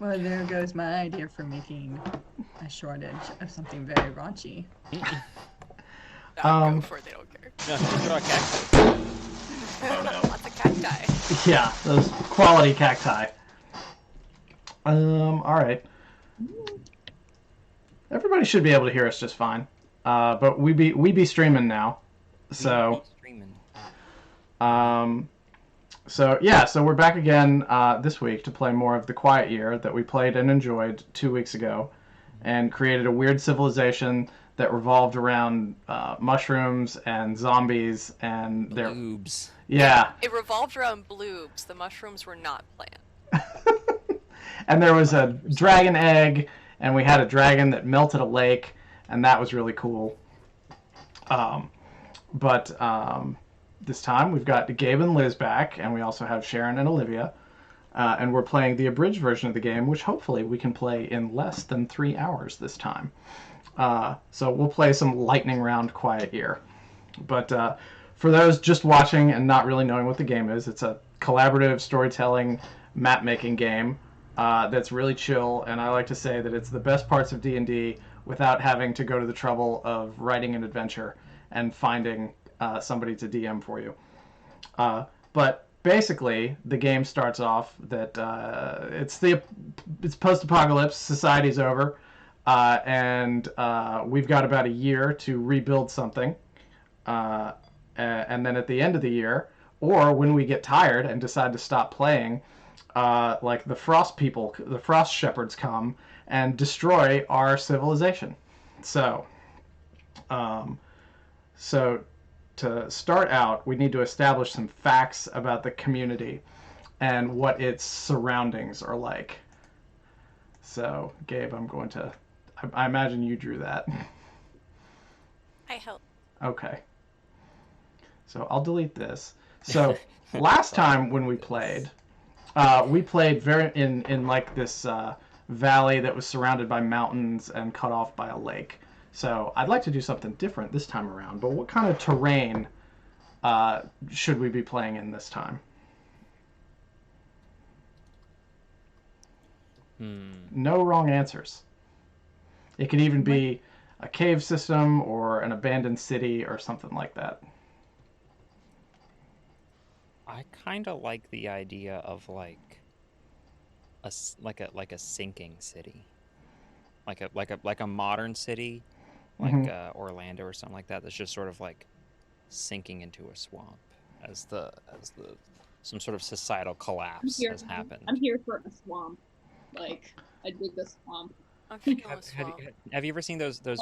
Well, there goes my idea for making a shortage of something very raunchy. Go Um, for it. They don't care. No, just draw a cactus. oh no. Lots of cacti. Yeah, those quality cacti. All right. Everybody should be able to hear us just fine. But we be streaming now, Be so streaming. um, so yeah, so we're back again this week to play more of the Quiet Year that we played and enjoyed 2 weeks ago, and created a weird civilization that revolved around mushrooms and zombies and their Bloobs. yeah, It revolved around bloobs. The mushrooms were not planned. and there was a 100%. dragon egg, and we had a dragon that melted a lake, and that was really cool. But this time we've got Gabe and Liz back, and we also have Sharon and Olivia. And we're playing the abridged version of the game, which hopefully we can play in less than 3 hours this time. So we'll play some lightning round Quiet Year. But for those just watching and not really knowing what the game is, it's a collaborative storytelling map making game that's really chill, and I like to say that it's the best parts of D&D without having to go to the trouble of writing an adventure and finding somebody to DM for you. But basically, the game starts off that it's post-apocalypse, society's over, and we've got about a year to rebuild something. And then at the end of the year, or when we get tired and decide to stop playing, like the frost people, the frost shepherds come and destroy our civilization. So, um, so to start out, we need to establish some facts about the community and what its surroundings are like. So, Gabe, I imagine you drew that. I help. Okay. So I'll delete this. So last time when we played very in like this valley that was surrounded by mountains and cut off by a lake. So I'd like to do something different this time around. But what kind of terrain should we be playing in this time? No wrong answers. It could even be a cave system or an abandoned city or something like that. I kind of like the idea of like like a sinking city, like a modern city, like Orlando or something like that. That's just sort of like sinking into a swamp as the some sort of societal collapse has happened. I'm here for a swamp. Like, I dig the swamp. I'm feeling Have, a have, swamp. you, have you ever seen those videos,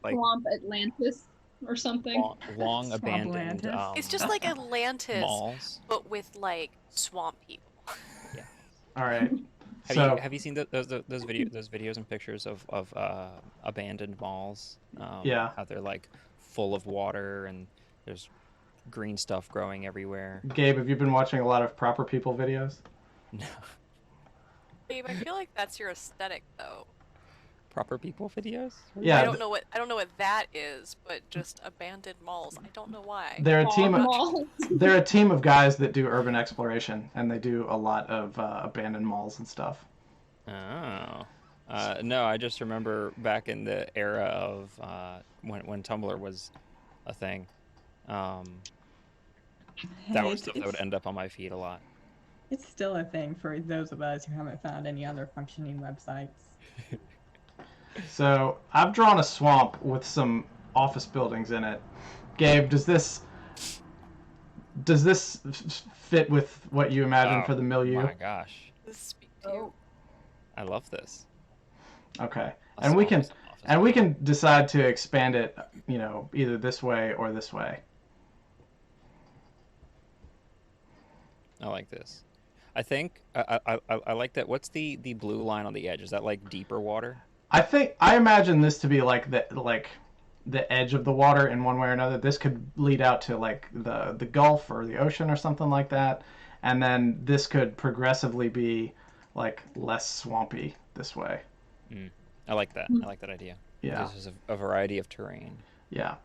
like Swamp Atlantis or something. long abandoned Atlantis. It's just like Atlantis, malls? but with like swamp people. Yeah. All right. Have you seen those videos and pictures of abandoned malls? Yeah. How they're like full of water and there's green stuff growing everywhere. Gabe, have you been watching a lot of Proper People videos? No. Babe, I feel like that's your aesthetic though. Proper People videos? Yeah. I don't know what that is, but just abandoned malls. I don't know why. They're a team of Malls. they're a team of guys that do urban exploration, and they do a lot of abandoned malls and stuff. Oh. No, I just remember back in the era of when Tumblr was a thing. That was stuff that would end up on my feed a lot. It's still a thing for those of us who haven't found any other functioning websites. So I've drawn a swamp with some office buildings in it. Gabe, does this fit with what you imagine for the milieu? Oh my gosh, This speak to you. I love this. Okay, A and we swamp can is an office and we building. can decide to expand it, either this way or this way. I like this. I think I like that. What's the blue line on the edge? Is that like deeper water? I imagine this to be like the edge of the water in one way or another. This could lead out to like the Gulf or the ocean or something like that, and then this could progressively be like less swampy this way. I like that. I like that idea. Yeah. There's a variety of terrain. Yeah.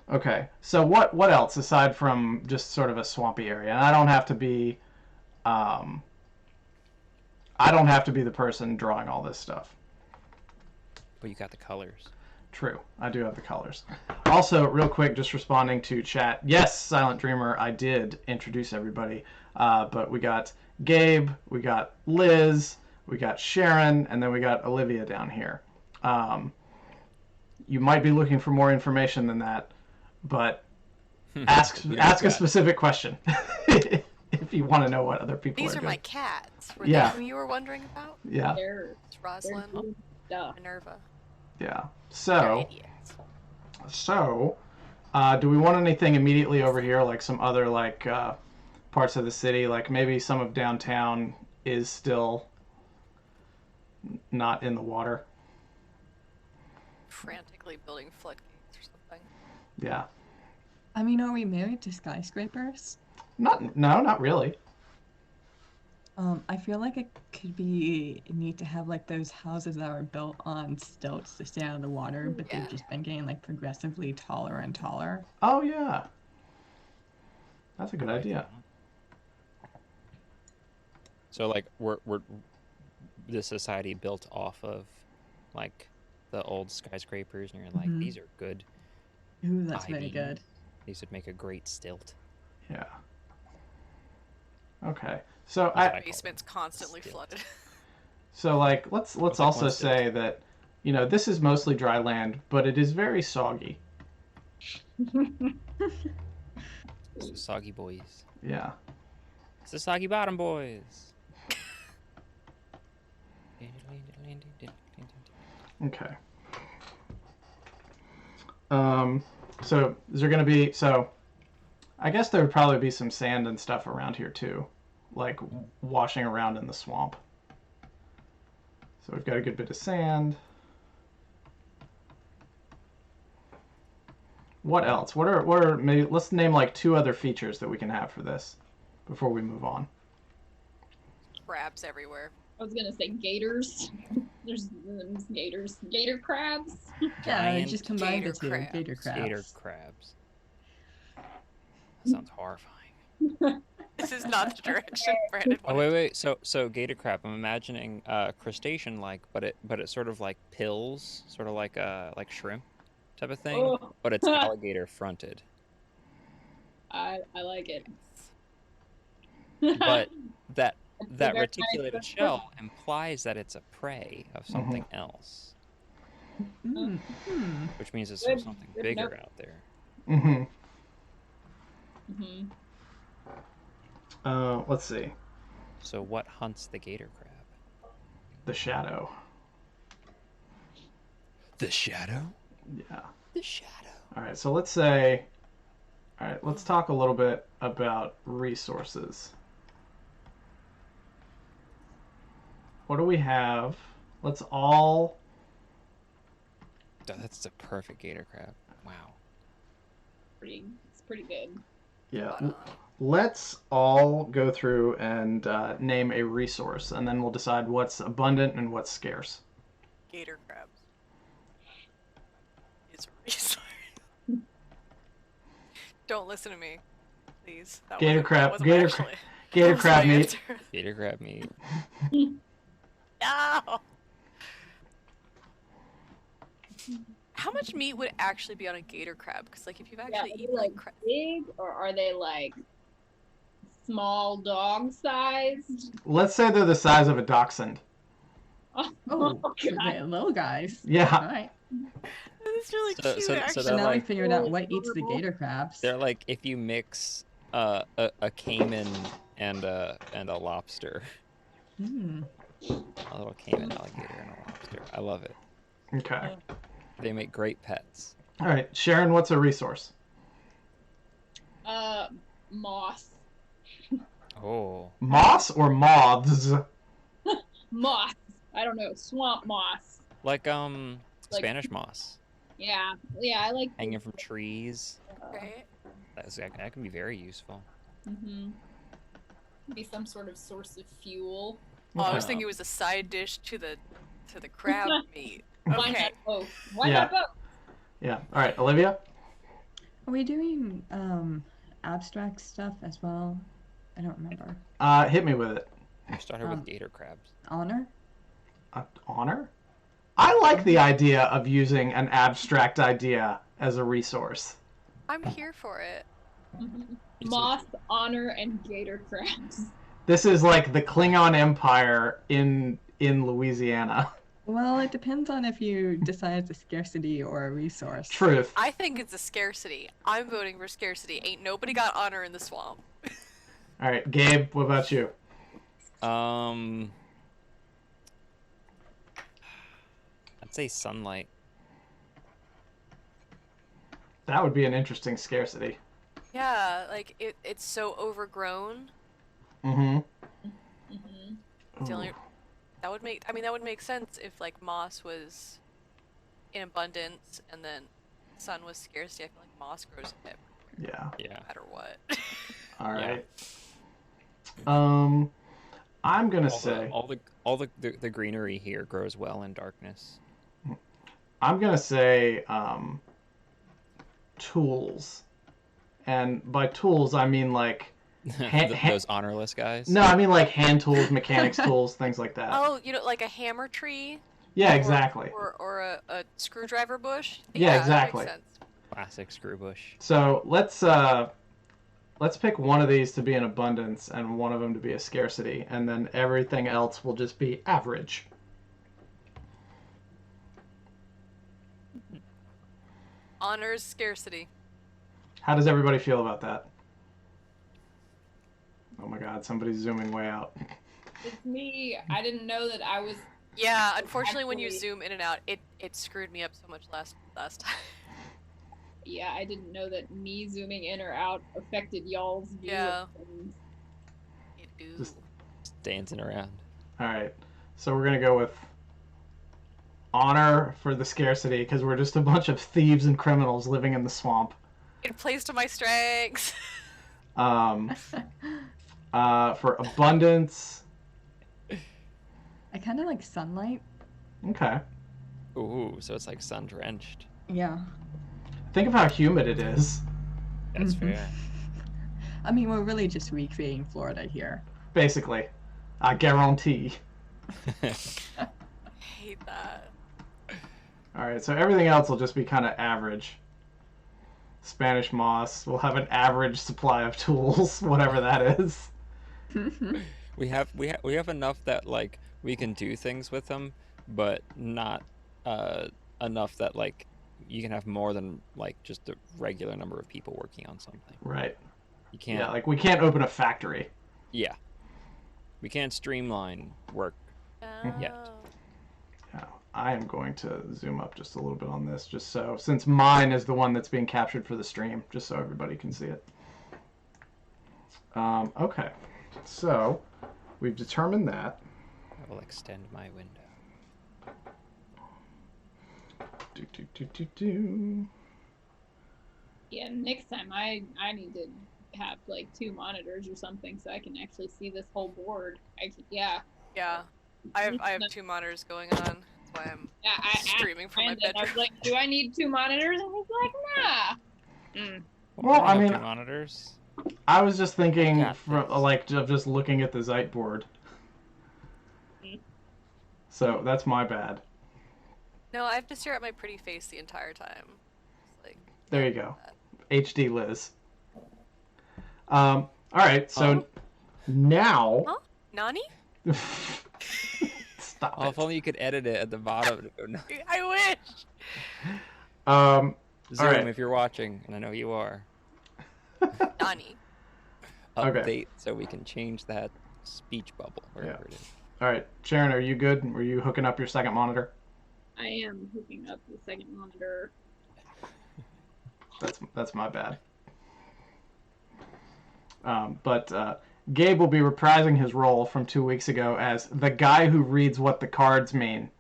Okay. So what else aside from just sort of a swampy area? And I don't have to be I don't have to be the person drawing all this stuff. But you got the colors. True, I do have the colors. Also, real quick, just responding to chat. Yes, Silent Dreamer, I did introduce everybody. But we got Gabe, we got Liz, we got Sharon, and then we got Olivia down here. You might be looking for more information than that, but ask a specific question if you want to know what other people These are are doing. my cats. Were Yeah. they who you were wondering about? Yeah, It's Rosalind, They're stuff. Minerva. yeah. They're So, idiots. do we want anything immediately over here, like some other parts of the city, like maybe some of downtown is still not in the water? Frantically building floodgates or something. Yeah. I mean, are we married to skyscrapers? No, not really. I feel like it could be neat to have like those houses that are built on stilts to stay out of the water, but Yeah. they've just been getting like progressively taller and taller. Oh yeah. That's a good I like idea. that. So like we're the society built off of like the old skyscrapers, and you're like, Mhm. these are good. Ooh, that's very ivy. good. These would make a great stilt. Yeah. Okay. So That's The I call basement's it. constantly Stilt. flooded. so let's like also one stilt. say that this is mostly dry land, but it is very soggy. It's the soggy boys. Yeah. It's the soggy bottom boys. Okay. So is there going to be I guess there would probably be some sand and stuff around here too, like washing around in the swamp. So we've got a good bit of sand. What else? What are maybe let's name like 2 other features that we can have for this before we move on. Crabs everywhere. I was gonna say gators. There's gators. Gator-Crabs. Yeah, Giant just combine the two. Gator-Crabs. Gator-Crabs. Gator-Crabs. That sounds horrifying. This is not the direction Brandon Oh wanted. wait. So gator crab. I'm imagining crustacean like, but it sort of like pills, sort of like shrimp type of thing, Oh. but it's alligator fronted. I like it. But that very nice reticulated for shell implies that it's a prey of something else, Mm, hmm. which means it's Good- something good bigger note. out there. Mm-hmm. Mhm. Let's see. So what hunts the gator crab? The shadow. The shadow. Yeah. The shadow. All right. So let's talk a little bit about resources. What do we have? Let's all. That's a perfect gator crab. Wow. It's pretty good. Yeah. Spot on. Let's all go through and name a resource, and then we'll decide what's abundant and what's scarce. Gator crabs. It's a resource. Don't listen to me, please. That Gator wasn't- crab- that wasn't gator actually- Gator that was crab my meat. answer. Gator crab meat. No. How much meat would actually be on a gator crab? Because like if you've Yeah, actually are they eaten like crab, big or are they like small dog sized? Let's say they're the size of a dachshund. Oh, God. they're little guys. All Yeah. right. it's really So- cute. so actually. So they're now we like- figured out what eats the gator crabs. They're like if you mix a caiman and a lobster. Hmm. A little caiman alligator and a lobster. I love it. Okay. They make great pets. All right, Sharon. What's a resource? Moss. Oh. Moss or moths? Moss. I don't know. Swamp moss. Like Like- Spanish moss Yeah. Yeah, I like hanging from trees. Right? That can be very useful. Mm-hmm. Be some sort of source of fuel. Oh, I was Okay. thinking it was a side dish to the crab meat. Why Okay. not both? Why Yeah. not both? Yeah. All right, Olivia. Are we doing abstract stuff as well? I don't remember. Hit me with it. You started Um, with gator crabs. Honor? Honor? I like the idea of using an abstract idea as a resource. I'm here for it. Moss, honor, and Gator-Crabs. This is like the Klingon Empire in Louisiana. Well, it depends on if you decide it's a scarcity or a resource. Truth. I think it's a scarcity. I'm voting for scarcity. Ain't nobody got honor in the swamp. All right, Gabe, what about you? I'd say sunlight. That would be an interesting scarcity. Yeah, like it's so overgrown. Mm-hmm. It's the only, that would make, I mean, that would make sense if like moss was in abundance and then sun was scarcity. I feel like moss grows everywhere, Yeah. no matter what. All Yeah. right. I'm gonna say all the greenery here grows well in darkness. I'm gonna say tools, and by tools I mean like Those honorless guys. no, I mean like hand tools, mechanics tools, things like that. Oh, like a hammer tree? Yeah, exactly. Or a screwdriver bush? Yeah, that exactly. makes sense. Classic screw bush. So let's pick one of these to be an abundance and one of them to be a scarcity, and then everything else will just be average. Honors scarcity. How does everybody feel about that? Oh my god, somebody's zooming way out. It's me. I didn't know that I was. Yeah, unfortunately when you Actually- zoom in and out, it screwed me up so much last time. Yeah, I didn't know that me zooming in or out affected y'all's view. Yeah. Of things. It do. Just- Dancing around. Alright, so we're gonna go with honor for the scarcity, because we're just a bunch of thieves and criminals living in the swamp. It plays to my strengths. For abundance, I kind of like sunlight. okay. Ooh, so it's like sun drenched. Yeah. Think of how humid it is. That's Mhm. fair. I mean, we're really just recreating Florida here. Basically. I guarantee. Hate that. Alright, so everything else will just be kind of average. Spanish moss will have an average supply of tools, whatever that is. we have enough that like we can do things with them, but not enough that like you can have more than like just a regular number of people working on something. Right. You can't. Yeah, like we can't open a factory. Yeah. We can't streamline work. No. Yet. Yeah, I am going to zoom up just a little bit on this, just so, since mine is the one that's being captured for the stream, just so everybody can see it. Okay, so we've determined that. I will extend my window. Do. Yeah, next time I need to have like 2 monitors or something so I can actually see this whole board. Yeah. Yeah. I have 2 monitors going on. That's why I'm Yeah, I streaming from my Brandon, I was bedroom. like, do I need 2 monitors? And he's like, nah. Well, I have mean, 2 monitors. I was just thinking, Got this. like, of just looking at the Zeit board. So that's my bad. No, I have to stare at my pretty face the entire time. It's like, There you go. HD Liz. All right, so now. Huh? Nani? Stop Oh, if it. only you could edit it at the bottom. I wish. Um, Zoom right. if you're watching, and I know you are. Nani. Okay. Update so we can change that speech bubble wherever it is. all right, Sharon, are you good? Were you hooking up your second monitor? I am hooking up the second monitor. That's my bad. But Gabe will be reprising his role from 2 weeks ago as the guy who reads what the cards mean.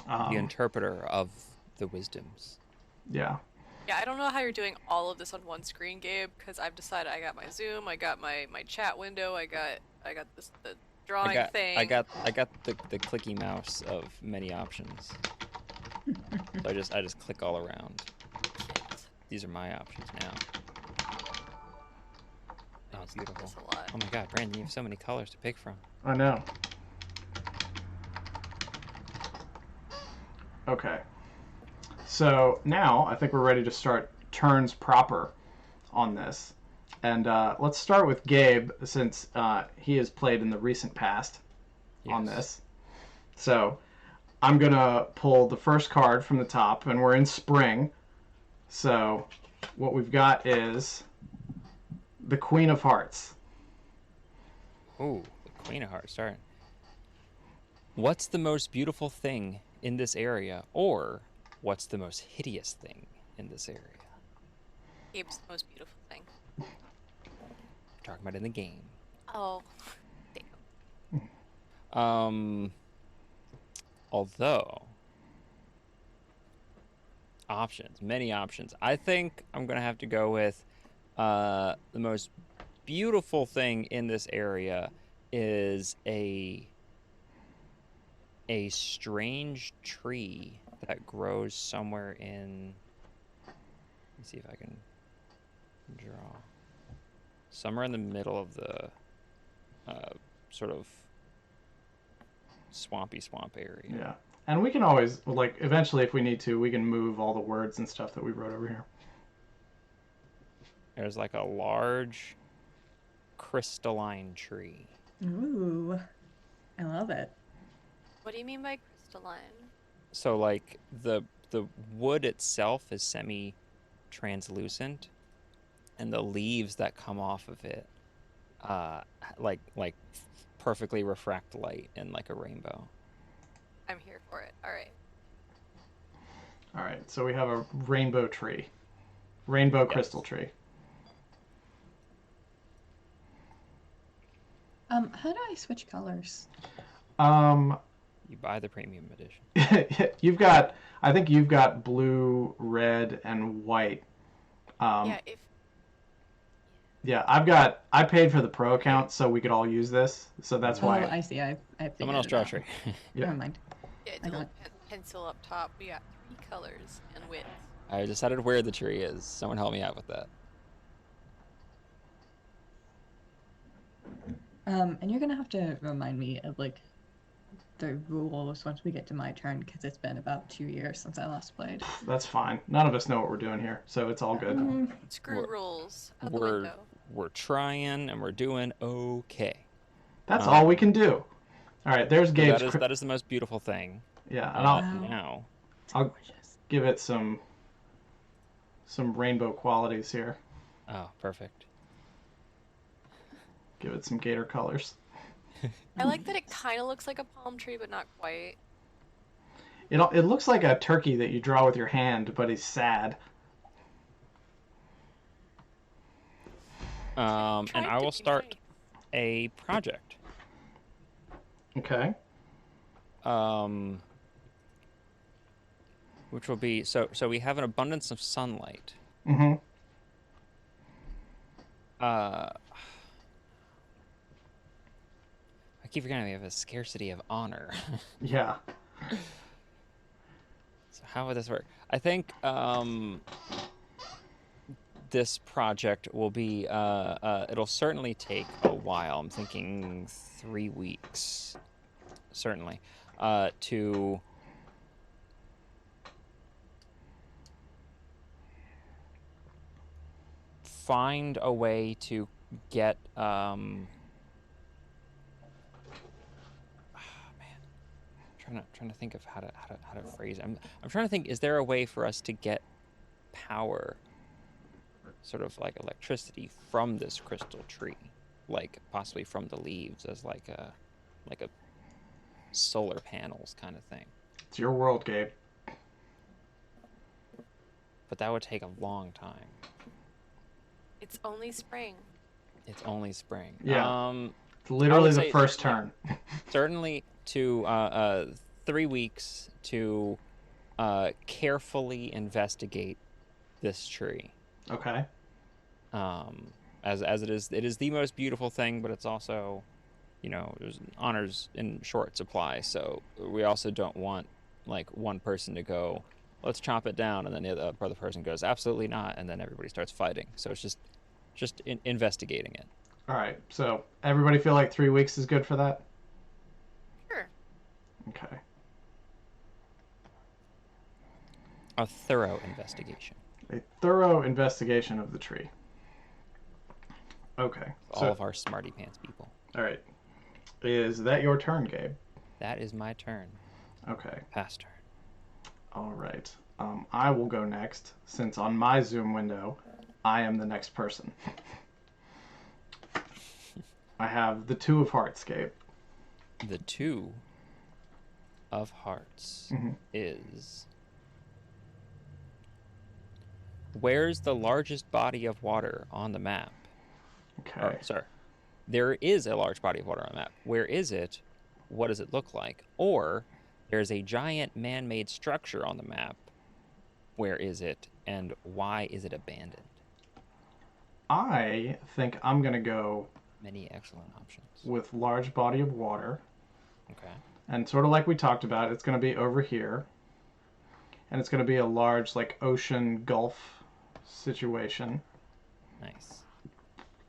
The interpreter of the wisdoms. Yeah. Yeah, I don't know how you're doing all of this on one screen, Gabe, because I've decided I got my Zoom, I got my chat window, I got this the drawing thing. I got the clicky mouse of many options. So I just click all around. These are my options now. Oh, beautiful. That's a lot. Oh my god, Brandon, you have so many colors to pick from. I know. Okay. So now I think we're ready to start turns proper on this. And let's start with Gabe, since he has played in the recent past on this. So I'm going to pull the first card from the top, and we're in spring. So what we've got is the Queen of Hearts. Ooh, the Queen of Hearts. All right. What's the most beautiful thing in this area? Or what's the most hideous thing in this area? Gabe's the most beautiful thing. We're talking about in the game. Oh, Although options, many options. I think I'm gonna have to go with the most beautiful thing in this area is a strange tree that grows somewhere in. Let me see if I can draw. Somewhere in the middle of the sort of swampy swamp area. Yeah. And we can always, like, eventually if we need to, we can move all the words and stuff that we wrote over here. There's like a large crystalline tree. Ooh, I love it. what do you mean by crystalline? So like the wood itself is semi-translucent, and the leaves that come off of it like perfectly refract light in like a rainbow. I'm here for it. All right. All right, so we have a rainbow tree. Rainbow crystal tree. How do I switch colors? You buy the premium edition. I think you've got blue, red, and white. Yeah, I paid for the pro account so we could all use this. So that's why. Oh, I see. I Someone else draw a tree. Yeah. Never mind. Yeah, it's a little pencil up top. We got 3 colors and width. I decided where the tree is. Someone help me out with that. And you're gonna have to remind me of like the rules once we get to my turn, because it's been about 2 years since I last played. That's fine. None of us know what we're doing here, so it's all good. Screw rules out the window. We're trying and we're doing okay. That's all we can do. All right, there's Gabe's. That is the most beautiful thing. Yeah, and I'll give it some rainbow qualities here. Oh, perfect. Give it some gator colors. I like that it kind of looks like a palm tree, but not quite. It looks like a turkey that you draw with your hand, but he's sad. And I will start a project. Okay. Which will be so we have an abundance of sunlight. Mm-hmm. I keep forgetting we have a scarcity of honor. Yeah. So how would this work? I think this project will be it'll certainly take a while. I'm thinking 3 weeks, certainly, to find a way to get trying to think of how to phrase it. I'm trying to think, is there a way for us to get power, sort of like electricity, from this crystal tree, like possibly from the leaves, as like a solar panels kind of thing? It's your world, Gabe. But that would take a long time. It's only spring. It's only spring. Yeah. It's literally the first turn. Certainly to 3 weeks to carefully investigate this tree. Okay. As it is the most beautiful thing, but it's also, there's honors in short supply, so we also don't want like one person to go, let's chop it down, and then the other person goes, absolutely not, and then everybody starts fighting. So it's just investigating it. All right. So everybody feel like 3 weeks is good for that? Sure. Okay. A thorough investigation. A thorough investigation of the tree. Okay. All of our smarty pants people. All right. Is that your turn, Gabe? That is my turn. Okay. Pass turn. All right. I will go next, since on my Zoom window, I am the next person. I have the 2 of hearts, Gabe. The 2 of hearts is... Where's the largest body of water on the map? Okay. Or, sorry. There is a large body of water on the map. Where is it? What does it look like? Or there's a giant man-made structure on the map. Where is it? And why is it abandoned? I think I'm going to go... Many excellent options. With large body of water. Okay. And sort of like we talked about, it's going to be over here. And it's going to be a large, like, ocean gulf situation. Nice.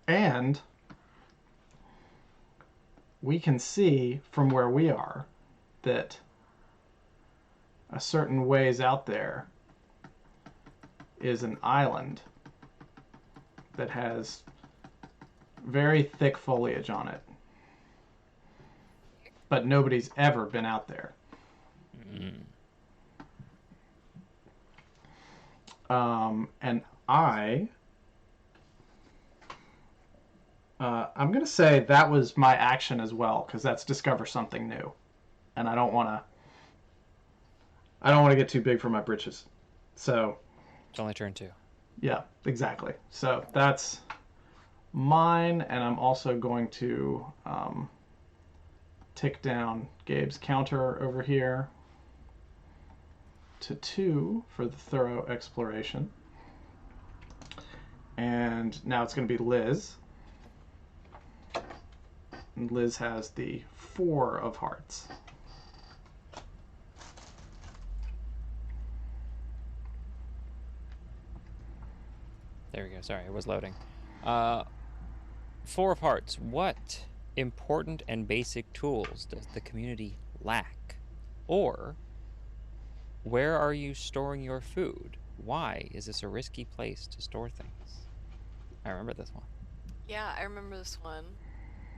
And we can see from where we are that a certain ways out there is an island that has very thick foliage on it. But nobody's ever been out there. And I'm going to say that was my action as well, because that's discover something new. And I don't want to get too big for my britches. So... It's only turn 2. Yeah, exactly. So that's mine, and I'm also going to tick down Gabe's counter over here to 2 for the thorough exploration. And now it's going to be Liz. And Liz has the 4 of hearts. There we go. Sorry, it was loading. 4 of hearts. What important and basic tools does the community lack? Or, where are you storing your food? Why is this a risky place to store things? I remember this one. Yeah, I remember this one.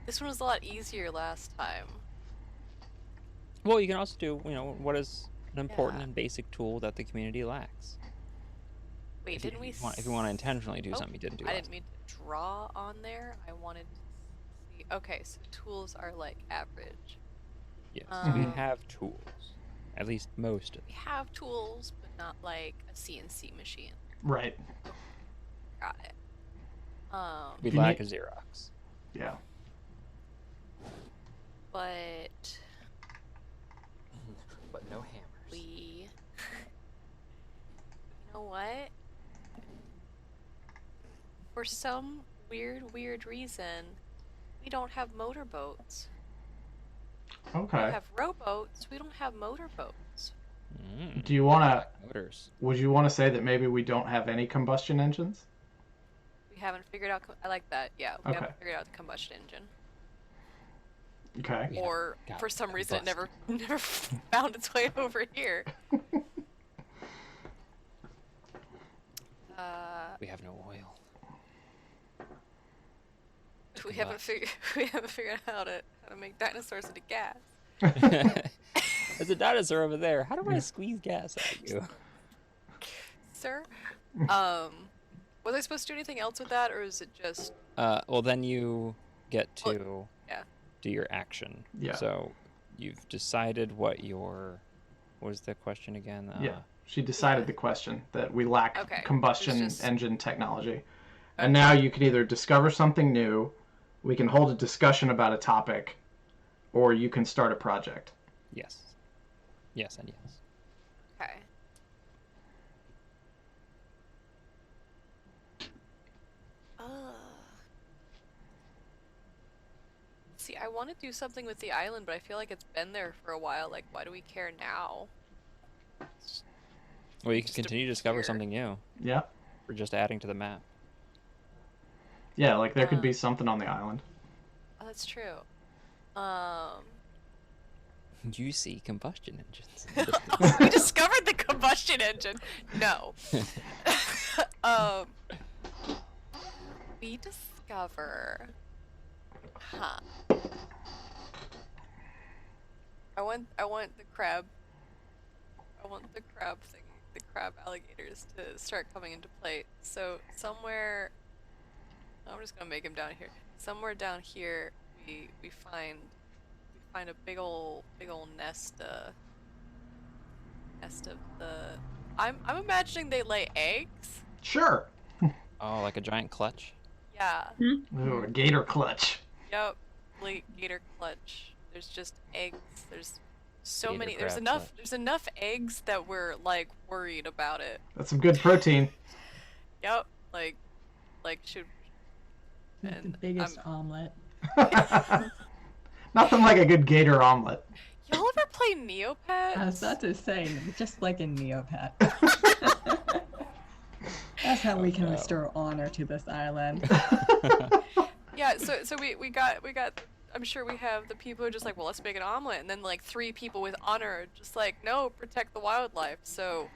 This one was a lot easier last time. Well, you can also do, what is an important and basic tool that the community lacks? Wait, didn't we... If you want to intentionally do something you didn't do I last didn't mean to draw on there. I wanted to see... Okay, so tools are, like, average. Yes, we have tools. At least most of them. We have tools, but not, like, a CNC machine. Right. Got it. We lack a Xerox. Yeah. But no hammers. You know what? For some weird reason, we don't have motorboats. Okay. We have rowboats. We don't have motorboats. Do you want to... Motors. Would you want to say that maybe we don't have any combustion engines? We haven't figured out... I like that. Yeah, we haven't figured out the combustion engine. Okay. Or for some reason it never found its way over here. We have no oil. We haven't figured out how to make dinosaurs into gas. There's a dinosaur over there. How do I squeeze gas out of you? Sir? Was I supposed to do anything else with that, or is it just... Well, then you get to do your action. Yeah. So you've decided what your... What was the question again? Yeah. She decided the question, that we lack combustion engine technology. And now you can either discover something new, we can hold a discussion about a topic, or you can start a project. Yes. Yes and yes. Okay. See, I want to do something with the island, but I feel like it's been there for a while. Like, why do we care now? Well, you can continue to discover something new. Yeah. We're just adding to the map. Yeah, like there could be something on the island. Oh, that's true. You see combustion engines. We discovered the combustion engine. No. We discover. Huh. I want the crab. I want the crab thingy, the crab alligators to start coming into play. So somewhere, I'm just gonna make him down here. Somewhere down here, we find a big ol' nest of the. I'm imagining they lay eggs. Sure. Oh, like a giant clutch? Yeah. Ooh, a gator clutch. Yep. Gator clutch. There's just eggs. There's so Gator many. crab There's clutch. enough eggs that we're like worried about it. That's some good protein. Yep. Should. Make the And biggest omelet. Nothing like a good gator omelet. Y'all ever play Neopets? I was about to say, just like in Neopet. That's how we can restore honor to this island. Yeah, so we got I'm sure we have the people who are just like, well, let's make an omelet, and then like 3 people with honor are just like, no, protect the wildlife. So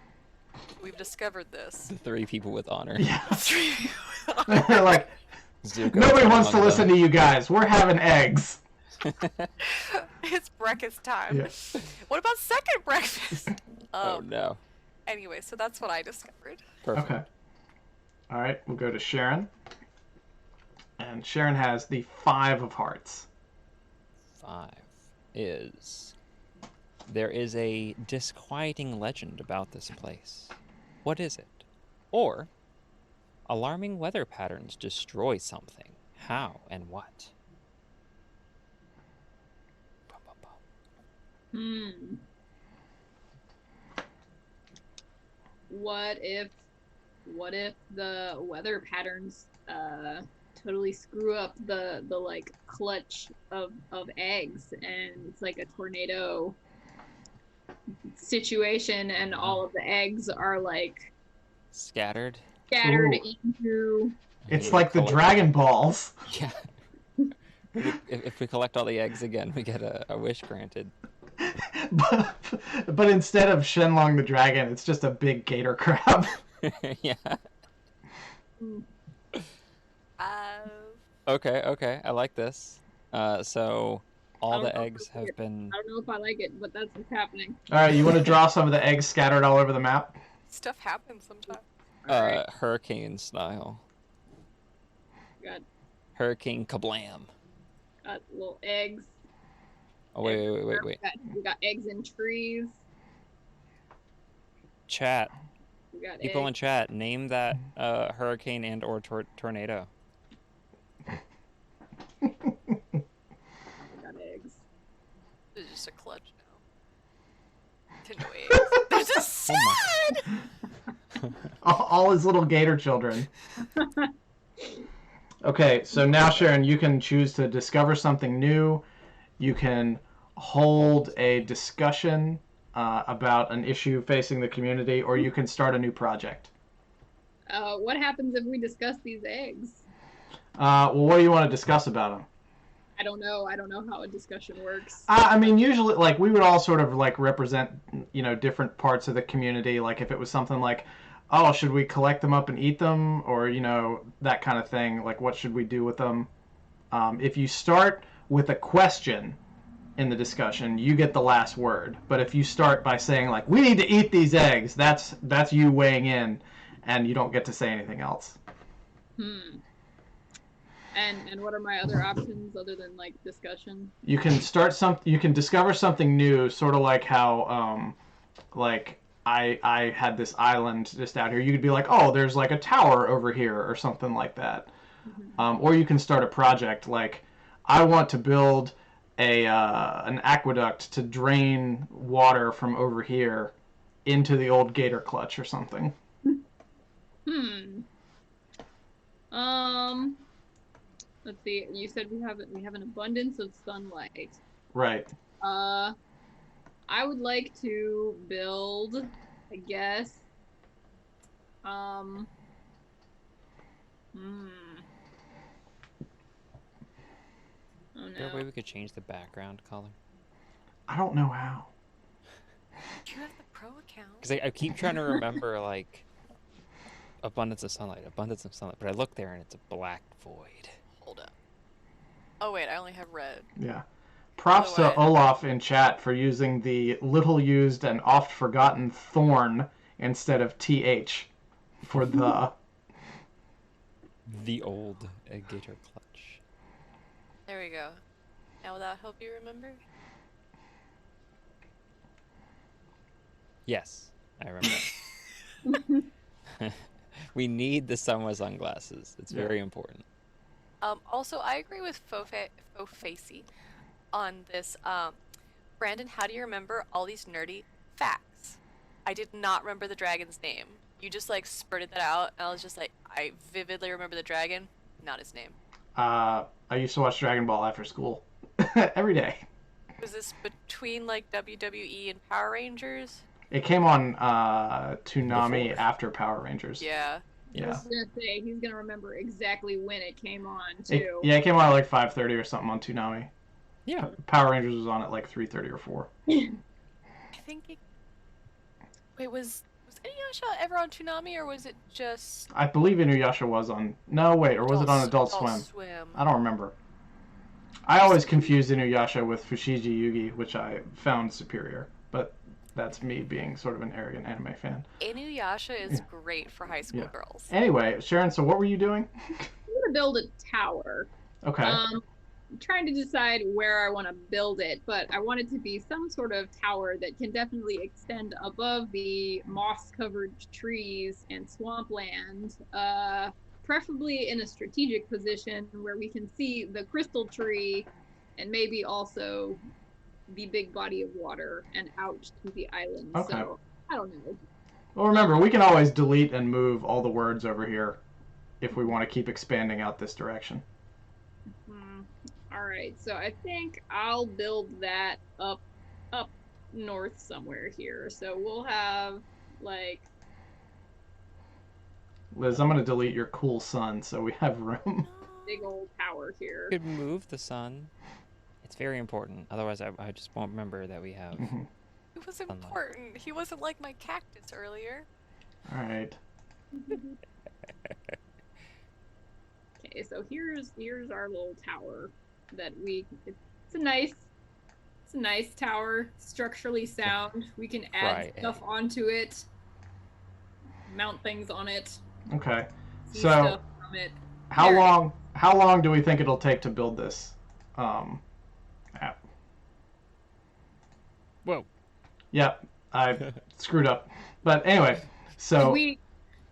we've discovered this. The 3 people with honor. Yeah. 3 people with honor. Like, Zuko nobody is wants to among listen them. to you guys. We're having eggs. It's breakfast time. Yeah. What about second breakfast? Oh no. Anyway, so that's what I discovered. Perfect. Okay. All right, we'll go to Sharon. And Sharon has the 5 of hearts. 5 is... There is a disquieting legend about this place. What is it? Or, alarming weather patterns destroy something. How and what? Bum, bum, bum. What if the weather patterns totally screw up the like clutch of eggs, and it's like a tornado situation, and all of the eggs are like Scattered? scattered Ooh. into. It's Yeah, like the collect- Dragon Balls. Yeah. If we collect all the eggs again, we get a wish granted. but instead of Shenlong the dragon, it's just a big gator crab. Yeah. Okay, I like this. So all I don't the know if eggs I have like it. been... I don't know if I like it, but that's what's happening. All right, you want to draw some of the eggs scattered all over the map? Stuff happens sometimes. Alright. Hurricane style. Got Hurricane kablam. little eggs. Oh, wait. We got eggs in trees. Chat. We got People in eggs. chat, name that hurricane and or tornado. We got eggs. This is just a clutch now. To no eggs. They're just Oh my- sad! All his little gator children. Okay, so now Sharon, you can choose to discover something new. You can hold a discussion about an issue facing the community, or you can start a new project. What happens if we discuss these eggs? Well, what do you want to discuss about them? I don't know. I don't know how a discussion works. I mean, usually, like, we would all sort of, like, represent, different parts of the community. Like, if it was something like, oh, should we collect them up and eat them? Or, that kind of thing. Like, what should we do with them? If you start with a question in the discussion, you get the last word. But if you start by saying, like, we need to eat these eggs, that's you weighing in, and you don't get to say anything else. And what are my other options other than like discussion? You can you can discover something new, sort of like how like I had this island just out here. You could be like, oh, there's like a tower over here or something like that. Or you can start a project like, I want to build an aqueduct to drain water from over here into the old gator clutch or something. Let's see. You said we have an abundance of sunlight. Right. I would like to build, I guess. Oh Is there a way no. we could change the background color? I don't know how. You have the pro account. Because I keep trying to remember, like, abundance of sunlight, but I look there and it's a black void. Hold up. Oh wait, I only have red. Yeah. Props to Otherwise- Olaf in chat for using the little used and oft forgotten thorn instead of th for the. The old Gator clutch. There we go. Now will that help you remember? Yes, I remember. We need the summer sunglasses. It's very important. Also, I agree with Fofacey on this. Brandon, how do you remember all these nerdy facts? I did not remember the dragon's name. You just like spurted that out, and I was just like, I vividly remember the dragon, not his name. I used to watch Dragon Ball after school every day. Was this between like WWE and Power Rangers? It came on Toonami Before. after Power Rangers. Yeah. I Yeah. was gonna say he's gonna remember exactly when it came on It, too. yeah, it came on at like 5:30 or something on Toonami. Yeah. Power Rangers was on at like 3:30 or 4. I think it... Wait, was Inuyasha ever on Toonami, or was it just... I believe Inuyasha was on. No, wait, or was it on Adult Swim? I don't remember. I always confused Inuyasha with Fushigi Yugi, which I found superior, but that's me being sort of an arrogant anime fan. Inuyasha is great for high school Yeah. girls. Anyway, Sharon, so what were you doing? I'm gonna build a tower. Okay. I'm trying to decide where I want to build it, but I want it to be some sort of tower that can definitely extend above the moss-covered trees and swampland, preferably in a strategic position where we can see the crystal tree and maybe also the big body of water and out to the island. Okay. So, I don't know. Well, remember, we can always delete and move all the words over here if we want to keep expanding out this direction. All right, so I think I'll build that up north somewhere here. So we'll have like Liz, I'm going to delete your cool sun so we have room. big old tower here. You could move the sun. It's very important. Otherwise, I just won't remember that we have. It was important. He wasn't like my cactus earlier. All right. Okay, so here's our little tower that it's a nice tower, structurally sound. We can add Right. stuff onto it, mount things on it, Okay. see So, stuff from it. how There. long do we think it'll take to build this app? Whoa. Yep, I screwed up. But anyway, so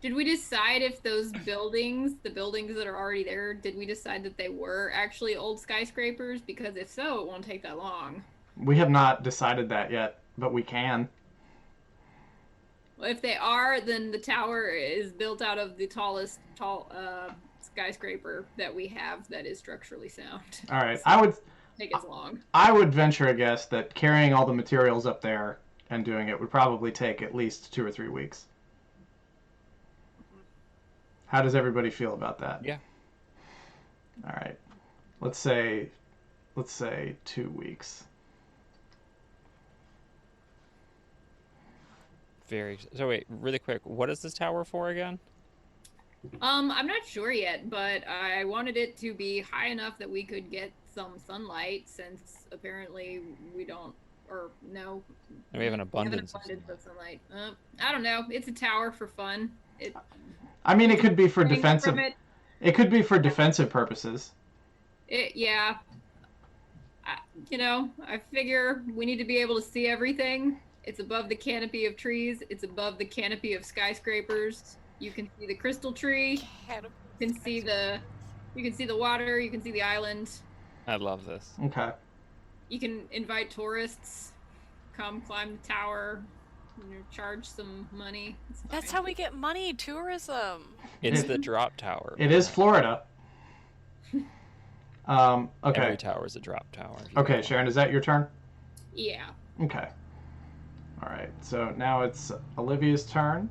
Did we decide if those buildings, the buildings that are already there, did we decide that they were actually old skyscrapers? Because if so, it won't take that long. we have not decided that yet, but we can. Well, if they are, then the tower is built out of the tallest skyscraper that we have that is structurally sound. All right, Take as long. I would venture a guess that carrying all the materials up there and doing it would probably take at least 2 or 3 weeks. How does everybody feel about that? Yeah. All right. Let's say 2 weeks. So wait, really quick. What is this tower for again? I'm not sure yet, but I wanted it to be high enough that we could get some sunlight, since apparently we don't, or no. We have an abundance of sunlight. I don't know. It's a tower for fun. I mean, it could be for Things defensive. from it. It could be for defensive purposes. Yeah. I figure we need to be able to see everything. It's above the canopy of trees. It's above the canopy of skyscrapers. You can see the crystal tree. You can see the water. You can see the island. I love this. Okay. You can invite tourists. Come climb the tower. Charge some money. It's That's fine. how we get money, tourism. It's the drop tower. It is Florida. Okay. Every tower is a drop tower. if you Okay, will. Sharon, is that your turn? Yeah. Okay. All right. So now it's Olivia's turn.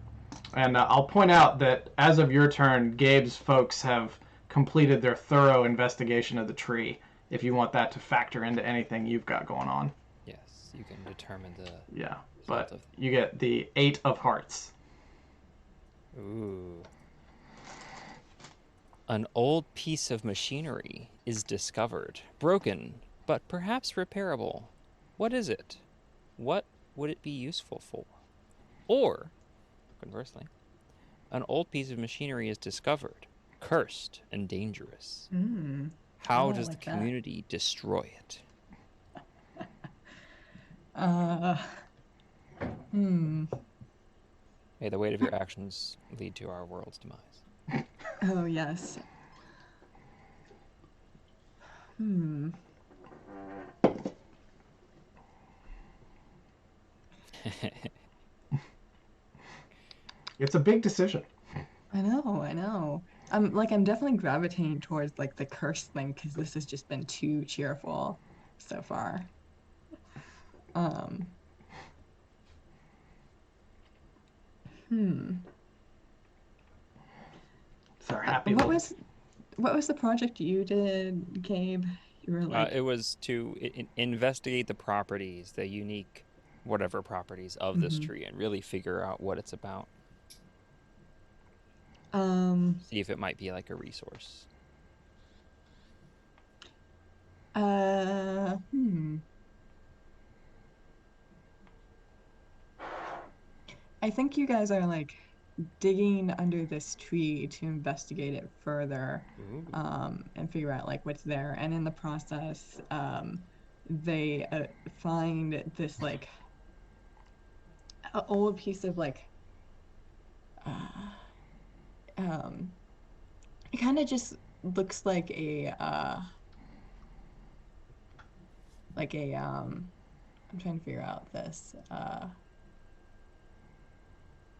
And I'll point out that as of your turn, Gabe's folks have completed their thorough investigation of the tree, if you want that to factor into anything you've got going on. Yes. You can determine the Yeah, result but of... you get the 8 of hearts. Ooh. An old piece of machinery is discovered, broken, but perhaps repairable. What is it? What would it be useful for? Or, conversely, an old piece of machinery is discovered, cursed and dangerous. Mm. How Oh, does the like that. community destroy it? Hmm. May the weight of your actions lead to our world's demise. Oh, yes. Hmm. It's a big decision. I know. I'm definitely gravitating towards like the curse thing because this has just been too cheerful so far. Um. Hmm. It's our happy What little... was the project you did, Gabe? You were like, It was to investigate the properties, the unique whatever properties of this mhm. tree, and really figure out what it's about. Um. See if it might be like a resource. Hmm. I think you guys are like digging under this tree to investigate it further, Ooh. and figure out like what's there. And in the process, they find this like old piece of like, uh, um, it kind of just looks like a I'm trying to figure out this,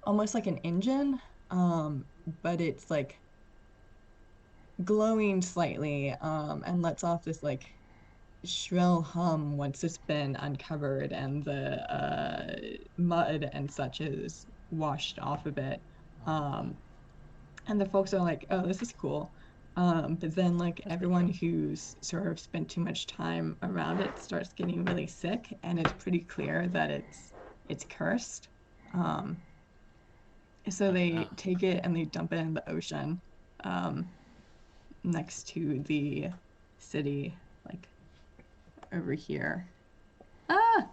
almost like an engine, but it's like glowing slightly, and lets off this like shrill hum once it's been uncovered and the mud and such is washed off of it. Um, and the folks are like, "Oh, this is cool." But then like That's pretty everyone cool. who's sort of spent too much time around it starts getting really sick, and it's pretty clear that it's cursed. Um, so Oh they no. take it and they dump it in the ocean, um, next to the city, like over here. Ah!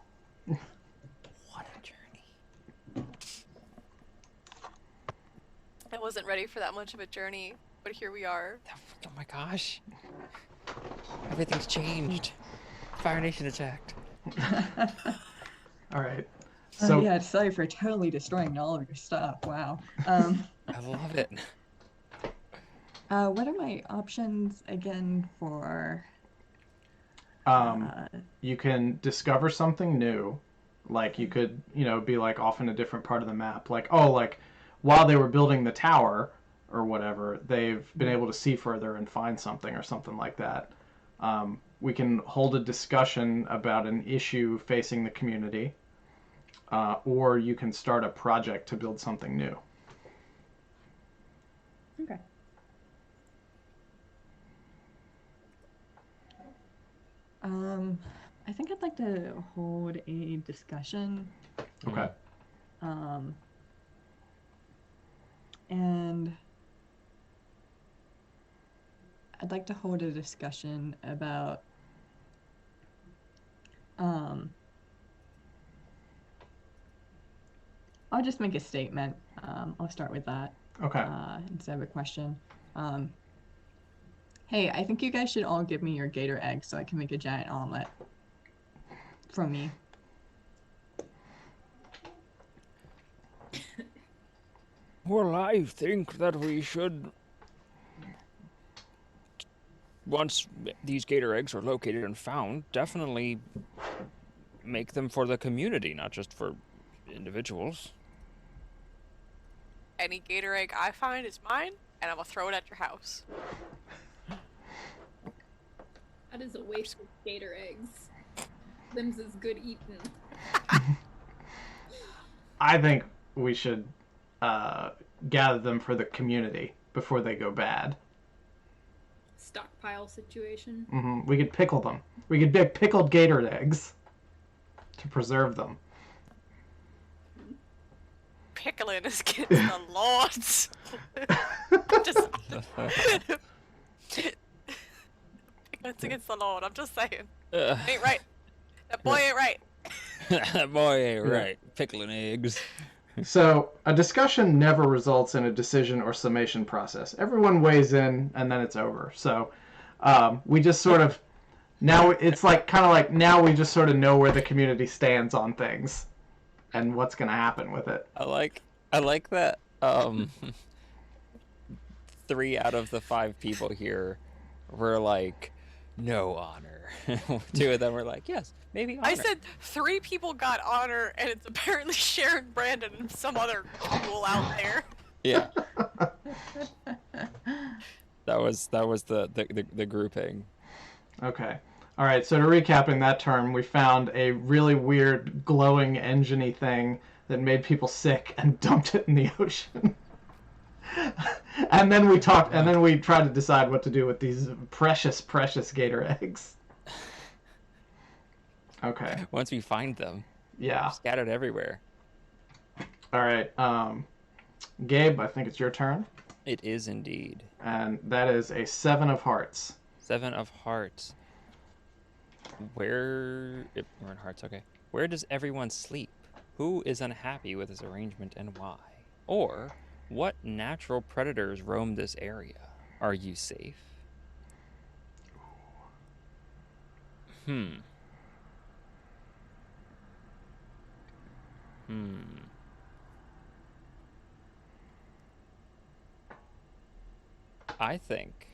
What a journey. I wasn't ready for that much of a journey, but here we are. Oh my gosh. Everything's changed. Fire Nation attacked. All right. So Yeah, sorry for totally destroying all of your stuff. Wow. I love it. What are my options again for um, you can discover something new. Like you could, be like off in a different part of the map. Like, oh, like while they were building the tower or whatever, they've been able to see further and find something or something like that. We can hold a discussion about an issue facing the community, or you can start a project to build something new. Okay. I think I'd like to hold a discussion. Okay. And I'd like to hold a discussion about I'll just make a statement. I'll start with that. Okay. Instead of a question. Hey, I think you guys should all give me your gator eggs so I can make a giant omelet. From me. Well, I think that we should, once these gator eggs are located and found, definitely make them for the community, not just for individuals. Any gator egg I find is mine, and I'm gonna throw it at your house. That is a waste of gator eggs. Them's is good eating. I think we should gather them for the community before they go bad. Stockpile situation. We could pickle them. We could make pickled gator eggs. to preserve them. Pickling is against the lords. Just Pickling's against the Lord. I'm just saying. Ain't right. That boy ain't right. That boy ain't right. Pickling eggs. So, a discussion never results in a decision or summation process. Everyone weighs in, and then it's over. So, we just sort of now it's like kind of like now we just sort of know where the community stands on things, and what's going to happen with it. I like that. 3 out of the 5 people here were like, no honor. 2 of them were like, yes, maybe honor. I said 3 people got honor, and it's apparently Sharon, Brandon, and some other fool out there. Yeah. That was the grouping. Okay. All right. So to recapping that term, we found a really weird glowing engine-y thing that made people sick and dumped it in the ocean. And then we talked, and then we tried to decide what to do with these precious, precious gator eggs. Okay. Once we find them, Yeah. scattered everywhere. All right. Gabe, I think it's your turn. It is indeed. And that is a 7 of hearts. 7 of hearts. We're in hearts, okay. Where does everyone sleep? Who is unhappy with this arrangement and why? Or what natural predators roam this area? Are you safe? I think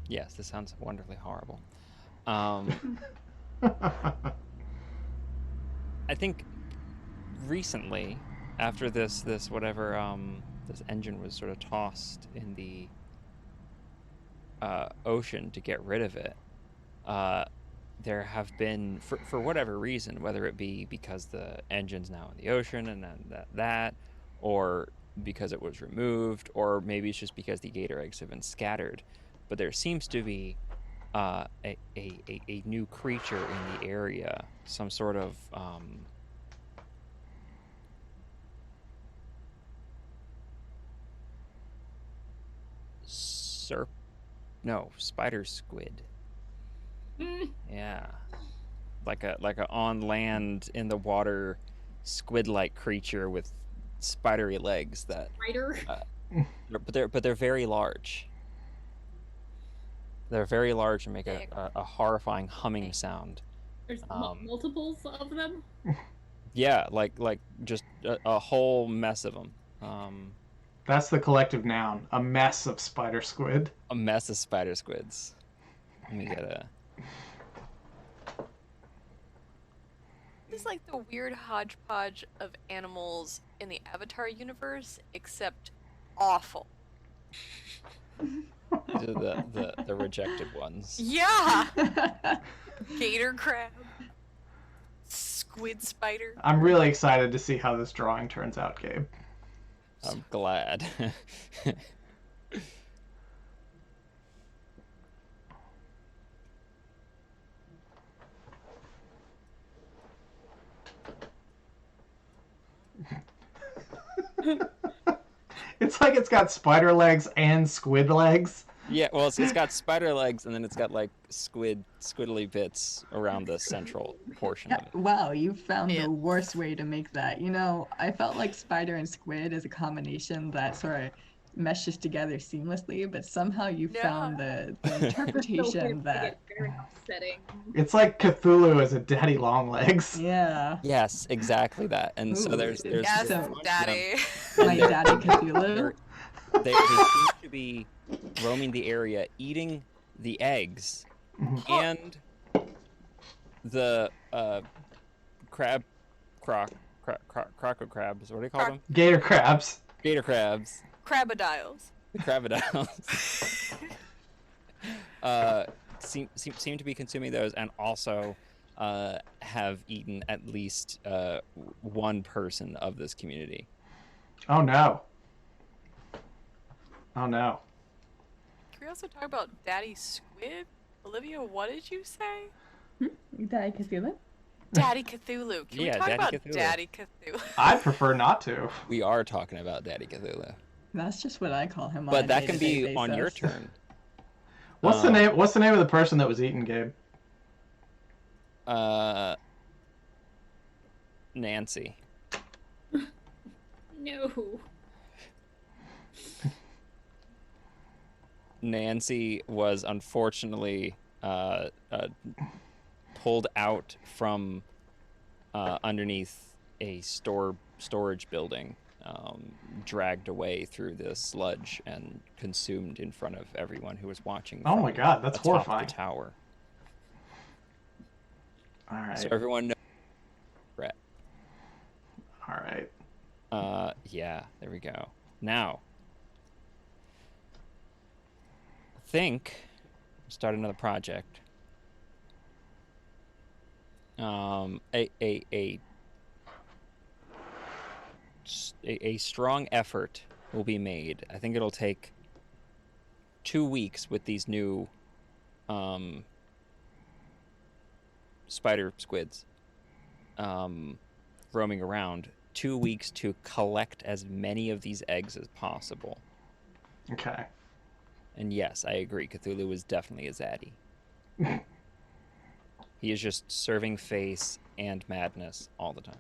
yes, this sounds wonderfully horrible. I think recently, after this whatever this engine was sort of tossed in the ocean to get rid of it, there have been, for whatever reason, whether it be because the engine's now in the ocean and then that, or because it was removed, or maybe it's just because the gator eggs have been scattered, but there seems to be a new creature in the area, some sort of spider squid. Yeah, like a on land in the water squid-like creature with spidery legs that. Spider. But they're very large. They're very large and make a horrifying humming sound. There's multiples of them. Yeah, like just a whole mess of them. That's the collective noun. A mess of spider squid. A mess of spider squids. Let me get a. It's like the weird hodgepodge of animals in the Avatar universe, except awful. These are the rejected ones. Yeah! Gator-Crab. Squid spider. I'm really excited to see how this drawing turns out, Gabe. I'm glad. It's like it's got spider legs and squid legs. Yeah, well, it's got spider legs, and then it's got like squiddly bits around the central portion of it. Wow, you found the worst way to make that. You know, I felt like spider and squid is a combination that sort of meshes together seamlessly, but somehow you found the interpretation that. Very upsetting. It's like Cthulhu as a daddy long legs. Yeah. Yes, exactly that. And so there's Yes, so- daddy. My daddy Cthulhu. they seem to be roaming the area, eating the eggs and the crocodile crabs. What do you call them? Gator-Crabs. Gator-Crabs. Crabodiles. The crabodiles. seem to be consuming those, and also have eaten at least one person of this community. Oh no. Oh no. we also talk about Daddy Squid? Olivia, what did you say? Daddy Cthulhu? Daddy Cthulhu. Can we Yeah, talk Daddy about Cthulhu. Daddy Cthulhu? I'd prefer not to. We are talking about Daddy Cthulhu. That's just what I call him on But a that can day-to-day be on your basis. turn. What's the name? What's the name of the person that was eaten, Gabe? Nancy. No. Nancy was unfortunately pulled out from underneath a storage building, dragged away through the sludge and consumed in front of everyone who was watching. Oh my God, that's atop horrifying. the tower. All right. So everyone knows. All right. Yeah, there we go. Now, I think start another project. A strong effort will be made. I think it'll take 2 weeks with these new spider squids roaming around. 2 weeks to collect as many of these eggs as possible. Okay. And yes, I agree. Cthulhu is definitely a zaddy. He is just serving face and madness all the time.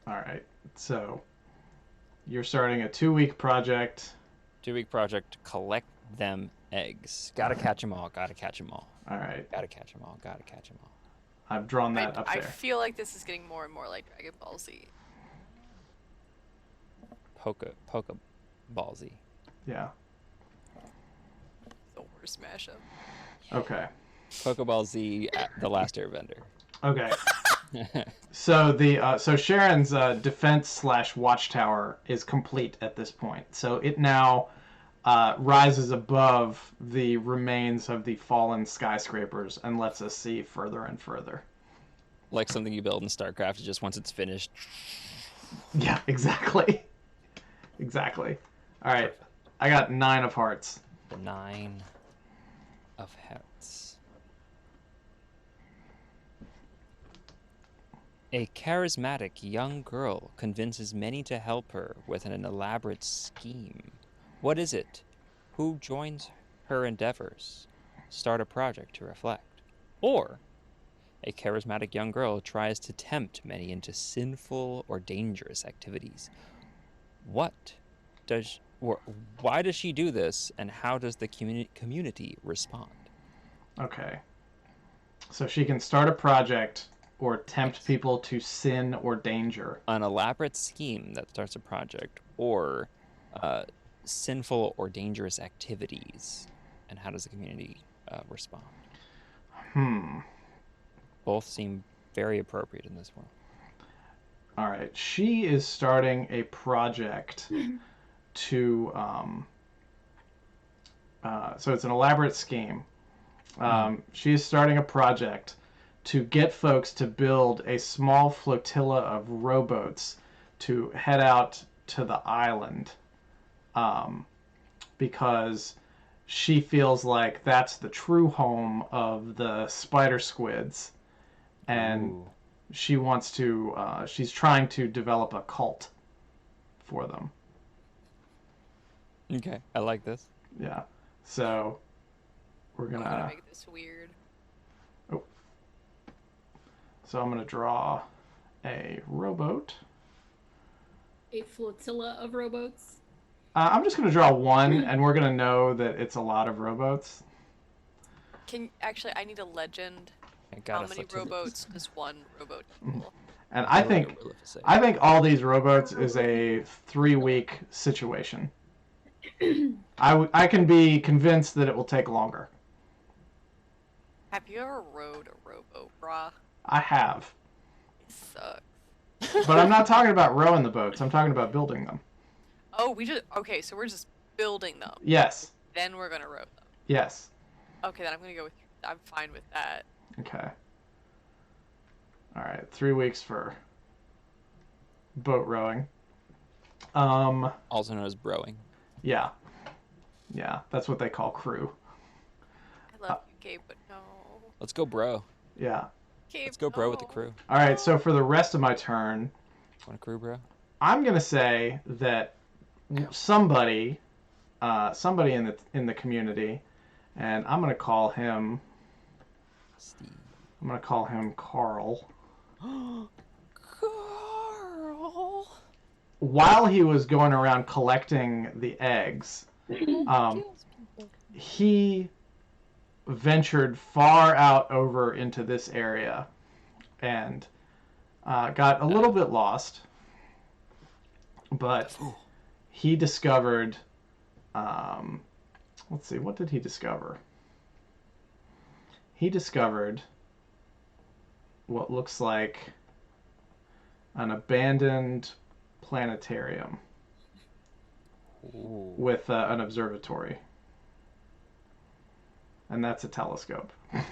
All right. So you're starting a 2-week project. 2-week project to collect them eggs. Gotta catch them all. Gotta catch them all. All right. Gotta catch them all. Gotta catch them all. I've drawn that up I there. feel like this is getting more and more like Dragon Ball Z. Poke ballsy. Yeah. The worst mashup. Okay. Pokeball Z, the last Airbender. Okay. So Sharon's defense / watchtower is complete at this point. So it now rises above the remains of the fallen skyscrapers and lets us see further and further. Like something you build in StarCraft, just once it's finished. Yeah, exactly. Exactly. All right. I got 9 of hearts. 9 of hearts. A charismatic young girl convinces many to help her with an elaborate scheme. What is it? Who joins her endeavors? Start a project to reflect. Or a charismatic young girl tries to tempt many into sinful or dangerous activities. Why does she do this, and how does the community respond? Okay. So she can start a project or tempt people to sin or danger. An elaborate scheme that starts a project, or sinful or dangerous activities, and how does the community respond? Both seem very appropriate in this one. All right. She is starting a project to... so it's an elaborate scheme. She is starting a project to get folks to build a small flotilla of rowboats to head out to the island, because she feels like that's the true home of the spider squids, and Ooh. she wants to. She's trying to develop a cult for them. Okay, I like this. Yeah. So we're I'm gonna gonna. make this weird. So I'm gonna draw a rowboat. A flotilla of rowboats. I'm just going to draw one, and we're going to know that it's a lot of rowboats. I need a legend. I got How a many flotilla. rowboats does one rowboat equal? And I think all these rowboats is a 3-week situation. I can be convinced that it will take longer. Have you ever rowed a rowboat, brah? I have. It sucks. But I'm not talking about rowing the boats. I'm talking about building them. Oh, so we're just building them. Yes. Then we're gonna row them. Yes. Okay, then I'm fine with that. Okay. All right. 3 weeks for boat rowing. Also known as broing. Yeah. Yeah, that's what they call crew. I love you, Gabe, but no. Let's go, bro. Yeah. Gabe, Let's go, bro, with the crew. All right, so for the rest of my turn, Want a crew, bro? I'm gonna say that somebody in the community, and I'm gonna call him. Steve. I'm gonna call him Carl. Carl. While he was going around collecting the eggs, he ventured far out over into this area and got a little bit lost, but he discovered. Let's see, what did he discover? He discovered what looks like an abandoned planetarium with an observatory. And that's a telescope. Yep,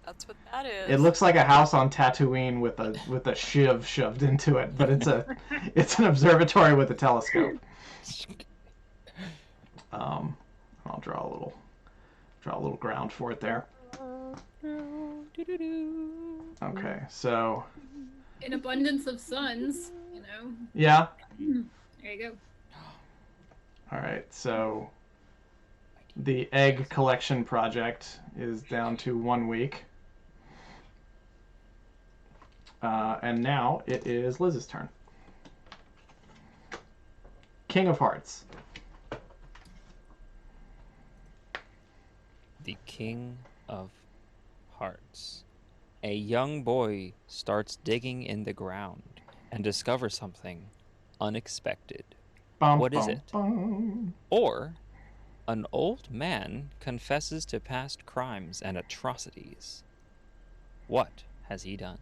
that's what that is. It looks like a house on Tatooine with a shiv shoved into it, but it's an observatory with a telescope. I'll draw a little ground for it there. Okay, so An abundance of suns, yeah. There you go. All right, so the egg collection project is down to 1 week. And now it is Liz's turn. King of Hearts. The King of Hearts. A young boy starts digging in the ground and discovers something unexpected. What is it? Or an old man confesses to past crimes and atrocities. What has he done?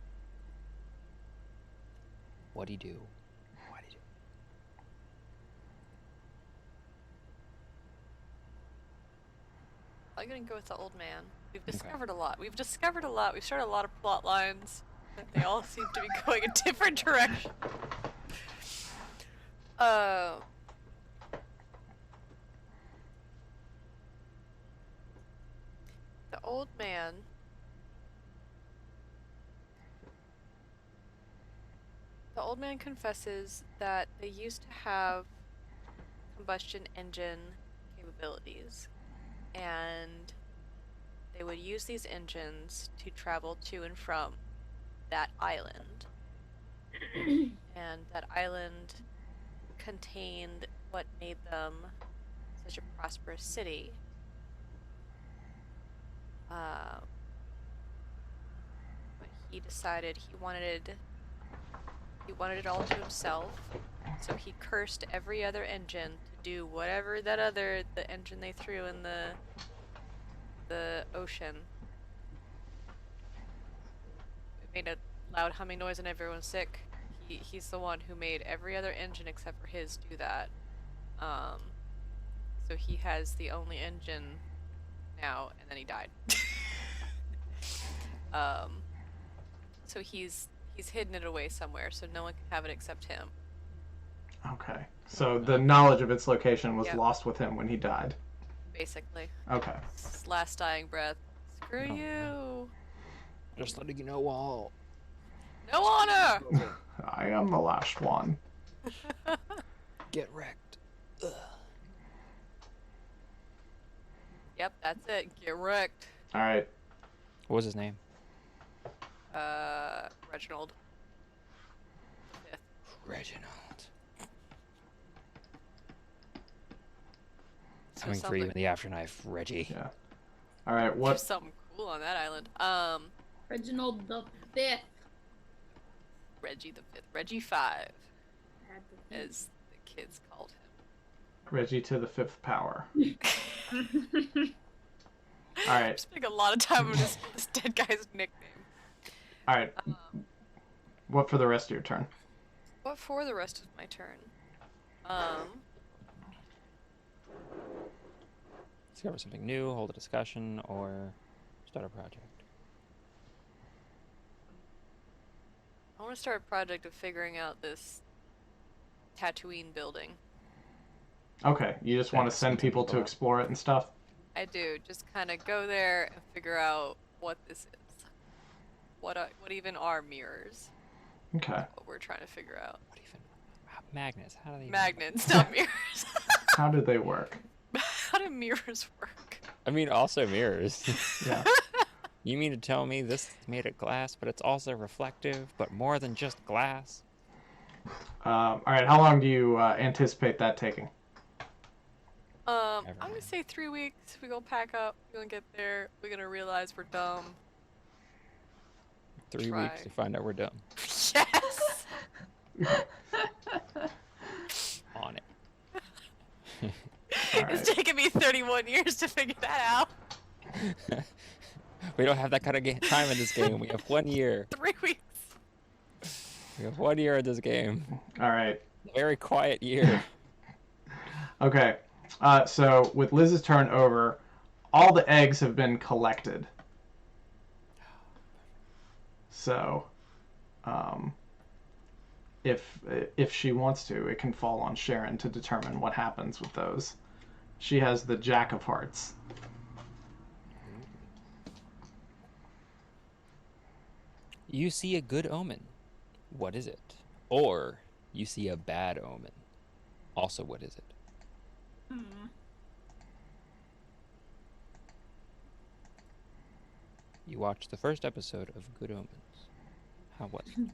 What'd he do? I'm gonna go with the old man. We've discovered a lot. We've started a lot of plot lines, but they all seem to be going a different direction. The old man. The old man confesses that they used to have combustion engine capabilities, and they would use these engines to travel to and from that island. And that island contained what made them such a prosperous city. But he decided he wanted it all to himself, so he cursed every other engine to do whatever the engine they threw in the ocean. It made a loud humming noise and everyone's sick. He's the one who made every other engine except for his do that. So he has the only engine now, and then he died. So he's hidden it away somewhere, so no one can have it except him. Okay. So the knowledge of its location was lost with him when he died. Basically. Okay. His last dying breath. Screw you. Just letting you know all. No honor! I am the last one. Get wrecked. Ugh. Yep, that's it. Get wrecked. All right. What was his name? Reginald. Reginald. So Coming for you in the afterlife, Reggie. Yeah. All right. What? There's something cool on that island. Reginald the Fifth. Reggie the Fifth. Reggie 5, as the kids called him. Reggie to the 5th power. All right. I'm spending a lot of time on this dead guy's nickname. All right. What for the rest of your turn? What for the rest of my turn? Discover something new, hold a discussion, or start a project. I want to start a project of figuring out this Tatooine building. Okay, you just want to send people to explore it and stuff? I do. Just kind of go there and figure out what this is. What even are mirrors? Okay. That's what we're trying to figure out. What even? Magnets? How do they? Magnets, not mirrors. How do they work? How do mirrors work? I mean, also mirrors. Yeah. You mean to tell me this is made of glass, but it's also reflective, but more than just glass? All right, how long do you anticipate that taking? I'm gonna say 3 weeks. We're gonna pack up. We're gonna get there. We're gonna realize we're dumb. 3 weeks to find out we're dumb. Yes! On it. It's taken me 31 years to figure that out. We don't have that kind of time in this game. We have 1 year. 3 weeks. We have 1 year in this game. All right. Very quiet year. Okay. So with Liz's turn over, all the eggs have been collected. So, if she wants to, it can fall on Sharon to determine what happens with those. She has the Jack of Hearts. You see a good omen. What is it? Or you see a bad omen. Also, what is it? You watched the first episode of Good Omens. How was it?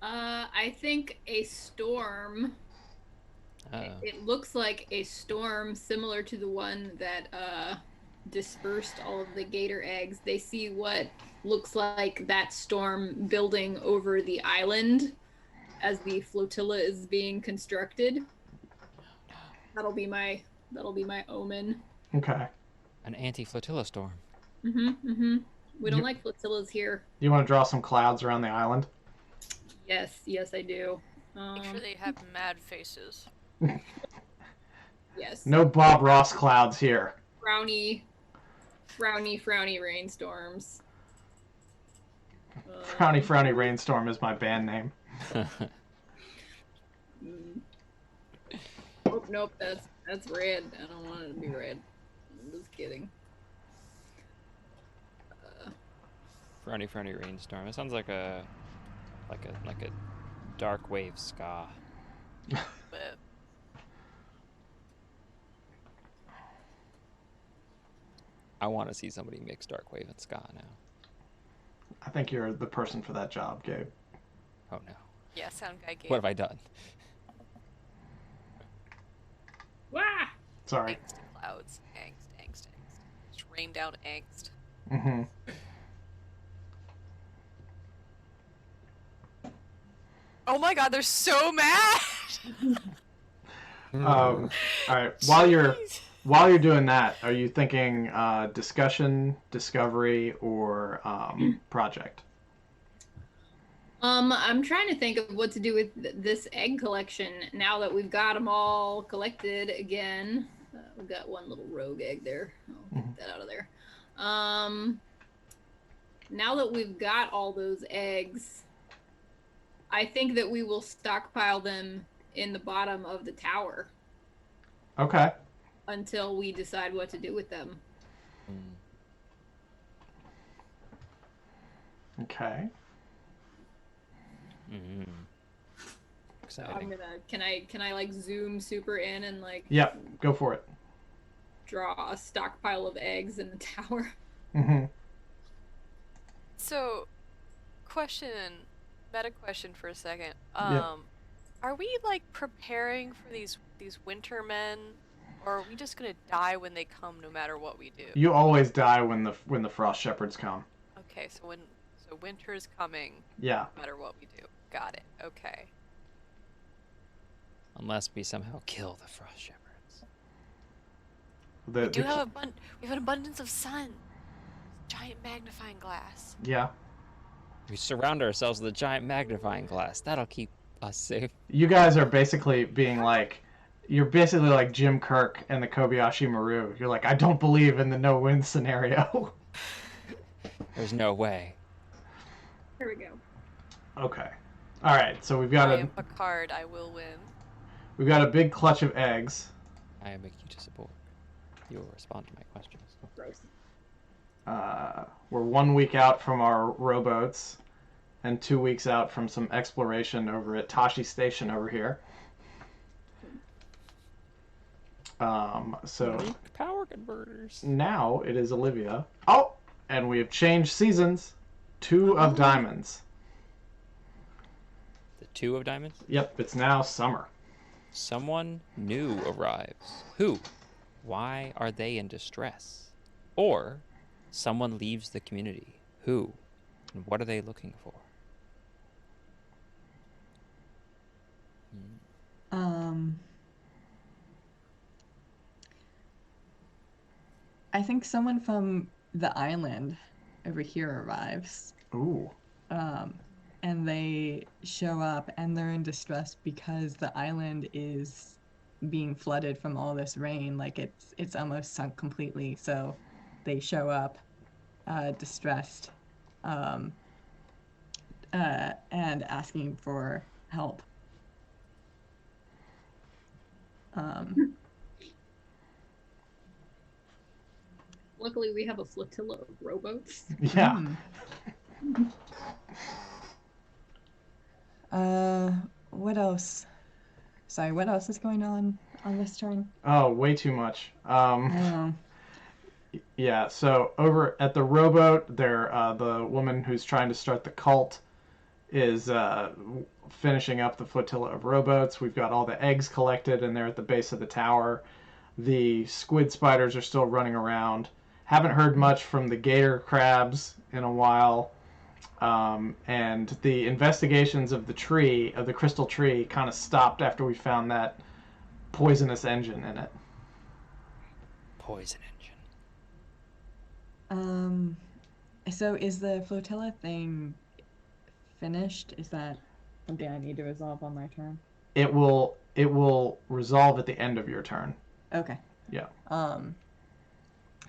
I think a storm. It looks like a storm similar to the one that dispersed all of the gator eggs. They see what looks like that storm building over the island as the flotilla is being constructed. That'll be my omen. Okay. An anti-flotilla storm. We don't like flotillas here. You want to draw some clouds around the island? Yes, I do. Make sure they have mad faces. Yes. No Bob Ross clouds here. Frowny rainstorms. Frowny Rainstorm is my band name. Nope, that's red. I don't want it to be red. I'm just kidding. Frowny rainstorm. It sounds like a dark wave ska. But I want to see somebody mix dark wave and ska now. I think you're the person for that job, Gabe. Oh no. yeah, sound guy Gabe. What have I done? Wah! Sorry. Angst and clouds. Angst. Just rain down angst. Oh my god, they're so mad! All right. While you're doing that, are you thinking discussion, discovery, or project? I'm trying to think of what to do with this egg collection now that we've got them all collected again. We've got one little rogue egg there. I'll get that out of there. Now that we've got all those eggs, I think that we will stockpile them in the bottom of the tower. Okay. Until we decide what to do with them. Okay. Exciting. I'm gonna. Can I like zoom super in and like? Yep. Go for it. Draw a stockpile of eggs in the tower. So, meta question for a second. Yeah. Are we like preparing for these winter men, or are we just gonna die when they come no matter what we do? You always die when the frost shepherds come. Okay, so winter is coming. Yeah. No matter what we do. Got it. Okay. Unless we somehow kill the frost shepherds. We have an abundance of sun. Giant magnifying glass. Yeah. We surround ourselves with a giant magnifying glass. That'll keep us safe. You guys are basically being like, you're basically like Jim Kirk and the Kobayashi Maru. You're like, I don't believe in the no-win scenario. There's no way. Here we go. Okay. All right. So we've got I am Picard. I will win. we've got a big clutch of eggs. I am a to support. You will respond to my questions. Gross. We're 1 week out from our rowboats, and 2 weeks out from some exploration over at Tashi Station over here. So Power converters. now it is Olivia. Oh, and we have changed seasons. 2 of diamonds. The 2 of diamonds? Yep, it's now summer. Someone new arrives. Who? Why are they in distress? Or someone leaves the community. Who? And what are they looking for? I think someone from the island over here arrives. Ooh. And they show up and they're in distress because the island is being flooded from all this rain. Like it's almost sunk completely. So they show up distressed and asking for help. Luckily, we have a flotilla of rowboats. Yeah. What else? Sorry, what else is going on this turn? Oh, way too much. Yeah, so over at the rowboat, there, the woman who's trying to start the cult is finishing up the flotilla of rowboats. We've got all the eggs collected, and they're at the base of the tower. The squid spiders are still running around. Haven't heard much from the Gator-Crabs in a while. And the investigations of the crystal tree, kind of stopped after we found that poisonous engine in it. Poison engine. So is the flotilla thing finished? Is that something I need to resolve on my turn? It will resolve at the end of your turn. Okay. Yeah.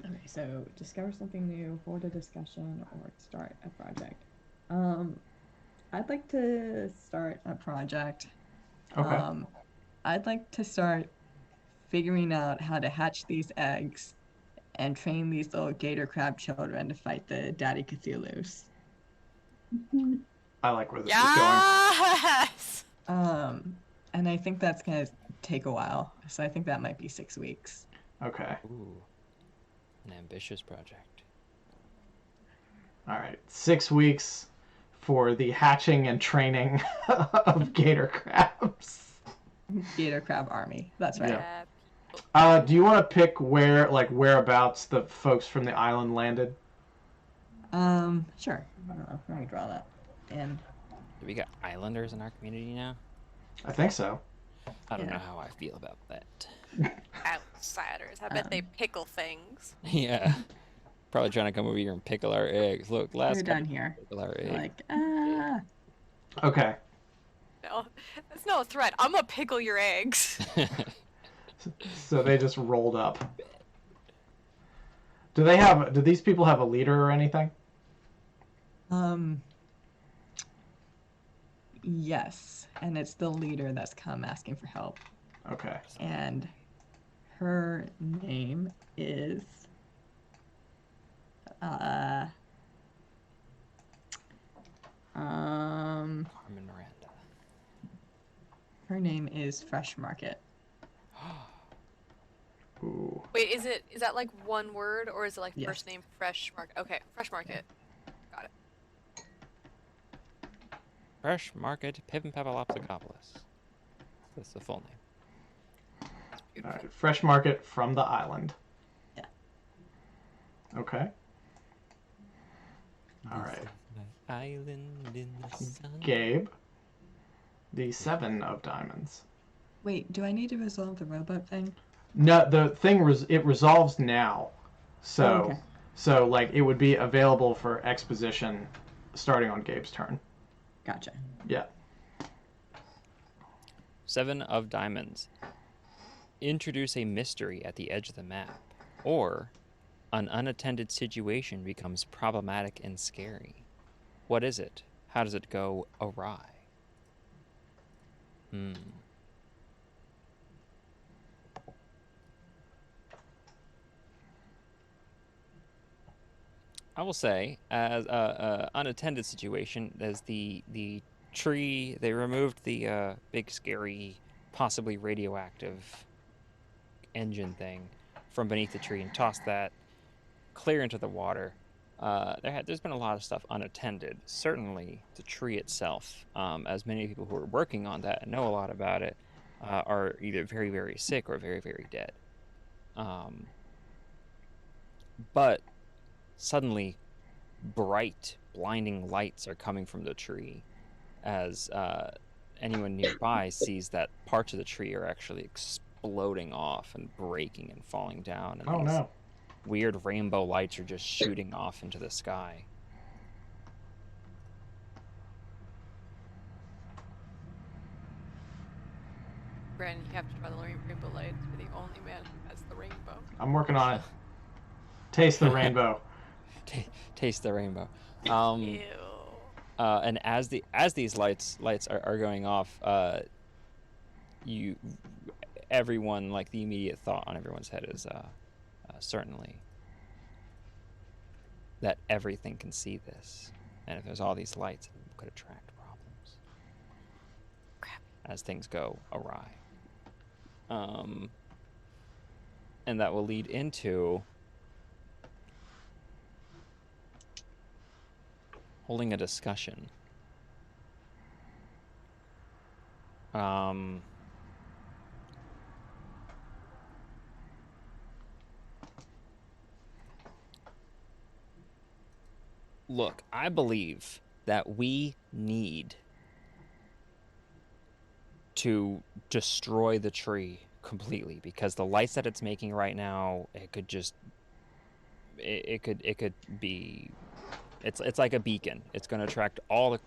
Okay, so discover something new, hold a discussion, or start a project. I'd like to start a project. Okay. I'd like to start figuring out how to hatch these eggs and train these little gator crab children to fight the daddy Cthulhu's. I like where this is Yes! going. And I think that's gonna take a while, so I think that might be 6 weeks. Okay. Ooh. An ambitious project. All right. 6 weeks for the hatching and training of gator crabs. Gator crab army. That's right. Yeah. Do you want to pick whereabouts the folks from the island landed? Sure. Let me draw that in. Do we got islanders in our community now? I think so. I don't know how I feel about that. Outsiders. I bet they pickle things. Yeah. Probably trying to come over here and pickle our eggs. Look, last You're guy done here. pickle our eggs. Like, Okay. No, that's no threat. I'm gonna pickle your eggs. So they just rolled up. Do these people have a leader or anything? Yes, and it's the leader that's come asking for help. Okay. And her name is Carmen Miranda. her name is Fresh Market. Ooh. Wait, is that like one word or is it like Yes. first name Fresh Market? Okay, Fresh Market. Got it. Fresh Market Pippin-Papalopsicopoulos. That's the full name. All right. Fresh Market from the island. Yeah. Okay. All right. Island in the sun. Gabe. The 7 of diamonds. Wait, do I need to resolve the rowboat thing? No, the thing it resolves now. So, Oh, okay. so like it would be available for exposition starting on Gabe's turn. Gotcha. Yeah. 7 of diamonds. Introduce a mystery at the edge of the map, or an unattended situation becomes problematic and scary. What is it? how does it go awry? I will say, as a unattended situation, as the tree, they removed the big, scary, possibly radioactive engine thing from beneath the tree and tossed that clear into the water. There's been a lot of stuff unattended. Certainly, the tree itself, as many people who are working on that and know a lot about it, are either very, very sick or very, very dead. But suddenly, bright, blinding lights are coming from the tree as anyone nearby sees that parts of the tree are actually exploding off and breaking and falling down. And Oh, no. Weird rainbow lights are just shooting off into the sky. Brandon, you have to try the rainbow lights. You're the only man who has the rainbow. I'm working on it. Taste the rainbow. Taste the rainbow. Ew. And as these lights are going off, everyone, like, the immediate thought on everyone's head is certainly that everything can see this, and if there's all these lights, it could attract problems. Crap. As things go awry. And that will lead into holding a discussion. Look, I believe that we need to destroy the tree completely, because the lights that it's making right now, it could be, it's like a beacon. It's going to attract all the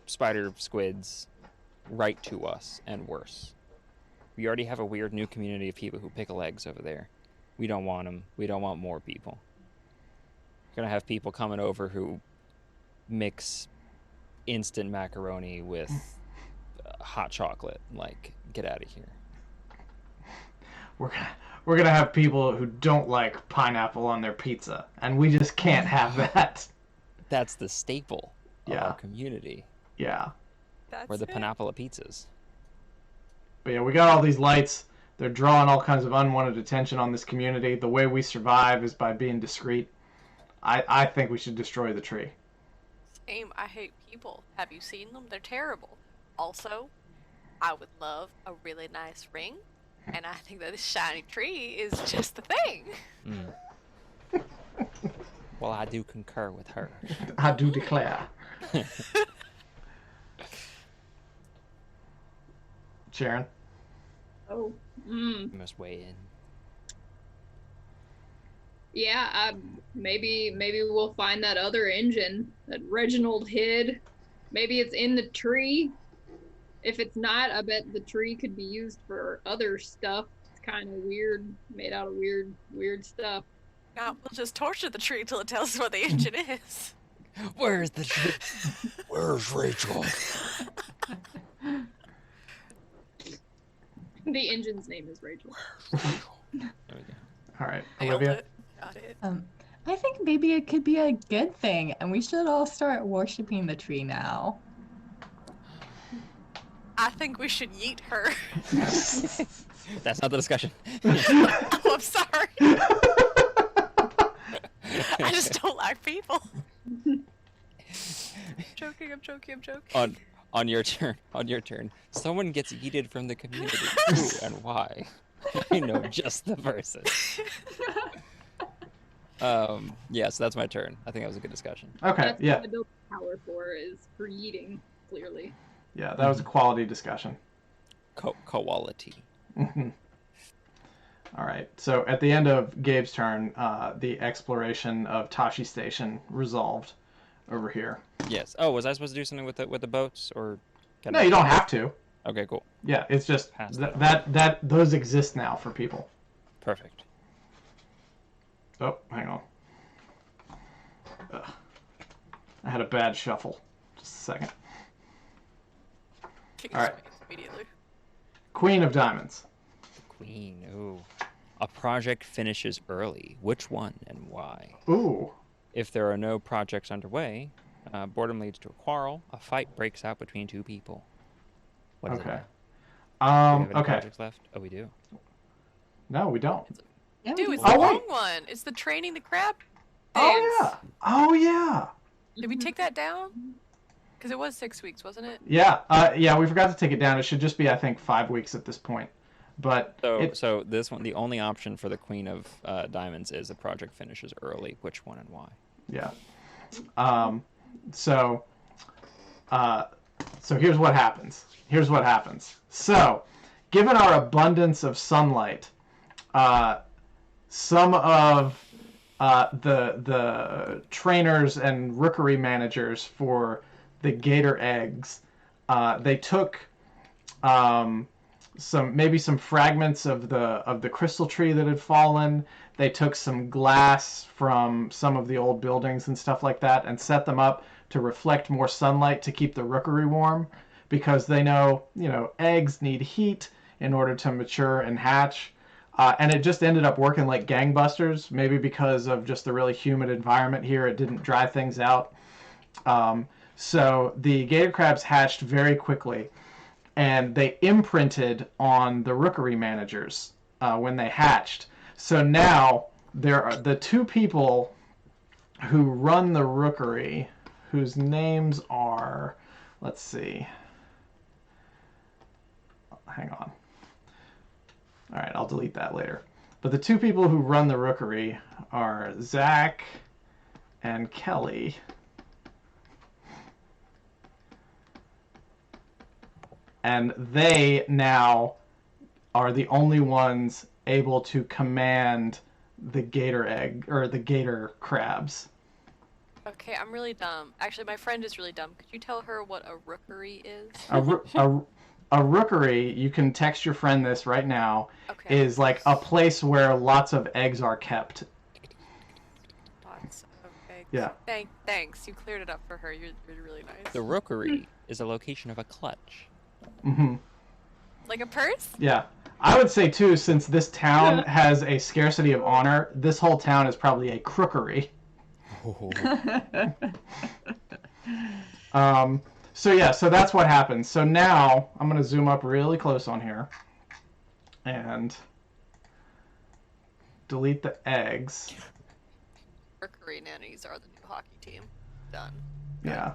spider squids right to us, and worse. We already have a weird new community of people who pickle eggs over there. We don't want them. We don't want more people. We're going to have people coming over who mix instant macaroni with hot chocolate. Like, get out of here. We're gonna have people who don't like pineapple on their pizza, and we just can't have that. That's the staple of our community. Yeah. We're the pineapple pizzas. But yeah, we got all these lights. They're drawing all kinds of unwanted attention on this community. The way we survive is by being discreet. I think we should destroy the tree. Same. I hate people. Have you seen them? They're terrible. Also, I would love a really nice ring, and I think that this shiny tree is just the thing. Well, I do concur with her. I do declare. Sharon? Oh. You must weigh in. Yeah, maybe we'll find that other engine that Reginald hid. Maybe it's in the tree. If it's not, I bet the tree could be used for other stuff. It's kind of weird, made out of weird stuff. We'll just torture the tree until it tells us what the engine is. Where's the tree? Where's Rachel? The engine's name is Rachel. There we go. All right, Nailed Olivia? it. Got it. I think maybe it could be a good thing, and we should all start worshiping the tree now. I think we should yeet her. That's not the discussion. Oh, I'm sorry. I just don't like people. I'm joking. On your turn. Someone gets yeeted from the community. Who and why? I know just the person. Yeah, so that's my turn. I think that was a good discussion. Okay, That's yeah. what I built power for, is for eating, clearly. Yeah, that was a quality discussion. Quality. All right, so at the end of Gabe's turn, the exploration of Tashi Station resolved over here. Yes. Oh, was I supposed to do something with the boats, or? No, you don't have to. Okay, cool. Yeah, it's just that those exist now for people. Perfect. Oh, hang on. I had a bad shuffle. Just a second. King All right. Space immediately. Queen of Diamonds. Queen. Ooh. A project finishes early. Which one and why? Ooh. If there are no projects underway, boredom leads to a quarrel. A fight breaks out between two people. What is Okay. it now? Do we have any Okay. projects left? Oh, we do. No, we don't. Yeah, Dude, we it's do. the Oh, wait. long one. It's the training the crab Oh things. yeah. Oh yeah. Did we take that down? Because it was 6 weeks, wasn't it? Yeah. Yeah. We forgot to take it down. It should just be, I think, 5 weeks at this point. But So this one, the only option for the Queen of Diamonds is a project finishes early. Which one and why? yeah. So here's what happens. So, given our abundance of sunlight, some of the trainers and rookery managers for the gator eggs, they took some fragments of the crystal tree that had fallen. They took some glass from some of the old buildings and stuff like that and set them up to reflect more sunlight to keep the rookery warm, because they know, eggs need heat in order to mature and hatch. And it just ended up working like gangbusters, maybe because of just the really humid environment here. It didn't dry things out. So the gator crabs hatched very quickly, and they imprinted on the rookery managers when they hatched. So now there are the two people who run the rookery, whose names are, let's see. Hang on. All right, I'll delete that later. But the two people who run the rookery are Zach and Kelly. And they now are the only ones able to command the gator egg, or the gator crabs. Okay, I'm really dumb. Actually, my friend is really dumb. Could you tell her what a rookery is? A rookery, you can text your friend this right now, Okay. is like a place where lots of eggs are kept. Lots of eggs. Yeah. Thanks. You cleared it up for her. You're really nice. The rookery is a location of a clutch. Mm-hmm. Like a purse? Yeah. I would say, too, since this town has a scarcity of honor, this whole town is probably a crookery. So that's what happens. So now I'm going to zoom up really close on here and delete the eggs. Rookery nannies are the new hockey team. Done. Yeah.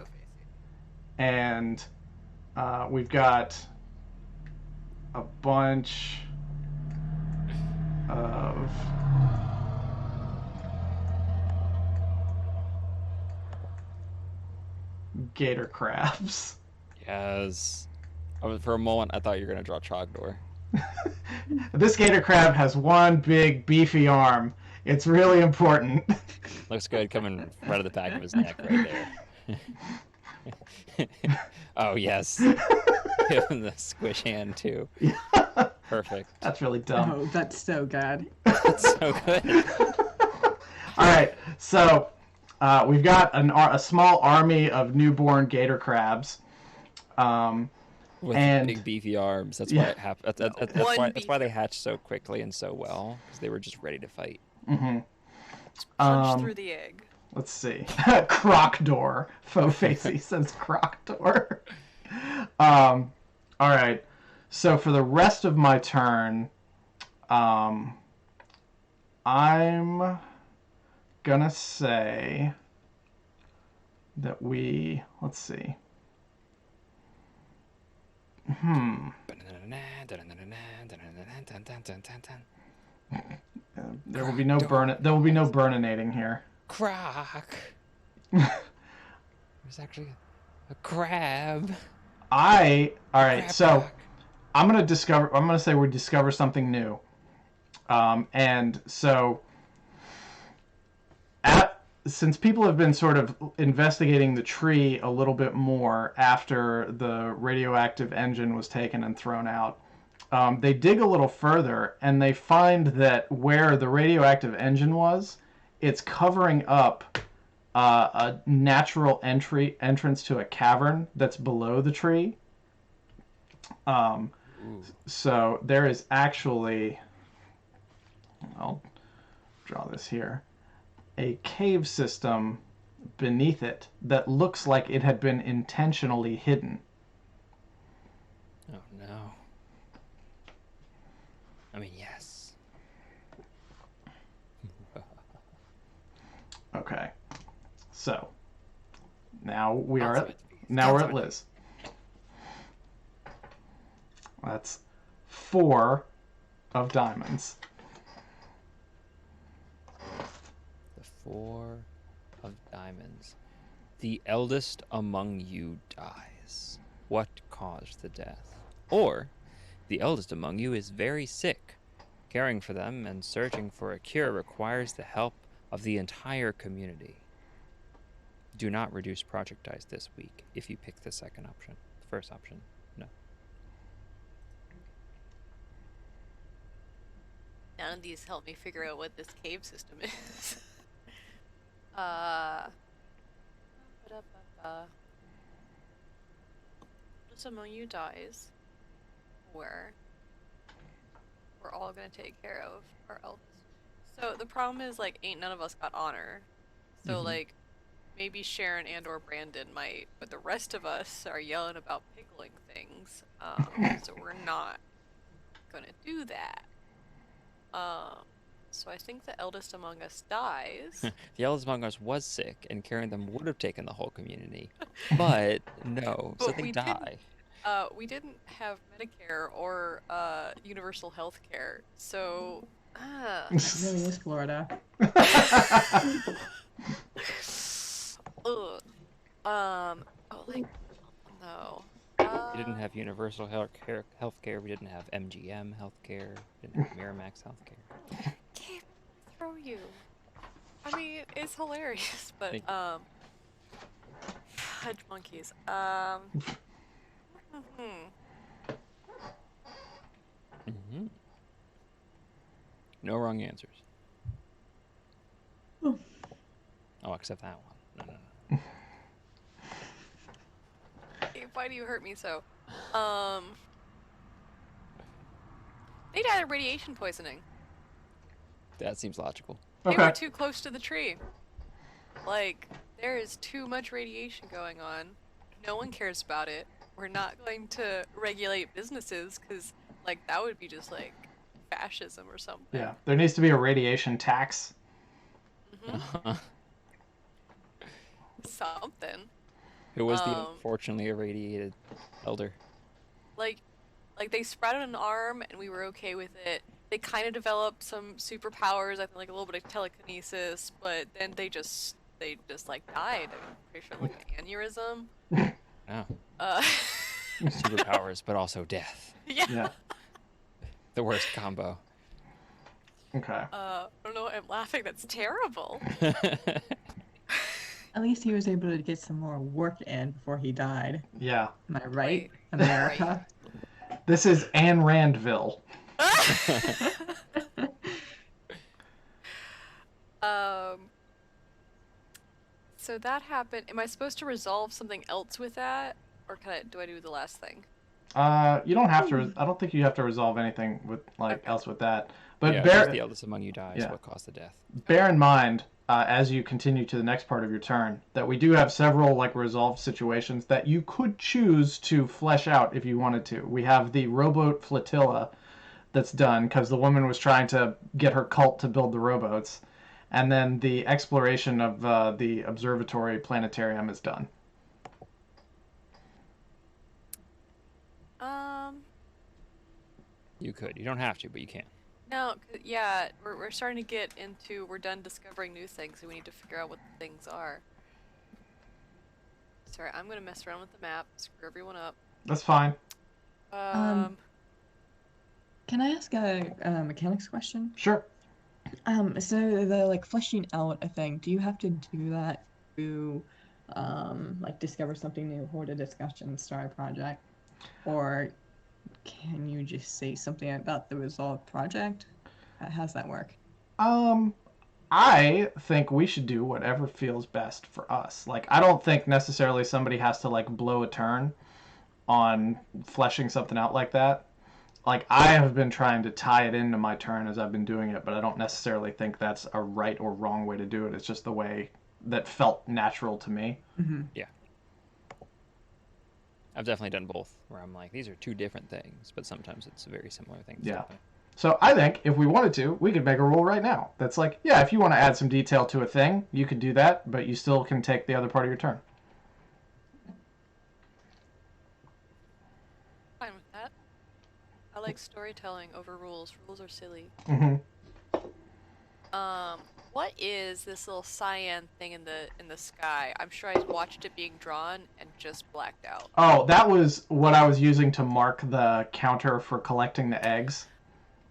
And we've got a bunch of Gator-Crabs. Yes. For a moment, I thought you were going to draw Trogdor. This Gator-Crab has one big beefy arm. It's really important. Looks good coming right of the back of his neck right there. Oh, yes. Give him the squish hand, too. Perfect. That's really dumb. Oh, that's so good. That's so good. All right, so we've got a small army of newborn gator crabs. With and big beefy arms. That's yeah. why it that's why they hatched so quickly and so well, because they were just ready to fight. Mm-hmm. Punch through the egg. Let's see. Croc door. Faux facey says croc door. All right. So for the rest of my turn, I'm gonna say that let's see. There will be no burninating here. Croc. There's actually a crab. All right. Crab So rock. I'm gonna say we discover something new. And so since people have been sort of investigating the tree a little bit more after the radioactive engine was taken and thrown out, they dig a little further and they find that where the radioactive engine was, it's covering up a natural entrance to a cavern that's below the tree. So there is actually, I'll draw this here, a cave system beneath it that looks like it had been intentionally hidden. Oh no. I mean, yes. Okay. So now we're at Liz. That's 4 of diamonds. The 4 of diamonds. The eldest among you dies. What caused the death? Or, the eldest among you is very sick. Caring for them and searching for a cure requires the help of the entire community. Do not reduce project dice this week if you pick the second option. The first option, no. None of these help me figure out what this cave system is. Just among you dies, where we're all gonna take care of our eldest. So the problem is, like, ain't none of us got honor. So like, maybe Sharon and or Brandon might, but the rest of us are yelling about pickling things. So we're not gonna do that. So I think the eldest among us dies. The eldest among us was sick, and carrying them would have taken the whole community. But no, so But they we die. We didn't have Medicare or universal health care, so It really is Florida. ugh. Oh, like, no. We didn't have universal healthcare. We didn't have MGM healthcare. We didn't have Miramax healthcare. Can't throw you. I mean, it's hilarious, but Thank Hedge monkeys. No wrong answers. Oh. Oh, except that one. No. Why do you hurt me so? They died of radiation poisoning. That seems logical. They were too close to the tree. Like, there is too much radiation going on. No one cares about it. We're not going to regulate businesses because, like, that would be just like fascism or something. Yeah, there needs to be a radiation tax. Something. Who was the unfortunately irradiated elder? Like they sprouted an arm and we were okay with it. They kind of developed some superpowers, I think, like a little bit of telekinesis, but then they just like died. I'm pretty sure like an aneurysm. Oh. Superpowers, but also death. Yeah. The worst combo. Okay. I don't know why I'm laughing. That's terrible. At least he was able to get some more work in before he died. Yeah. Am I right, America? Right. This is Ayn Randville. So that happened. Am I supposed to resolve something else with that, or do I do the last thing? You don't have to. I don't think you have to resolve anything with else with that. But just the eldest among you dies. What caused the death? Bear in mind, as you continue to the next part of your turn, that we do have several resolved situations that you could choose to flesh out if you wanted to. We have the rowboat flotilla that's done because the woman was trying to get her cult to build the rowboats, and then the exploration of the observatory planetarium is done. You could. You don't have to, but you can. No, yeah, we're starting to get into, we're done discovering new things, so we need to figure out what the things are. Sorry, I'm gonna mess around with the map, screw everyone up. That's fine. Can I ask a mechanics question? Sure. So the fleshing out a thing, do you have to do that to discover something new or to discussion start a project? Or can you just say something about the resolved project? How's that work? I think we should do whatever feels best for us. Like, I don't think necessarily somebody has to like blow a turn on fleshing something out like that. Like, I have been trying to tie it into my turn as I've been doing it, but I don't necessarily think that's a right or wrong way to do it. It's just the way that felt natural to me. Mm-hmm. Yeah. I've definitely done both, where I'm like, these are two different things, but sometimes it's very similar things. Yeah. So I think if we wanted to, we could make a rule right now that's like, yeah, if you want to add some detail to a thing, you could do that, but you still can take the other part of your turn. Fine with that. I like storytelling over rules. Rules are silly. Mm-hmm. What is this little cyan thing in the sky? I'm sure I watched it being drawn and just blacked out. Oh, that was what I was using to mark the counter for collecting the eggs.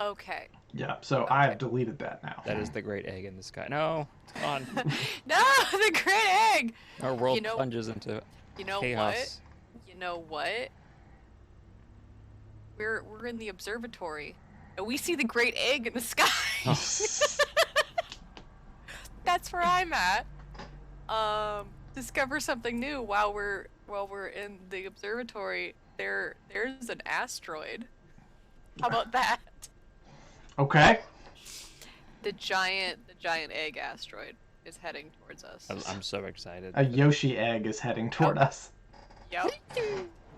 Okay. Yeah, so Okay. I have deleted that now. That is the great egg in the sky. No, it's gone. No, the great egg. Our world plunges into You know chaos. what? You know what? We're in the observatory, and we see the great egg in the sky. Oh. That's where I'm at. Discover something new while we're in the observatory. There's an asteroid. How about that? Okay. The giant egg asteroid is heading towards us. I'm so excited. A Yoshi egg is heading toward us. Yep.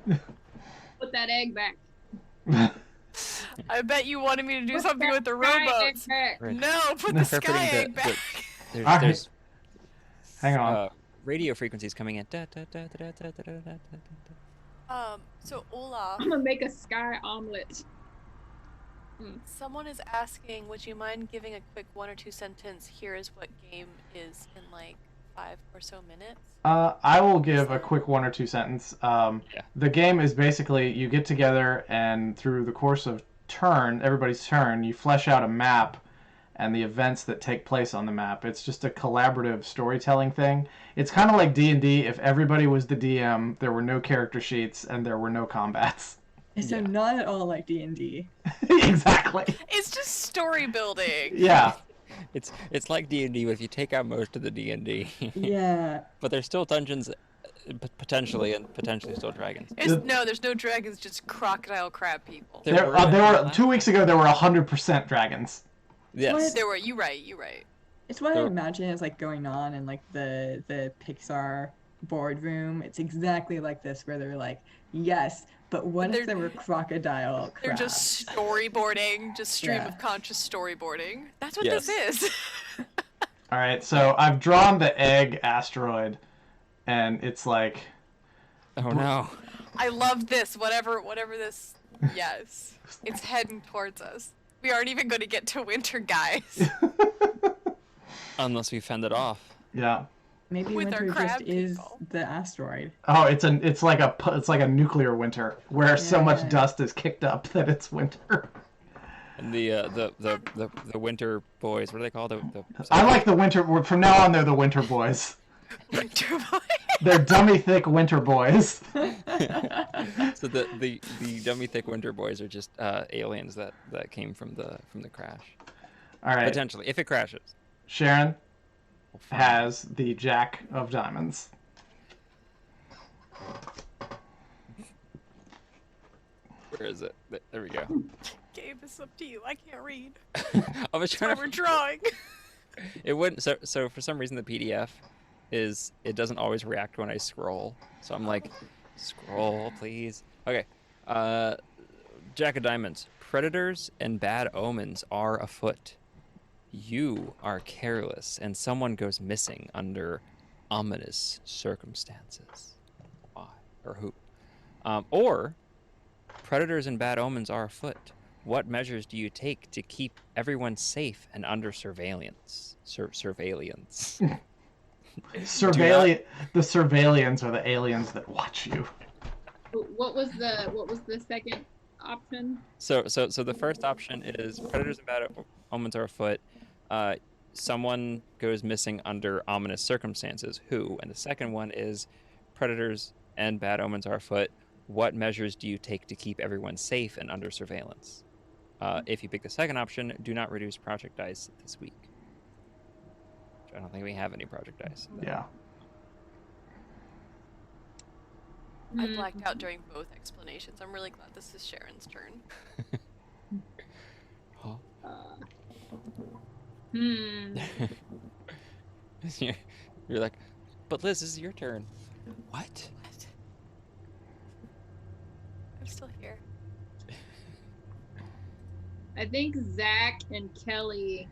Put that egg back. I bet you wanted me to do Put something that with the sky egg rowboats. back. Right. No, put the sky egg back. There's Hang on. radio frequencies coming in. So Olaf, I'm gonna make a sky omelet. someone is asking, would you mind giving a quick 1 or 2 sentence? Here is what game is in like 5 or so minutes. I will give a quick 1 or 2 sentence. The game is basically you get together and through the course of everybody's turn, you flesh out a map and the events that take place on the map. It's just a collaborative storytelling thing. It's kind of like D&D if everybody was the DM, there were no character sheets, and there were no combats. So not at all like D&D. Exactly. It's just story building. Yeah. It's like D&D, but if you take out most of the D&D. Yeah. But there's still dungeons, potentially, and potentially still dragons. There's no dragons, just crocodile crab people. There were 2 weeks ago. There were 100% dragons. Yes. There were. You right. It's what I imagine is like going on in like the Pixar boardroom. It's exactly like this, where they're like, yes, but what if there were crocodile crabs? They're just storyboarding, just stream of conscious storyboarding. That's what this is. All right, so I've drawn the egg asteroid, and it's like. Oh no. I love this. Whatever this. Yes, it's heading towards us. We aren't even going to get to winter, guys. Unless we fend it off. Yeah. Maybe With winter our crab just is people. the asteroid. Oh, it's like a nuclear winter where so much dust is kicked up that it's winter. And the winter boys, what are they called? I like the winter. From now on, they're the winter boys. Winter boy. They're dummy thick winter boys. So the dummy thick winter boys are just aliens that came from the crash. All right. Potentially, if it crashes. Sharon has the Jack of Diamonds. Where is it? There we go. Gabe, it's up to you. I can't read. I was That's trying why to. we're drawing. It wouldn't. So for some reason the PDF it doesn't always react when I scroll. So I'm like, scroll please. Okay. Jack of Diamonds. Predators and bad omens are afoot. You are careless, and someone goes missing under ominous circumstances. Why or who? Or predators and bad omens are afoot. What measures do you take to keep everyone safe and under surveillance? Surveillance. The surveillance are the aliens that watch you. What was the second option? So the first option is predators and bad omens are afoot. Someone goes missing under ominous circumstances. Who? And the second one is predators and bad omens are afoot. What measures do you take to keep everyone safe and under surveillance? If you pick the second option, do not reduce project dice this week. I don't think we have any project dice. Yeah. I blacked out during both explanations. I'm really glad this is Sharon's turn. Huh? You're like, but Liz, this is your turn. What? What? I'm still here. I think Zach and Kelly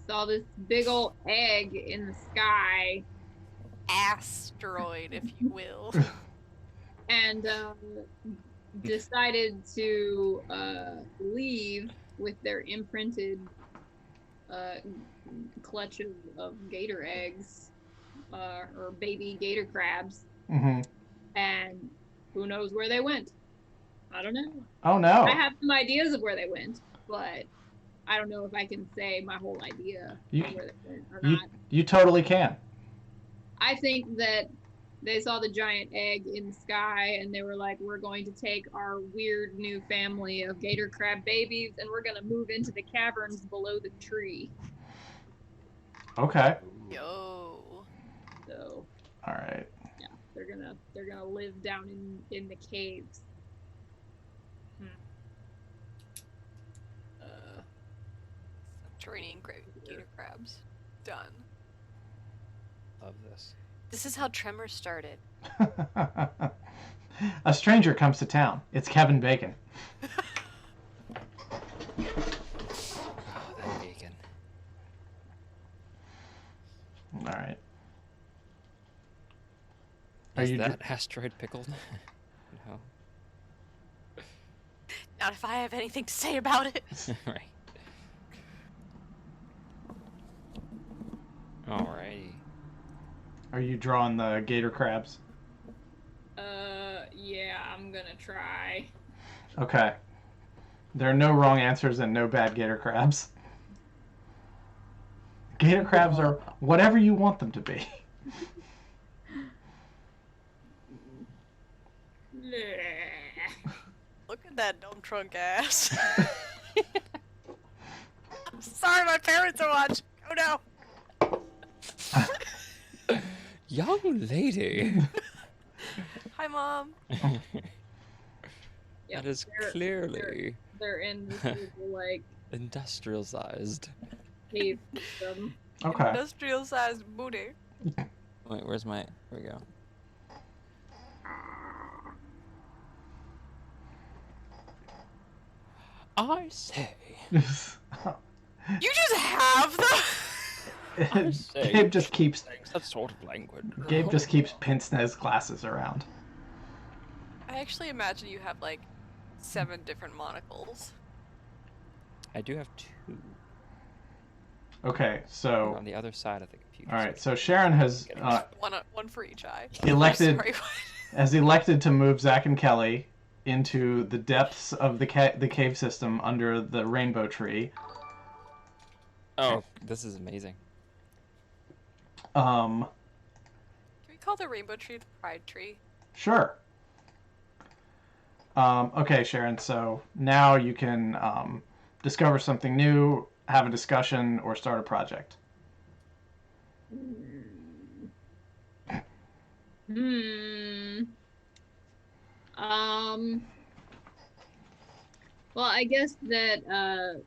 saw this big old egg in the sky Asteroid, if you will. and decided to leave with their imprinted clutch of gator eggs or baby gator crabs. Mm-hmm. And who knows where they went. I don't know. Oh no. I have some ideas of where they went, but I don't know if I can say my whole idea of where they went or not. You totally can. I think that they saw the giant egg in the sky and they were like, we're going to take our weird new family of gator crab babies and we're going to move into the caverns below the tree. Okay. Yo. So. All right. Yeah, they're gonna live down in the caves. Training gator crabs. Done. Love this. This is how Tremors started. A stranger comes to town. It's Kevin Bacon. Oh, that bacon. All right. Is that asteroid pickled? No. Not if I have anything to say about it. Right. Alrighty. Are you drawing the gator crabs? Yeah, I'm gonna try. Okay. There are no wrong answers and no bad gator crabs. Gator crabs are whatever you want them to be. Look at that dumb trunk ass. I'm sorry, my parents are watching. Oh no. Young lady. Hi, Mom. That is clearly they're in this little, like, industrial-sized. cave system. Okay. Industrial-sized booty. Wait, where's my... Here we go. I say... You just have them? I say... Gabe just keeps... That sort of language. Gabe just keeps pince-nez glasses around. I actually imagine you have, like, 7 different monocles. I do have 2. Okay, so... On the other side of the computer. Alright, so Sharon has... one for each eye. Elected... Sorry. has elected to move Zach and Kelly into the depths of the cave system under the rainbow tree. Oh, this is amazing. Can we call the rainbow tree the pride tree? Sure. Okay, Sharon, so now you can discover something new, have a discussion, or start a project. Well, I guess that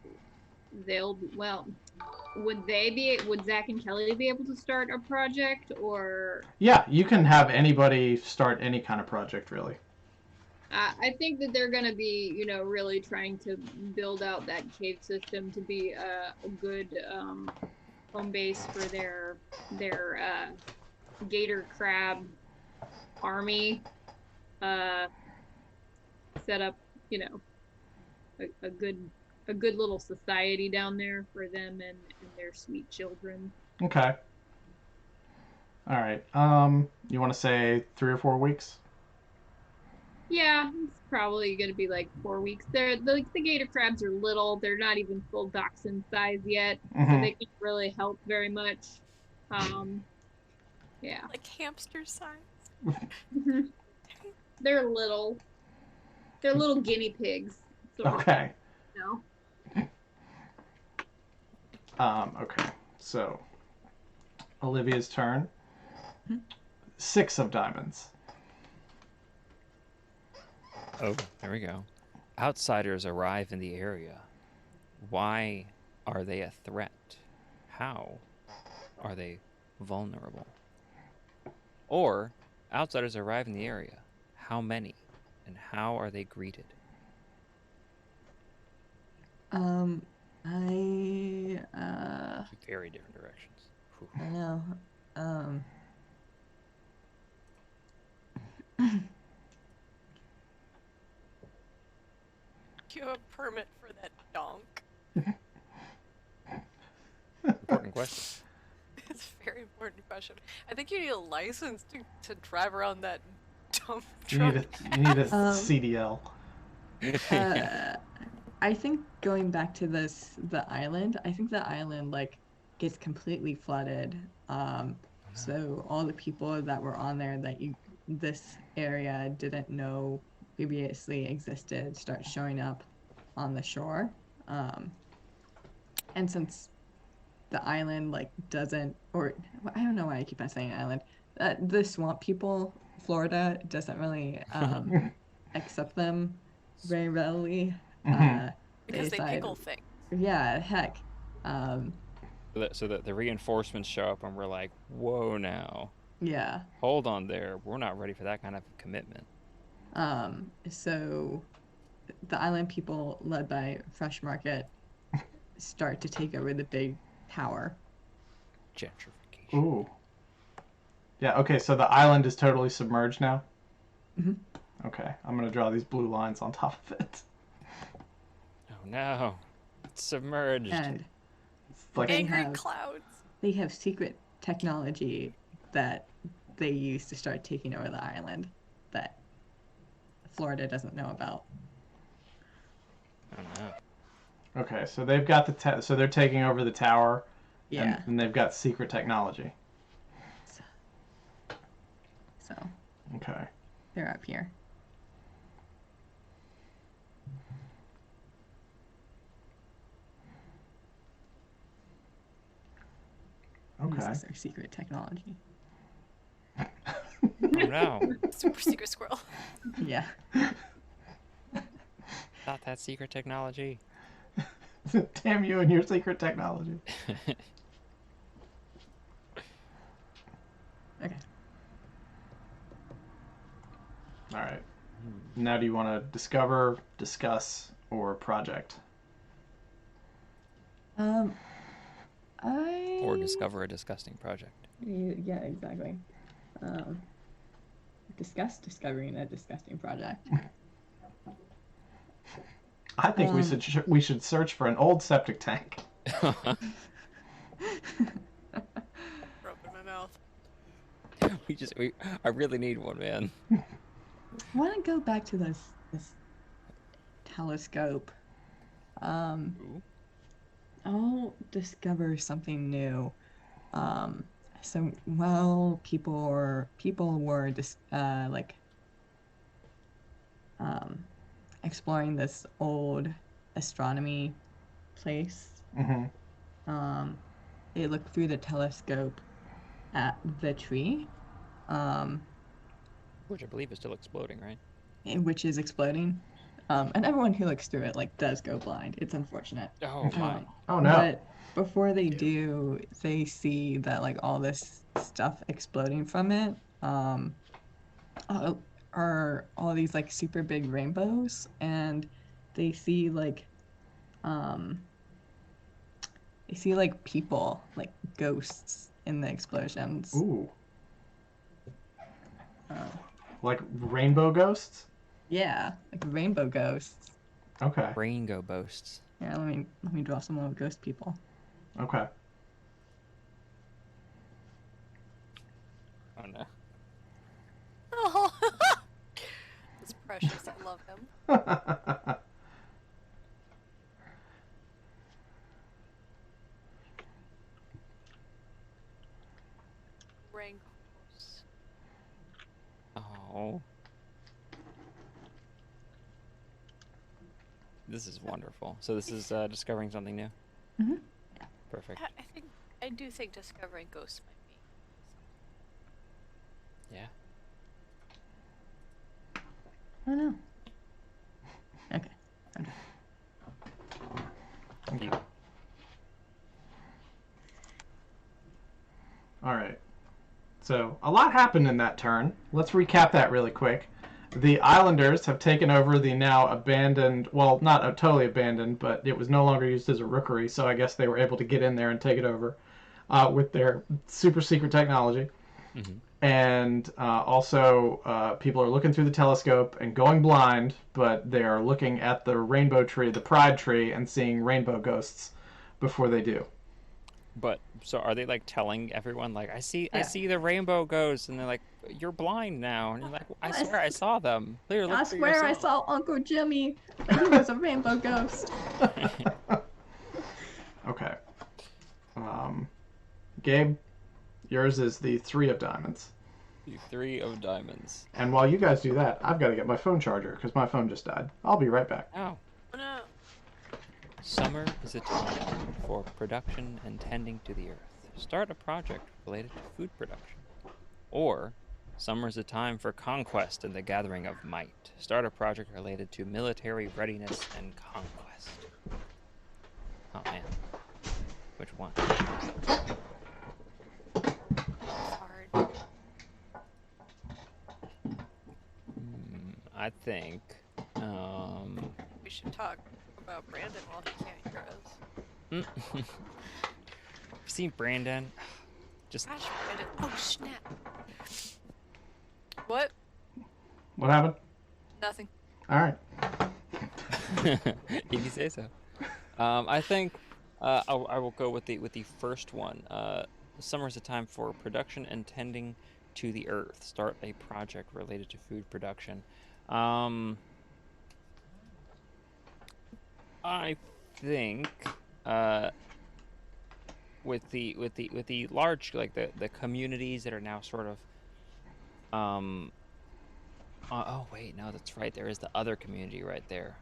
would Zach and Kelly be able to start a project, or? Yeah, you can have anybody start any kind of project, really. I think that they're going to be, really trying to build out that cave system to be a good home base for their gator crab army. Set up, a good little society down there for them and their sweet children. Okay. All right. You want to say 3 or 4 weeks? Yeah, it's probably going to be like 4 weeks. The gator crabs are little. They're not even full dachshund size yet, so they can't really help very much. Yeah. Like hamster size? They're little. They're little guinea pigs. Okay. No. Okay. So, Olivia's turn. 6 of diamonds. Oh, there we go. Outsiders arrive in the area. Why are they a threat? How are they vulnerable? Or, outsiders arrive in the area. How many? And how are they greeted? I Two very different directions. Whew. I know. You have a permit for that donk. Important question. It's a very important question. I think you need a license to drive around that dump You truck. need a CDL. I think going back to the island, I think the island like gets completely flooded. So all the people that were on there that this area didn't know previously existed start showing up on the shore. And since the island like doesn't, or I don't know why I keep on saying island, the swamp people, Florida doesn't really accept them very readily. Because they pickle things. Yeah, heck. So that the reinforcements show up and we're like, whoa now. Yeah. Hold on there. We're not ready for that kind of commitment. So the island people led by Fresh Market start to take over the big tower. Gentrification. Ooh. Yeah, okay, so the island is totally submerged now? Mm-hmm. Okay, I'm going to draw these blue lines on top of it. Oh no. It's submerged. And It's like angry clouds. They have secret technology that they use to start taking over the island that Florida doesn't know about. Oh no. Okay, so they've got so they're taking over the tower. Yeah. And they've got secret technology. So. Okay. They're up here. Okay. This is their secret technology. Oh no. Super secret squirrel. Yeah. Not that secret technology. Damn you and your secret technology. Okay. All right. Now do you want to discover, discuss, or project? Or discover a disgusting project. Yeah, exactly. Discuss discovering a disgusting project. I think we should search for an old septic tank. Rub in my mouth. I really need one, man. I want to go back to this telescope. Ooh. I'll discover something new. So while people were exploring this old astronomy place, they looked through the telescope at the tree, Which I believe is still exploding, right? which is exploding. And everyone who looks through it does go blind. It's unfortunate. Oh my. Oh no. But before they do, they see that all this stuff exploding from it are all these super big rainbows, and they see people, ghosts in the explosions. Ooh. Like rainbow ghosts? Yeah, rainbow ghosts. Okay. Rainbow boasts. Yeah, let me draw some little ghost people. Okay. Oh no. Oh, that's precious. I love him. Rainbows. Oh. This is wonderful. So this is discovering something new? Mm-hmm. Perfect. I do think discovering ghosts might be Yeah. I don't know. Okay. I'm done. You. All right. So a lot happened in that turn. Let's recap that really quick. The Islanders have taken over the now abandoned, well, not totally abandoned, but it was no longer used as a rookery, so I guess they were able to get in there and take it over with their super secret technology. Mm-hmm. And also, people are looking through the telescope and going blind, but they are looking at the rainbow tree, the pride tree, and seeing rainbow ghosts before they do. But so are they like telling everyone like I see Yeah. the rainbow ghosts, and they're like, you're blind now, and you're like, I swear I saw them. Here, look I for swear I yourself. saw Uncle Jimmy, but he was a rainbow ghost. Okay. Gabe, yours is the 3 of diamonds. The 3 of diamonds. And while you guys do that, I've got to get my phone charger because my phone just died. I'll be right back. Oh. Oh no. Summer is a time for production and tending to the earth. Start a project related to food production. Or, summer is a time for conquest and the gathering of might. Start a project related to military readiness and conquest. Oh man. Which one? It's hard. I think, We should talk about Brandon while he can't hear us. I've seen Brandon. Just Gosh, Brandon. Oh, snap. What? What happened? Nothing. All right. if you say so. I think I will go with the first one. Summer is a time for production and tending to the earth. Start a project related to food production. I think with the large, like the communities that are now sort of oh wait, no, that's right, there is the other community right there.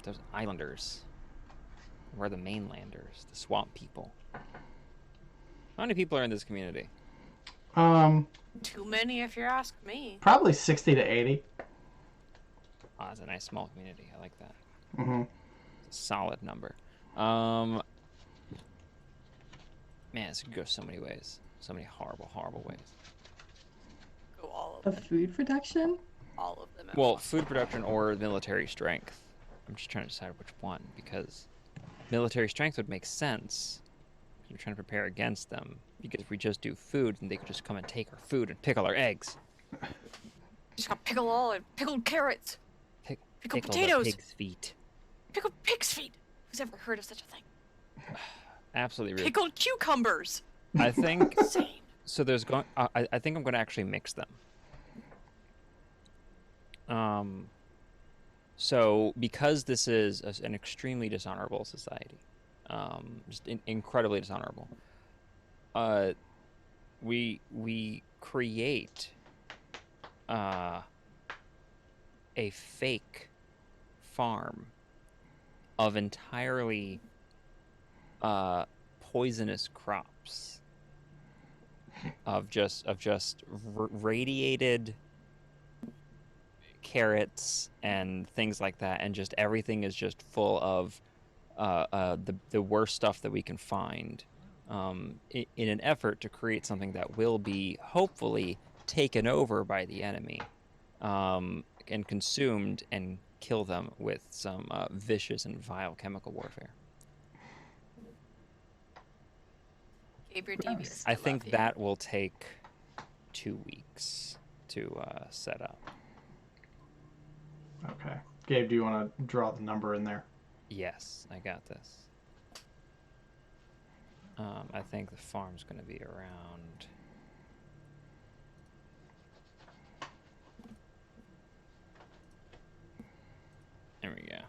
Those islanders. We're the mainlanders, the swamp people. How many people are in this community? Too many if you ask me. Probably 60 to 80. Ah, it's a nice small community. I like that. Mm-hmm. It's a solid number. Man, this could go so many ways. So many horrible, horrible ways. Go all of Of them. food production? All of them. Well, food production or military strength. I'm just trying to decide which one, because military strength would make sense. We're trying to prepare against them. Because if we just do food, then they could just come and take our food and pickle our eggs. Just got pickle all and pickled carrots. Pickled Pickle potatoes. the pig's feet. Pickled pig's feet. Who's ever heard of such a thing? Absolutely rude. Pickled cucumbers. I think Insane. so. There's going. I think I'm going to actually mix them. So because this is an extremely dishonorable society, just incredibly dishonorable, we create a fake farm of entirely poisonous crops, of just radiated carrots and things like that, and just everything is just full of the worst stuff that we can find, in an effort to create something that will be hopefully taken over by the enemy, and consumed and kill them with some vicious and vile chemical warfare. Gabe, you're devious. I love think you. that will take 2 weeks to set up. Okay. Gabe, do you want to draw the number in there? Yes, I got this. I think the farm's going to be around... There we go.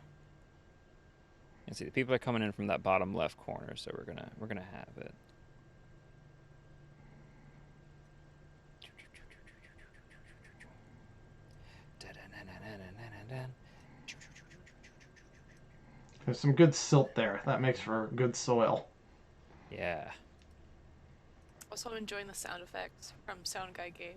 You see, the people are coming in from that bottom left corner, so we're gonna have it. There's some good silt there. That makes for good soil. Yeah. Also, I'm enjoying the sound effects from Sound Guy Gabe.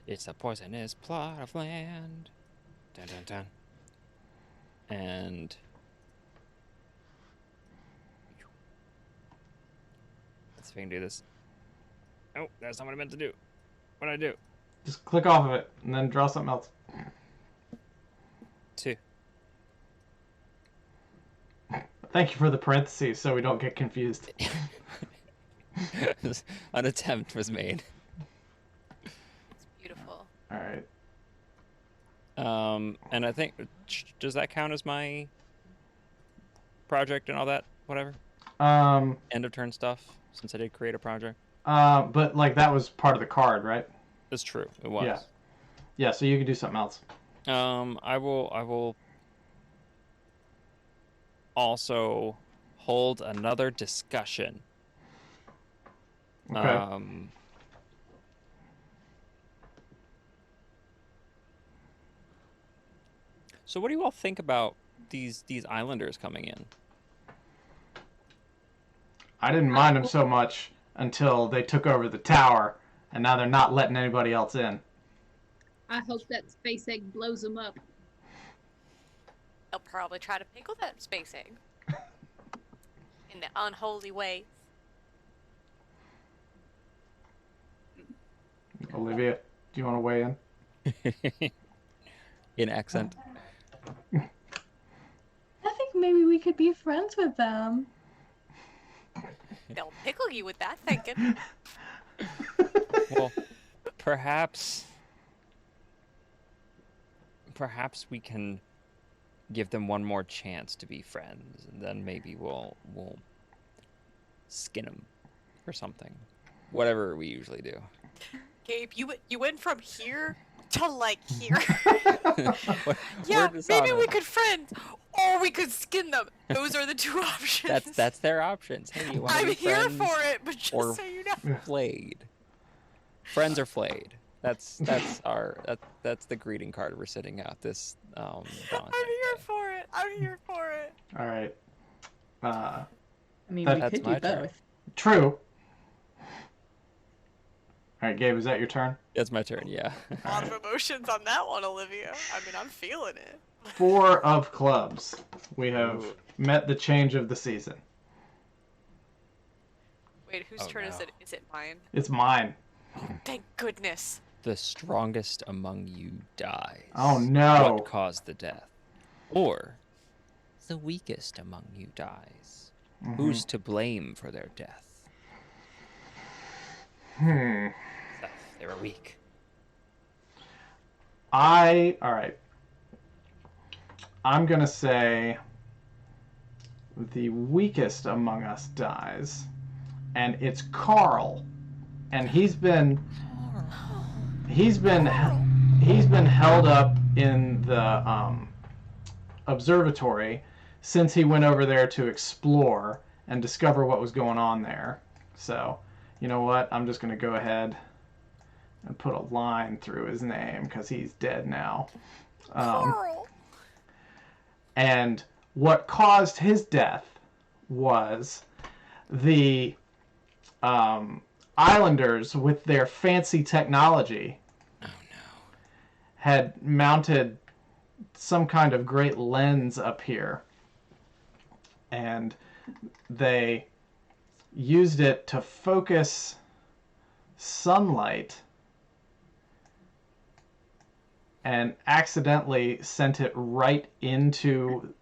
It's a poisonous plot of land. Dun dun dun. And let's see if we can do this. Oh, that's not what I meant to do. What did I do? Just click off of it and then draw something else. 2. Thank you for the parentheses so we don't get confused. An attempt was made. It's beautiful. All right. And I think, does that count as my project and all that? Whatever. End of turn stuff, since I did create a project. But like that was part of the card, right? That's true. It was. Yeah. Yeah. So you can do something else. I will also hold another discussion. Okay. So what do you all think about these islanders coming in? I didn't mind them so much until they took over the tower, and now they're not letting anybody else in. I hope that space egg blows them up. They'll probably try to pickle that space egg. In the unholy way. Olivia, do you want to weigh in? In accent. I think maybe we could be friends with them. They'll pickle you with that thinking. Well, perhaps we can give them one more chance to be friends, and then maybe we'll skin them or something. Whatever we usually do. Gabe, you went from here to like here. Yeah, maybe we could friends, or we could skin them. Those are the 2 options. That's their options. Hey, you want to I'm be here friends for it, but just or so you know. flayed? Friends are flayed. That's the greeting card we're sitting out this I'm here for it. I'm here for it. All right. I mean, That- we That's could do my turn. both. True. All right, Gabe, is that your turn? That's my turn. Yeah. A lot of emotions on that one, Olivia. I mean, I'm feeling it. 4 of clubs. We have Ooh. met the change of the season. Wait, whose Oh, turn is no. it? Is it mine? It's mine. Thank goodness. The strongest among you dies. Oh no. What caused the death? Or the weakest among you dies. Mhm. Who's to blame for their death? They were weak. All right. I'm going to say the weakest among us dies, and it's Carl. And he's been held up in the observatory since he went over there to explore and discover what was going on there. So, you know what? I'm just going to go ahead and put a line through his name because he's dead now. Carl. And what caused his death was the islanders, with their fancy technology, had mounted some kind of great lens up here. And they used it to focus sunlight and accidentally sent it right into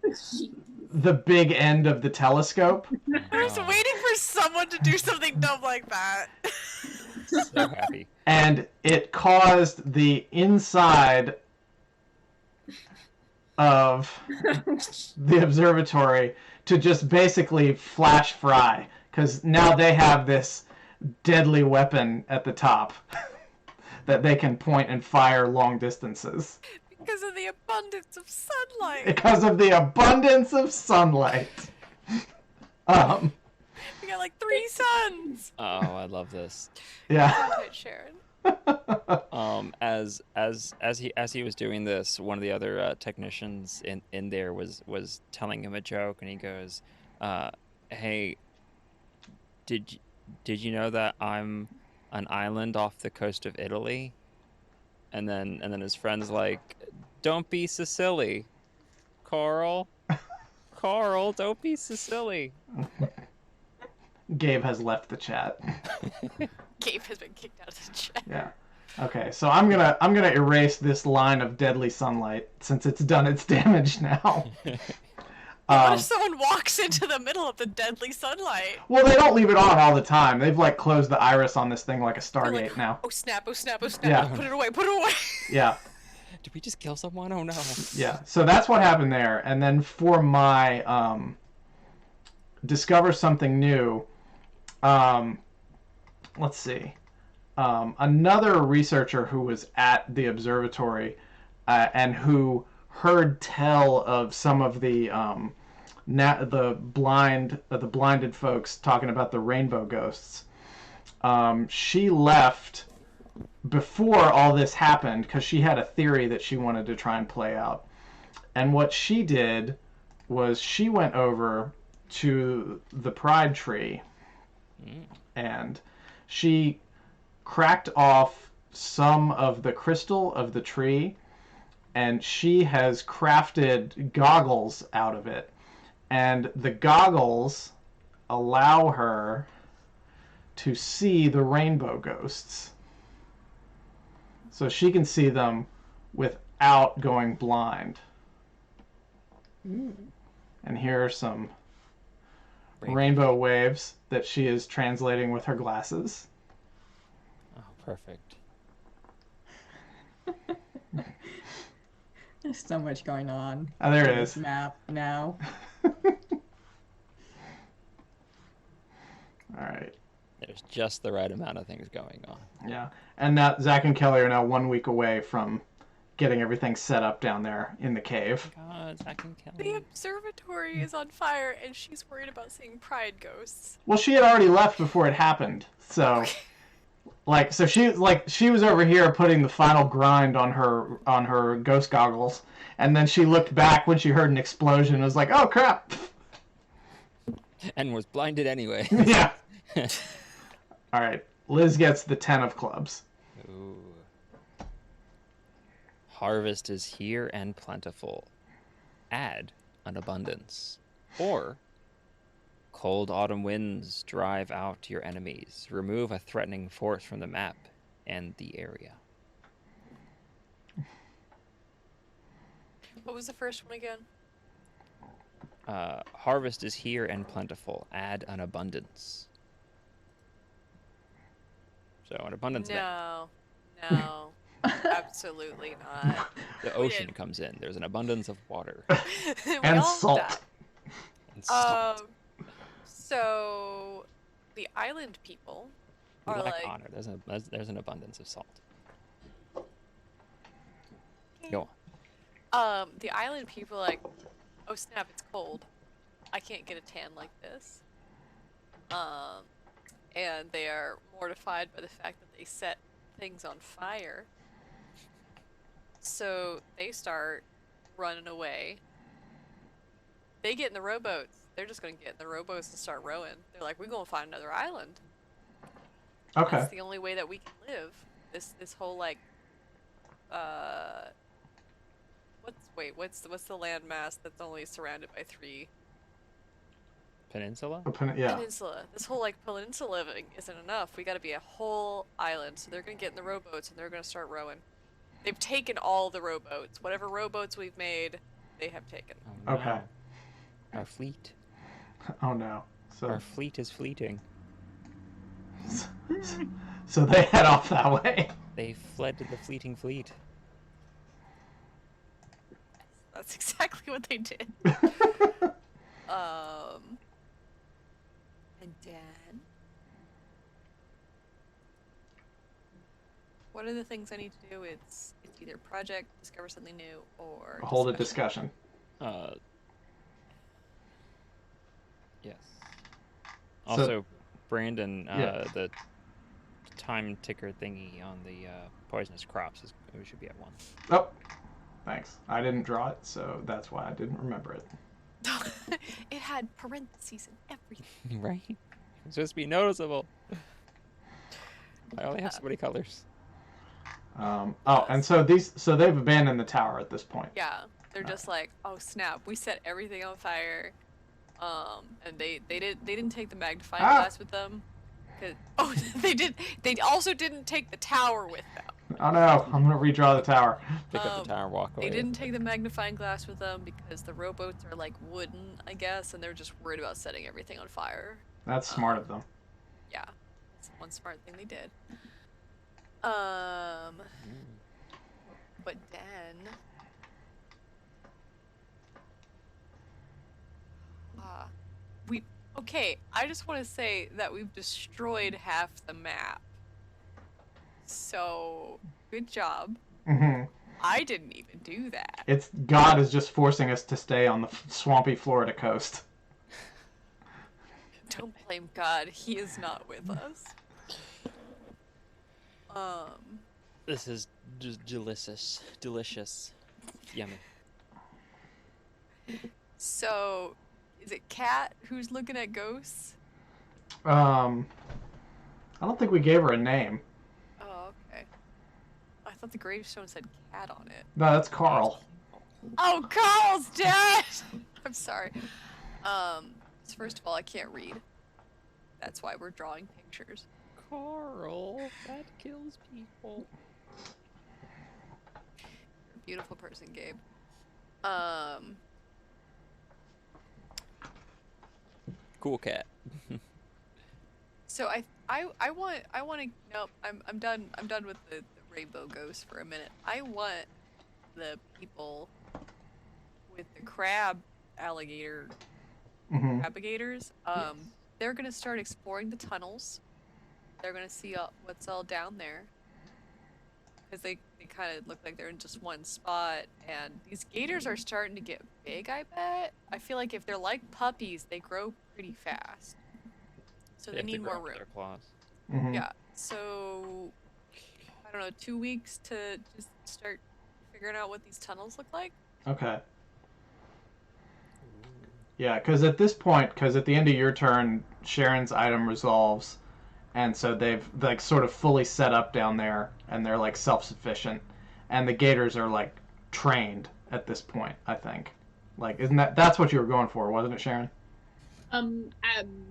the big end of the telescope. I was waiting for someone to do something dumb like that. So happy. And it caused the inside of the observatory to just basically flash fry, because now they have this deadly weapon at the top that they can point and fire long distances. Because of the abundance of sunlight. Because of the abundance of sunlight. We got like 3 suns. Oh, I love this. Yeah. Good, Sharon. As he was doing this, one of the other technicians in there was telling him a joke, and he goes, "Hey, did y- did you know that I'm an island off the coast of Italy?" And then his friend's like, "Don't be so silly, Carl. Carl, don't be so silly." Gabe has left the chat. Gabe has been kicked out of the chat. Yeah. Okay, so I'm gonna erase this line of deadly sunlight since it's done its damage now. What if someone walks into the middle of the deadly sunlight? Well, they don't leave it on all the time. They've like closed the iris on this thing like a Stargate now. Oh snap! Oh snap! Oh snap! Yeah. Put it away! Put it away! Yeah. Did we just kill someone? Oh no. Yeah. So that's what happened there. And then for my discover something new, let's see. Another researcher who was at the observatory and who heard tell of some of the blinded folks talking about the rainbow ghosts. She left before all this happened because she had a theory that she wanted to try and play out. And what she did was she went over to the pride tree and she cracked off some of the crystal of the tree, and she has crafted goggles out of it. And the goggles allow her to see the rainbow ghosts. So she can see them without going blind. And here are some rainbow waves that she is translating with her glasses. Oh, perfect. There's so much going on. Oh, there it in is. this map now. All right. There's just the right amount of things going on. Yeah. And now Zach and Kelly are now 1 week away from getting everything set up down there in the cave. God, Zach and The Kelly. observatory is on fire, and she's worried about seeing pride ghosts. Well, she had already left before it happened. So she was over here putting the final grind on her ghost goggles, and then she looked back when she heard an explosion and was like, "Oh crap." And was blinded anyway. Yeah. All right. Liz gets the 10 of clubs. Ooh. Harvest is here and plentiful. Add an abundance. Or cold autumn winds drive out your enemies. Remove a threatening force from the map and the area. What was the first one again? Harvest is here and plentiful. Add an abundance. So an abundance. No, absolutely not. The ocean comes in. There's an abundance of water. And salt. And salt. So the island people We are lack like, honor. There's an abundance of salt. Go on. The island people are like, oh snap, it's cold. I can't get a tan like this. And they are mortified by the fact that they set things on fire. So they start running away. They get in the rowboats. They're just gonna get in the rowboats and start rowing. They're like, we're gonna find another island. Okay. That's the only way that we can live. This whole like, what's the landmass that's only surrounded by 3 Peninsula? Yeah. peninsula? This whole like peninsula living isn't enough. We got to be a whole island. So they're gonna get in the rowboats and they're gonna start rowing. They've taken all the rowboats. Whatever rowboats we've made, they have taken. Oh, no. Okay. Our fleet. Oh no. Our fleet is fleeting. So they head off that way. They fled to the fleeting fleet. That's exactly what they did. And then, what are the things I need to do? It's either project, discover something new, or Hold a discussion. Yes. Also, Brandon, Yeah. the time ticker thingy on the poisonous crops. We should be at 1. Oh, thanks. I didn't draw it, so that's why I didn't remember it. It had parentheses and everything. Right? It's supposed to be noticeable. I only have so many colors. And so they've abandoned the tower at this point. Yeah, they're just like, oh snap, we set everything on fire. And they didn't take the magnifying glass with them. They also didn't take the tower with them. Oh no, I'm gonna redraw the tower. Pick up the tower and walk away. They didn't take the magnifying glass with them because the rowboats are like wooden, I guess, and they're just worried about setting everything on fire. That's smart of them. Yeah, that's one smart thing they did. But then, okay, I just want to say that we've destroyed half the map. So, good job. Mm-hmm. I didn't even do that. God is just forcing us to stay on the swampy Florida coast. Don't blame God. He is not with us. This is just delicious. Yummy. So, is it Cat who's looking at ghosts? I don't think we gave her a name. Oh, okay. I thought the gravestone said Cat on it. No, that's Carl. Oh, Carl's dead! I'm sorry. So first of all, I can't read. That's why we're drawing pictures. Carl, that kills people. You're a beautiful person, Gabe. Cool cat. So I want to nope, I'm done with the rainbow ghost for a minute. I want the people with the alligators. They're gonna start exploring the tunnels. They're gonna see what's all down there. Because they kind of look like they're in just one spot, and these gators are starting to get big, I bet. I feel like if they're like puppies, they grow pretty fast. So they need more room. Their claws. Mm-hmm. Yeah, so, I don't know, 2 weeks to just start figuring out what these tunnels look like? Okay. Yeah, because at this point, at the end of your turn, Sharon's item resolves, and so they've like sort of fully set up down there, and they're like self-sufficient, and the gators are like trained at this point, I think. Like, that's what you were going for, wasn't it, Sharon?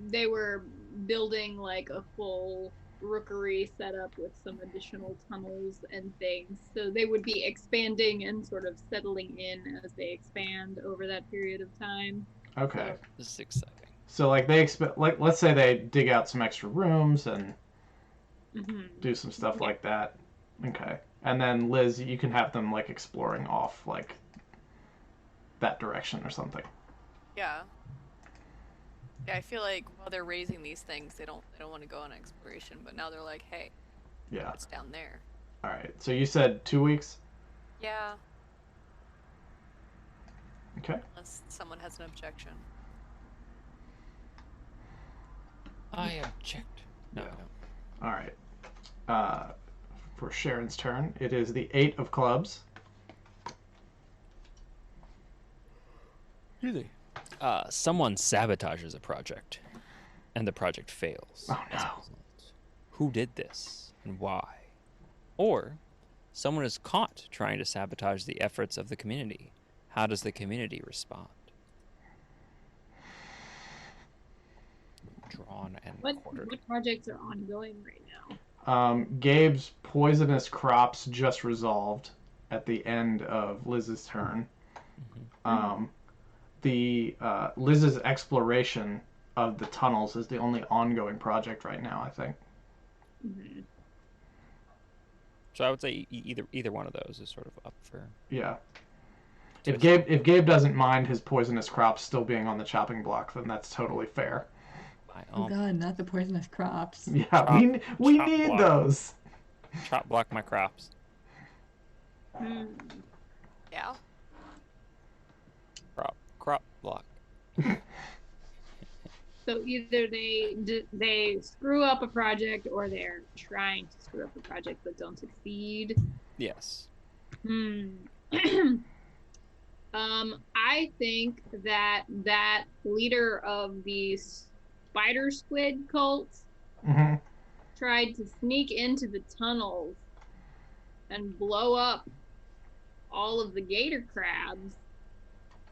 They were building like a full rookery setup with some additional tunnels and things, so they would be expanding and sort of settling in as they expand over that period of time. Okay. This is exciting. So like let's say they dig out some extra rooms and do some stuff like that. Okay. And then Liz, you can have them like exploring off like that direction or something. Yeah. Yeah, I feel like while they're raising these things, they don't want to go on exploration, but now they're like, hey, yeah, what's down there? All right. So you said 2 weeks? Yeah. Okay. Unless someone has an objection. I object. No, Yeah. I don't. All right. For Sharon's turn, it is the 8 of clubs. Really? Someone sabotages a project, and the project fails. Oh, as a no. result. Who did this, and why? Or, someone is caught trying to sabotage the efforts of the community. How does the community respond? Drawn and quartered. What projects are ongoing right now? Gabe's poisonous crops just resolved at the end of Liz's turn. Liz's exploration of the tunnels is the only ongoing project right now, I think. Mm-hmm. So I would say either one of those is sort of up for. Yeah. If Gabe doesn't mind his poisonous crops still being on the chopping block, then that's totally fair. Oh god, not the poisonous crops. Yeah, we need block. those. Chop block my crops. Yeah. Crop block. So either they screw up a project or they're trying to screw up a project but don't succeed. Yes. I think that leader of the spider squid cult tried to sneak into the tunnels and blow up all of the gator crabs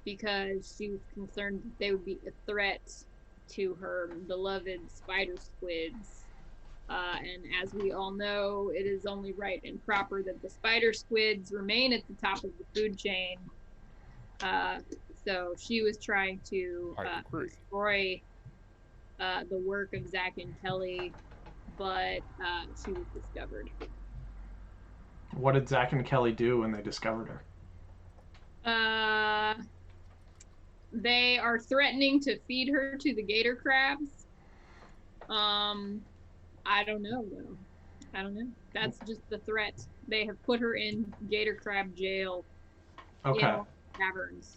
because she was concerned that they would be a threat to her beloved spider squids. And as we all know, it is only right and proper that the spider squids remain at the top of the food chain. So she was trying to destroy the work of Zach and Kelly, but she was discovered. What did Zach and Kelly do when they discovered her? They are threatening to feed her to the Gator-Crabs. I don't know, though. I don't know. That's just the threat. They have put her in Gator-Crab jail. Okay. In caverns.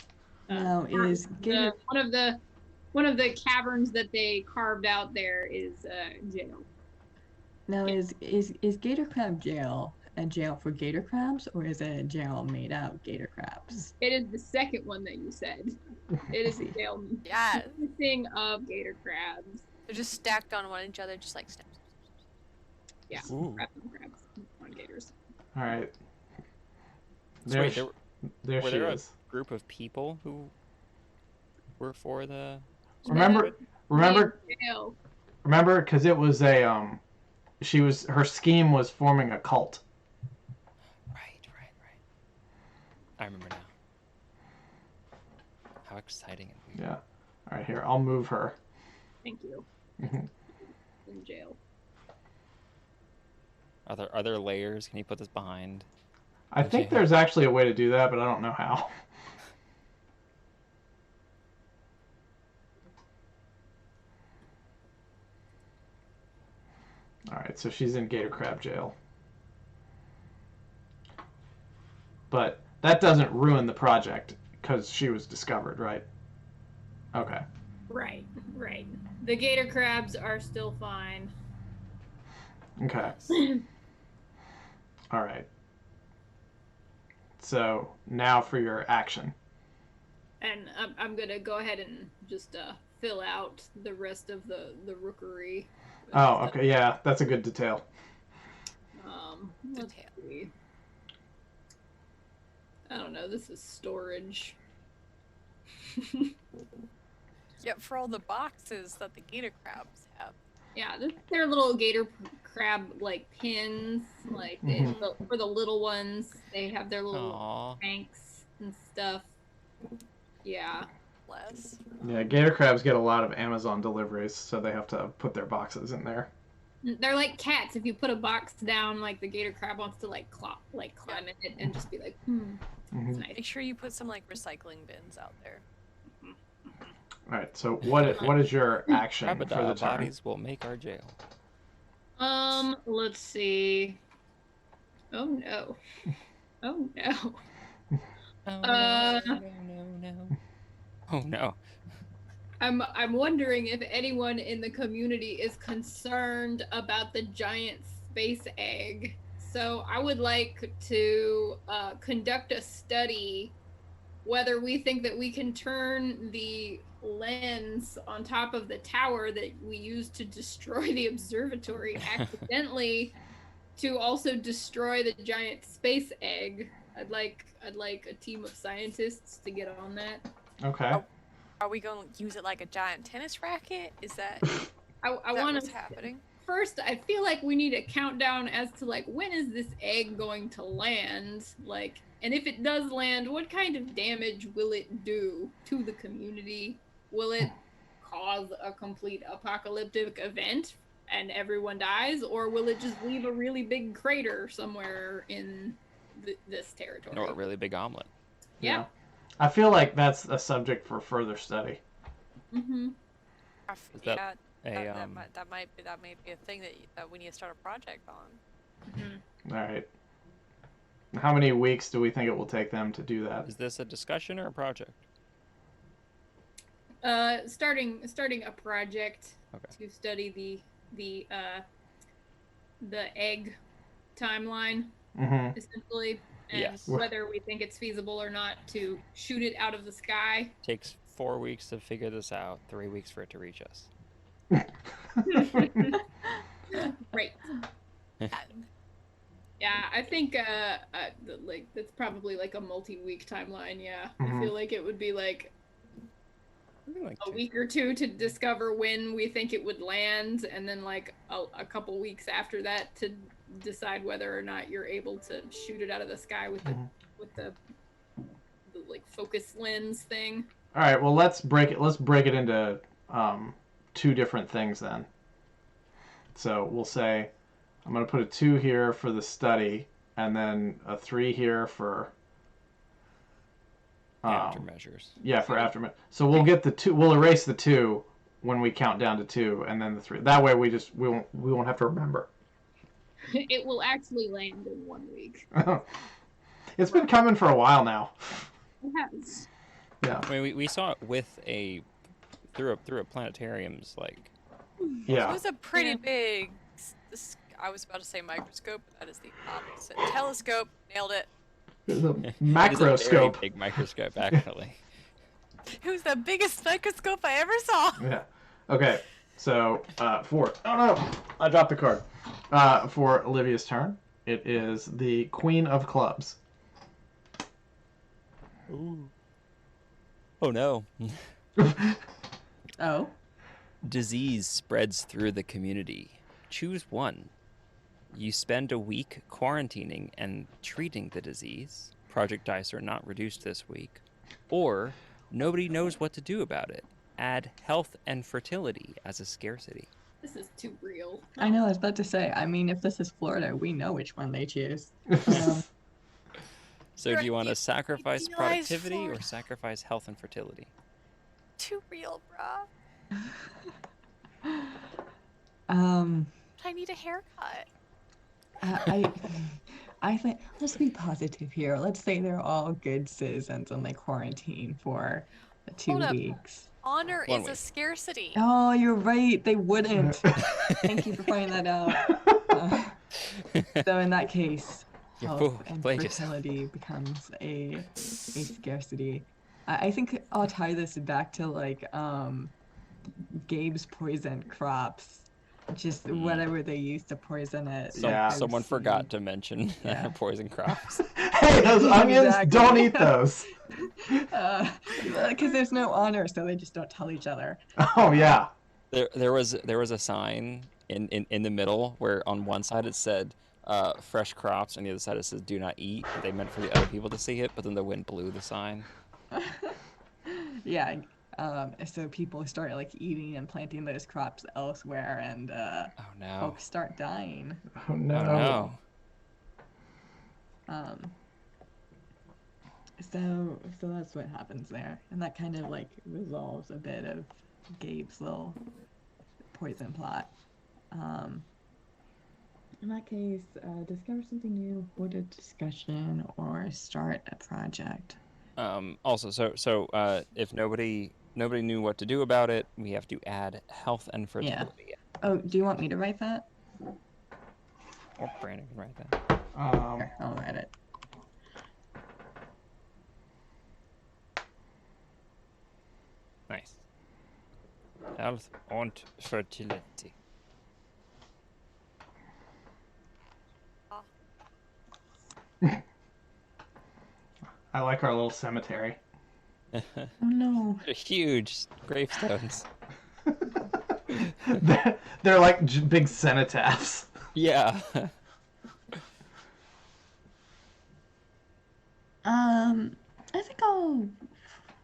Now is Gator one of the caverns that they carved out there is jail. Now is Gator Crab jail a jail for gator crabs, or is it a jail made out of gator crabs? It is the second one that you said. It is a jail consisting of gator crabs. They're just stacked on one each other, just like snaps. Yeah, crabs on gators. All right. So wait, there were she there is. A group of people who were for the? Remember, because it was a her scheme was forming a cult. Right. I remember now. How exciting. Yeah. All right, here, I'll move her. Thank you. In jail. Are there layers? Can you put this behind? I think there's actually a way to do that, but I don't know how. All right, so she's in Gator Crab jail. But that doesn't ruin the project because she was discovered, right? Okay. Right. The gator crabs are still fine. Okay. All right. So now for your action. And I'm gonna go ahead and just fill out the rest of the rookery. Oh, okay, yeah, that's a good detail. Let's see. I don't know. This is storage. Yep, for all the boxes that the gator crabs have. Yeah, they're little gator crab like pins, like for the little ones. They have their little tanks and stuff. Yeah. Bless. Yeah, gator crabs get a lot of Amazon deliveries, so they have to put their boxes in there. They're like cats. If you put a box down, like the gator crab wants to climb in it and just be like, It's nice. Make sure you put some recycling bins out there. All right. So what is your action for the turn? Bodies will make our jail. Let's see. Oh no. Oh no. No. Oh no. I'm wondering if anyone in the community is concerned about the giant space egg. So I would like to conduct a study whether we think that we can turn the lens on top of the tower that we used to destroy the observatory accidentally to also destroy the giant space egg. I'd like a team of scientists to get on that. Okay. Are we going to use it like a giant tennis racket? Is that I want what's happening? First, I feel like we need a countdown as to when is this egg going to land? And if it does land, what kind of damage will it do to the community? Will it cause a complete apocalyptic event and everyone dies, or will it just leave a really big crater somewhere in this territory? Or a really big omelet. Yeah. I feel like that's a subject for further study. Mm-hmm. That might be a thing that we need to start a project on. Mm-hmm. All right. How many weeks do we think it will take them to do that? Is this a discussion or a project? Starting a project Okay. to study the egg timeline, essentially, and Yes. whether we think it's feasible or not to shoot it out of the sky. Takes 4 weeks to figure this out, 3 weeks for it to reach us. Right. Yeah, I think like that's probably like a multi-week timeline. Yeah, I feel like it would be like a week or two to discover when we think it would land, and then like a couple weeks after that to decide whether or not you're able to shoot it out of the sky with the like focus lens thing. All right. Well, let's break it into 2 different things then. So we'll say I'm going to put a 2 here for the study, and then a 3 here for Aftermeasures. Yeah, for aftermeasures. So we'll get the 2. We'll erase the 2 when we count down to 2, and then the 3. That way we won't have to remember. It will actually land in 1 week. It's been coming for a while now. It has. Yeah. I mean, we saw it through a planetarium's like. Yeah. It was a pretty big. I was about to say microscope, but that is the opposite. Telescope. Nailed it. It's a It is a macroscope. very big microscope, actually. It was the biggest microscope I ever saw. Yeah. Okay. So for I dropped the card. For Olivia's turn, it is the Queen of Clubs. Ooh. Oh no. Oh. Disease spreads through the community. Choose one. You spend a week quarantining and treating the disease. Project dice are not reduced this week. Or nobody knows what to do about it. Add health and fertility as a scarcity. This is too real. I know, I was about to say, I mean, if this is Florida, we know which one they choose. So do you want to sacrifice idealized productivity or Florida. sacrifice health and fertility? Too real, bruh. I need a haircut. I think, let's be positive here. Let's say they're all good citizens and they quarantine for 2 Hold up. weeks. Honor 1 is a week. scarcity. Oh, you're right. They wouldn't. Thank you for pointing that out. So in that case, You health fool, and played yourself. fertility becomes a scarcity. I think I'll tie this back to like Gabe's poison crops. Just whatever they use to poison it. Yeah. Someone forgot to mention Yeah. poison crops. Hey, those onions, Exactly. don't eat those. Because there's no honor, so they just don't tell each other. Oh yeah. There was a sign in the middle where on one side it said fresh crops and the other side it says do not eat. They meant for the other people to see it, but then the wind blew the sign. Yeah. So people start like eating and planting those crops elsewhere, and Oh no. folks start dying. Oh no. Oh no. So that's what happens there, and that kind of like resolves a bit of Gabe's little poison plot. In that case, discover something new, hold a discussion, or start a project. Also, so if nobody knew what to do about it, we have to add health and fertility. Oh, do you want me to write that? Or Brandon can write that. Sure, I'll write it. Nice. Health and fertility. I like our little cemetery. Oh no. They're huge gravestones. They're like big cenotaphs. Yeah. I think I'll.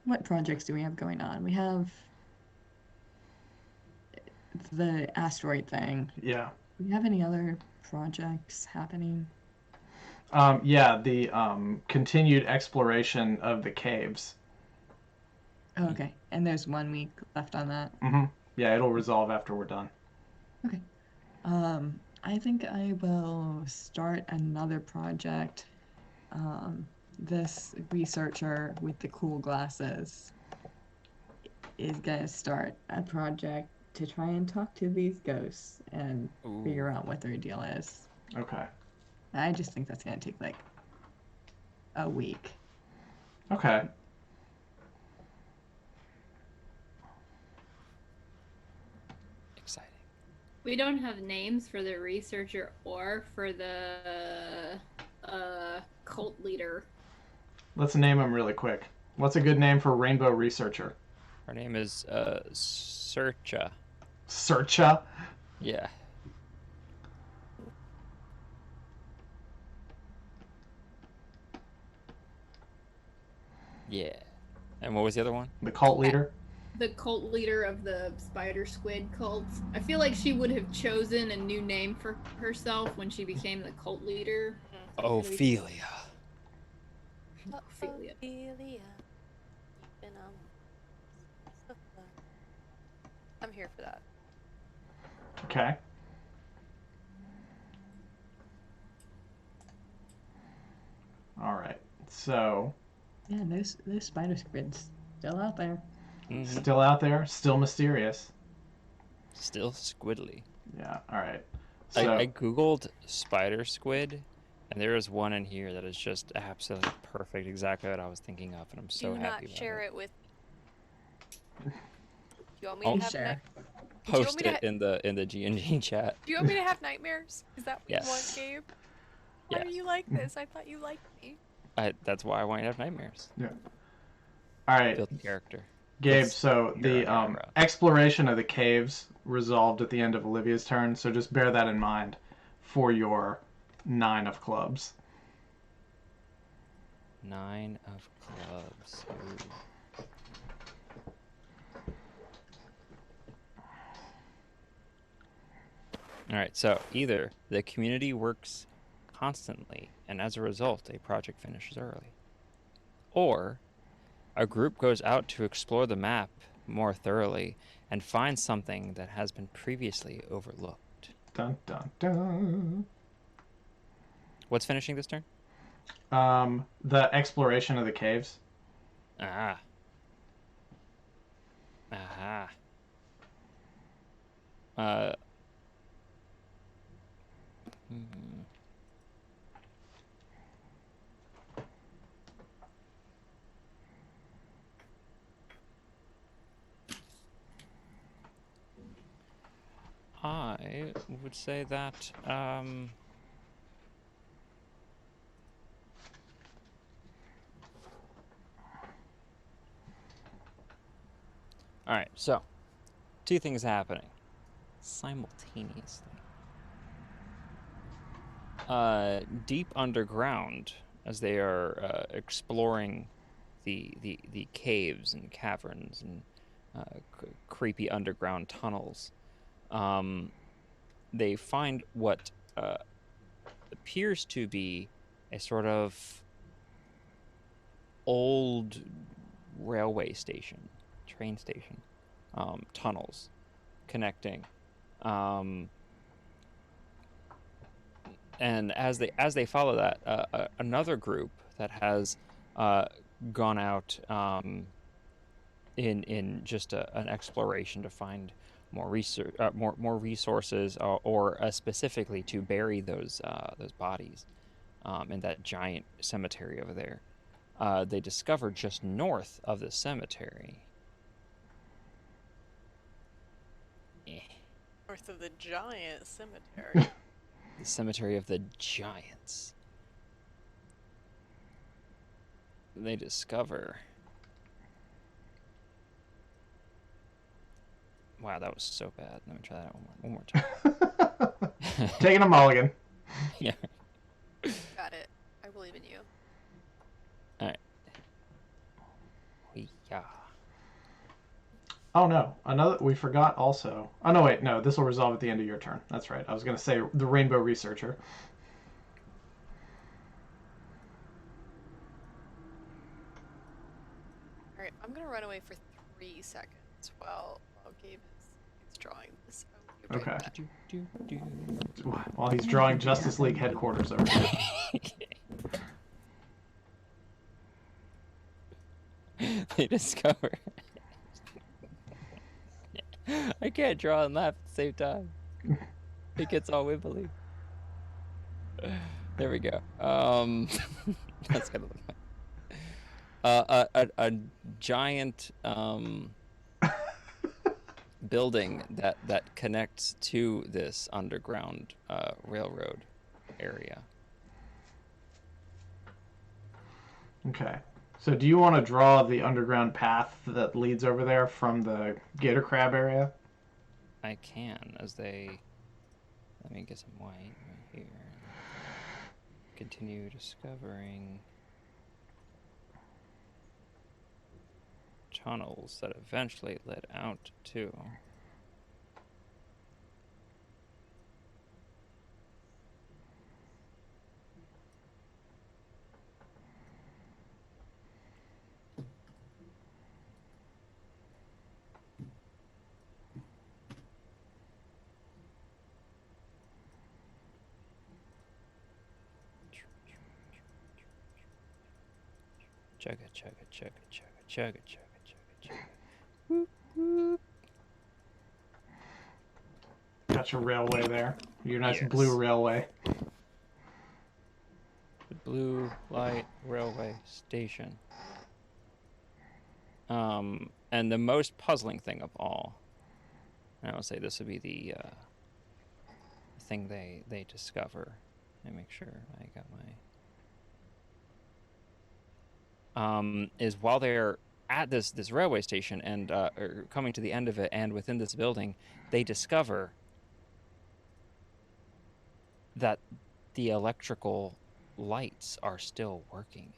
What projects do we have going on? We have the asteroid thing. Yeah. Do we have any other projects happening? Yeah, the continued exploration of the caves. Oh, okay. And there's 1 week left on that. Mm-hmm. Yeah, it'll resolve after we're done. Okay. I think I will start another project. This researcher with the cool glasses is gonna start a project to try and talk to these ghosts and figure out what their deal is. Okay. I just think that's gonna take like a week. Okay. Exciting. We don't have names for the researcher or for the cult leader. Let's name him really quick. What's a good name for Rainbow Researcher? Her name is Searcha. Searcha? Yeah. Yeah. And what was the other one? The cult leader? The cult leader of the spider squid cult. I feel like she would have chosen a new name for herself when she became the cult leader. Ophelia. Ophelia. I'm here for that. Okay. All right. So. Yeah, those spider squids still out there. Mm-hmm. Still out there, still mysterious. Still squiddly. Yeah, all right. So, I googled spider squid, and there is one in here that is just absolutely perfect, exactly what I was thinking of, and I'm so Do happy not about share it. it with me. Do you want me I'll to have share. Post it in the G&G chat. Do you want me to have nightmares? Is that what Yes. you want, Gabe? Why Yes. are you like this? I thought you liked me. That's why I want you to have nightmares. yeah. All right. Build the character. Gabe, It's so the your eyebrow. exploration of the caves resolved at the end of Olivia's turn, so just bear that in mind for your 9 of clubs. 9 of clubs. Ooh. All right, so either the community works constantly, and as a result, a project finishes early, or a group goes out to explore the map more thoroughly and finds something that has been previously overlooked. Dun, dun, dun. What's finishing this turn? The exploration of the caves. Ah. Aha. I would say that, all right, so 2 things happening simultaneously. Deep underground, as they are exploring the caves and caverns and creepy underground tunnels, they find what appears to be a sort of old railway station, train station, tunnels connecting. And as they follow that, another group that has gone out in just an exploration to find more research, more resources, or specifically to bury those bodies in that giant cemetery over there. They discovered just north of the cemetery. North of the giant cemetery. The cemetery of the giants. They discover. Wow, that was so bad. Let me try that one more time. Taking a mulligan. Yeah. Got it. I believe in you. All right. Yeah. Oh no, we forgot also. Oh no, wait, no, this will resolve at the end of your turn. That's right. I was going to say the Rainbow Researcher. Alright, I'm gonna run away for 3 seconds while Gabe is drawing this. I will be right Okay. back. While he's drawing Justice League headquarters over here. They discover I can't draw and laugh at the same time. It gets all wibbly. There we go. That's kind of a giant building that connects to this underground railroad area. Okay. So do you want to draw the underground path that leads over there from the Gator Crab area? I can, as they... Let me get some white right here. Continue discovering tunnels that eventually led out to... Chugga, chugga, chugga, chugga, chugga, chugga, chugga, chugga. Whoop, whoop. Got your railway there. Your nice Yes. blue railway. The Blue Light Railway Station. And the most puzzling thing of all, and I would say this would be the thing they discover. Let me make sure I got my... is while they're at this railway station and or coming to the end of it, and within this building, they discover that the electrical lights are still working.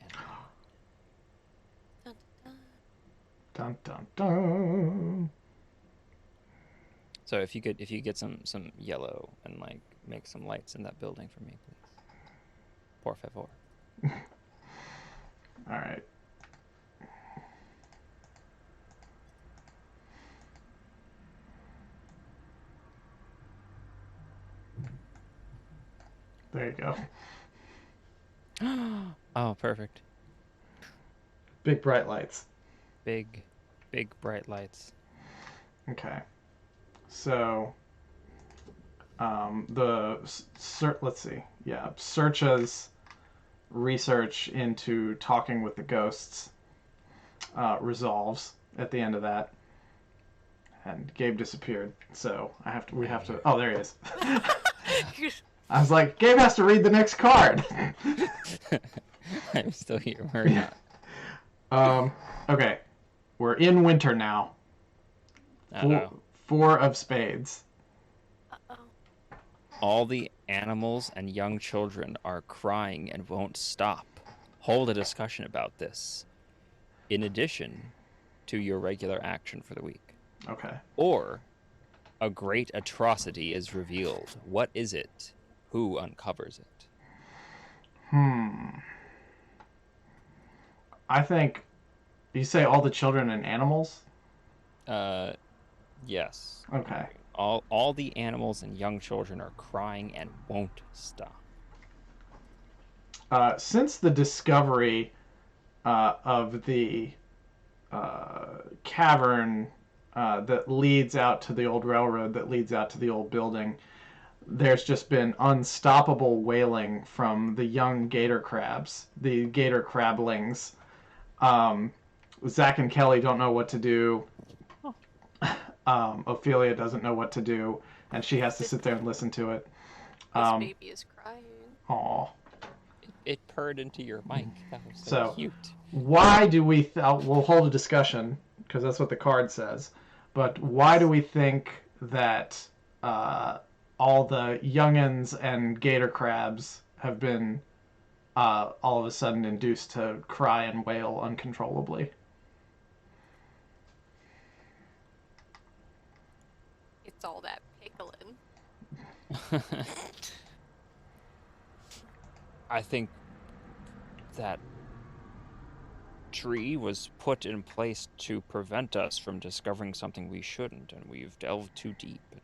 Dun dun dun. So if you get some yellow and like make some lights in that building for me, please. Por favor. All right. There you go. Oh, perfect. Big bright lights. Big bright lights. Okay. So, let's see. Yeah, Searcha's research into talking with the ghosts resolves at the end of that, and Gabe disappeared. So we have to. Oh, there he is. I was like, Gabe has to read the next card. I'm still here. Where are you? Okay, we're in winter now. Four of spades. Uh-oh. All the animals and young children are crying and won't stop. Hold a discussion about this, in addition to your regular action for the week. Okay. Or a great atrocity is revealed. What is it? Who uncovers it? I think you say all the children and animals? Yes. Okay. All the animals and young children are crying and won't stop. Since the discovery of the cavern that leads out to the old railroad, that leads out to the old building, there's just been unstoppable wailing from the young Gator-Crabs, the Gator-Crablings. Zach and Kelly don't know what to do. Ophelia doesn't know what to do, and she has to sit there and listen to it. This baby is crying. Aw. It purred into your mic. That was So, cute. Why do we... we'll hold a discussion, because that's what the card says. But why do we think that all the youngins and Gator-Crabs have been all of a sudden induced to cry and wail uncontrollably? It's all that pickling. I think that tree was put in place to prevent us from discovering something we shouldn't, and we've delved too deep, and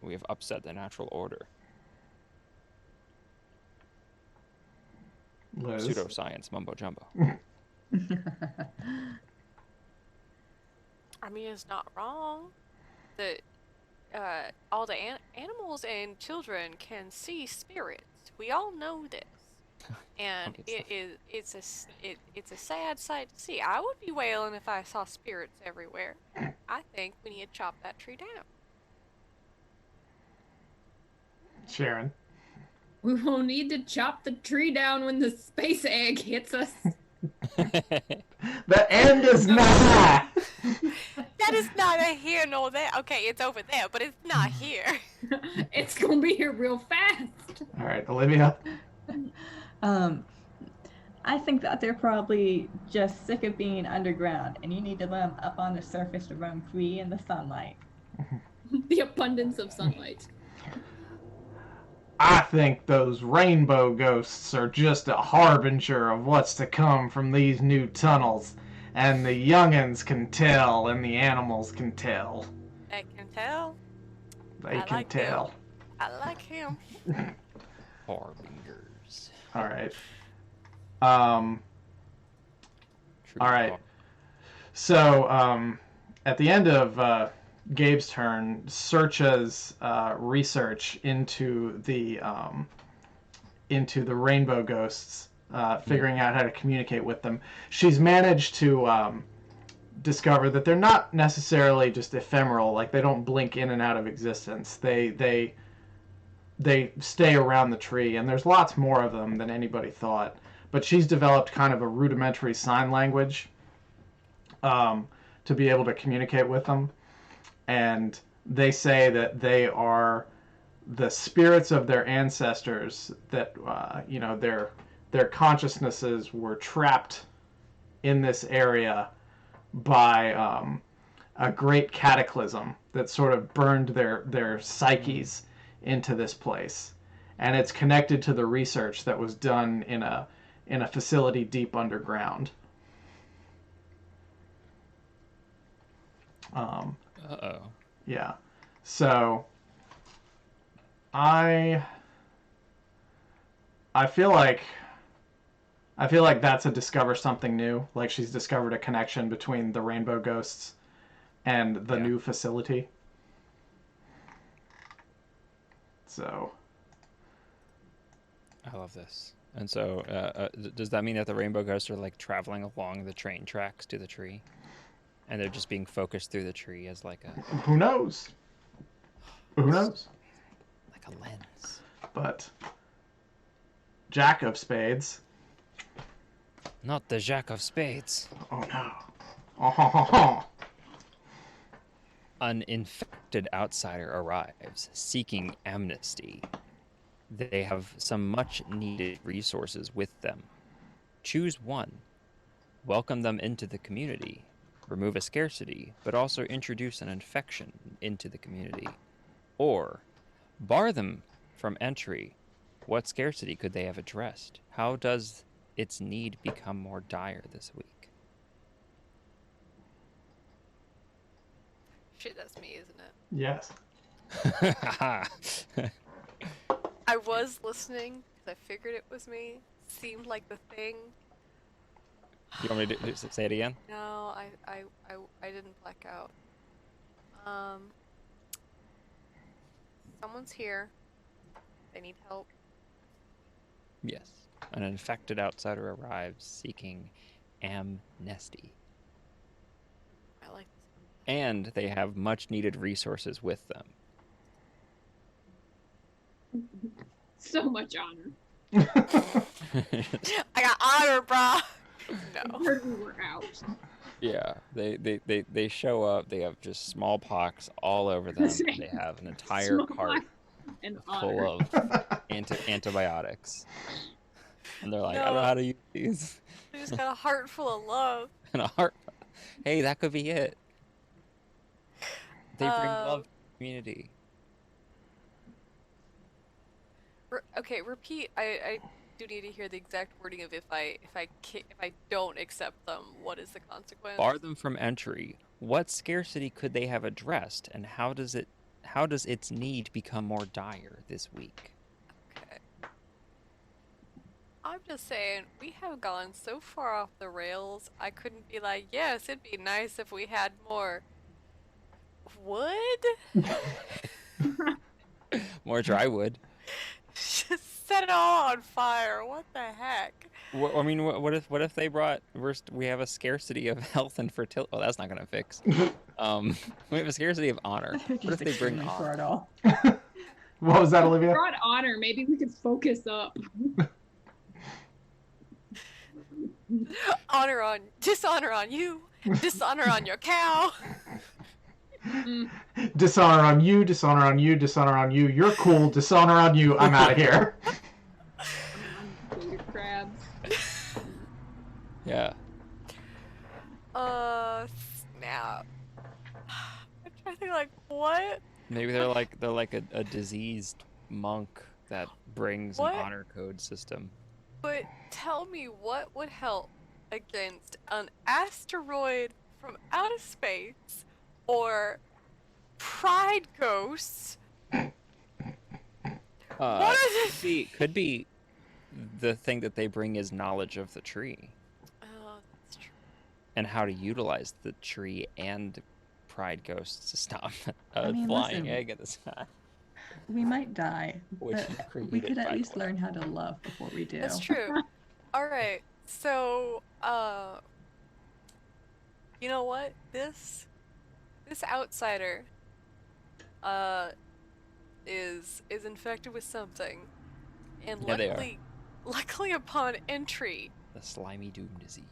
we have upset the natural order. Liz? Pseudoscience, mumbo jumbo. I mean, it's not wrong. the all the animals and children can see spirits. We all know this. And it's a sad sight to see. I would be wailing if I saw spirits everywhere. I think we need to chop that tree down. Sharon. We will need to chop the tree down when the space egg hits us. The end is nigh. That is neither here nor there. Okay, it's over there, but it's not here. It's gonna be here real fast. All right, Olivia. I think that they're probably just sick of being underground, and you need to let them up on the surface to roam free in the sunlight. The abundance of sunlight. I think those rainbow ghosts are just a harbinger of what's to come from these new tunnels, and the youngins can tell, and the animals can tell. I can tell. They can tell. Him. I like him. Harbingers. All right. True All right. talk. So, at the end of Gabe's turn, Searcha's research into the rainbow ghosts, figuring out how to communicate with them. She's managed to discover that they're not necessarily just ephemeral, like they don't blink in and out of existence. They stay around the tree, and there's lots more of them than anybody thought. But she's developed kind of a rudimentary sign language to be able to communicate with them. And they say that they are the spirits of their ancestors, that their consciousnesses were trapped in this area by a great cataclysm that sort of burned their psyches into this place. And it's connected to the research that was done in a facility deep underground. Uh-oh. Yeah. So I feel like that's a discover something new. Like she's discovered a connection between the rainbow ghosts and the new facility. So I love this. And so, does that mean that the rainbow ghosts are like traveling along the train tracks to the tree, and they're just being focused through the tree as like a who knows? Who knows? like a lens? But Jack of Spades. Not the Jack of Spades. Oh no. Oh. An infected outsider arrives, seeking amnesty. They have some much-needed resources with them. Choose one. Welcome them into the community. Remove a scarcity, but also introduce an infection into the community. Or, bar them from entry. What scarcity could they have addressed? How does its need become more dire this week? Shit, that's me, isn't it? Yes. I was listening because I figured it was me. Seemed like the thing. You want me to say it again? No, I didn't black out. Someone's here. They need help. Yes. An infected outsider arrives, seeking amnesty. I like this. And they have much-needed resources with them. So much honor. I got honor, brah. No. Heard we were out. Yeah, they show up. They have just smallpox all over them. They have an entire cart And full honor. of antibiotics, and they're like, I don't know No. how to use these. I just got a heart full of love. And a heart. Hey, that could be it. They bring love to the community. Okay, repeat. I do need to hear the exact wording of if I don't accept them, what is the consequence? Bar them from entry. What scarcity could they have addressed, and how does its need become more dire this week? Okay. I'm just saying, we have gone so far off the rails, I couldn't be like, yes, it'd be nice if we had more wood? More dry wood. Just set it all on fire. What the heck? I mean, what if they brought? We have a scarcity of health and fertility. Well, that's not gonna fix. We have a scarcity of honor. What if Just they bring extremely honor? fertile. What was that, Olivia? Brought honor. Maybe we could focus up. Dishonor on you, dishonor on your cow. Dishonor on you, dishonor on you, dishonor on you. You're cool. Dishonor on you. I'm out of here. Gator-Crabs. Yeah. Snap. I'm trying to think, like, what? Maybe they're like a diseased monk that brings What? an honor code system. But tell me what would help against an asteroid from outer space or pride ghosts. What is it? Could be the thing that they bring is knowledge of the tree Oh, that's true. and how to utilize the tree and pride ghosts to stop a I mean, flying listen, egg in the sky. We might die, Which but we created could at by least fire. learn how to love before we do. That's true. All right. So, you know what? This outsider is infected with something. And Yeah, they are. luckily upon entry, The slimy doom disease.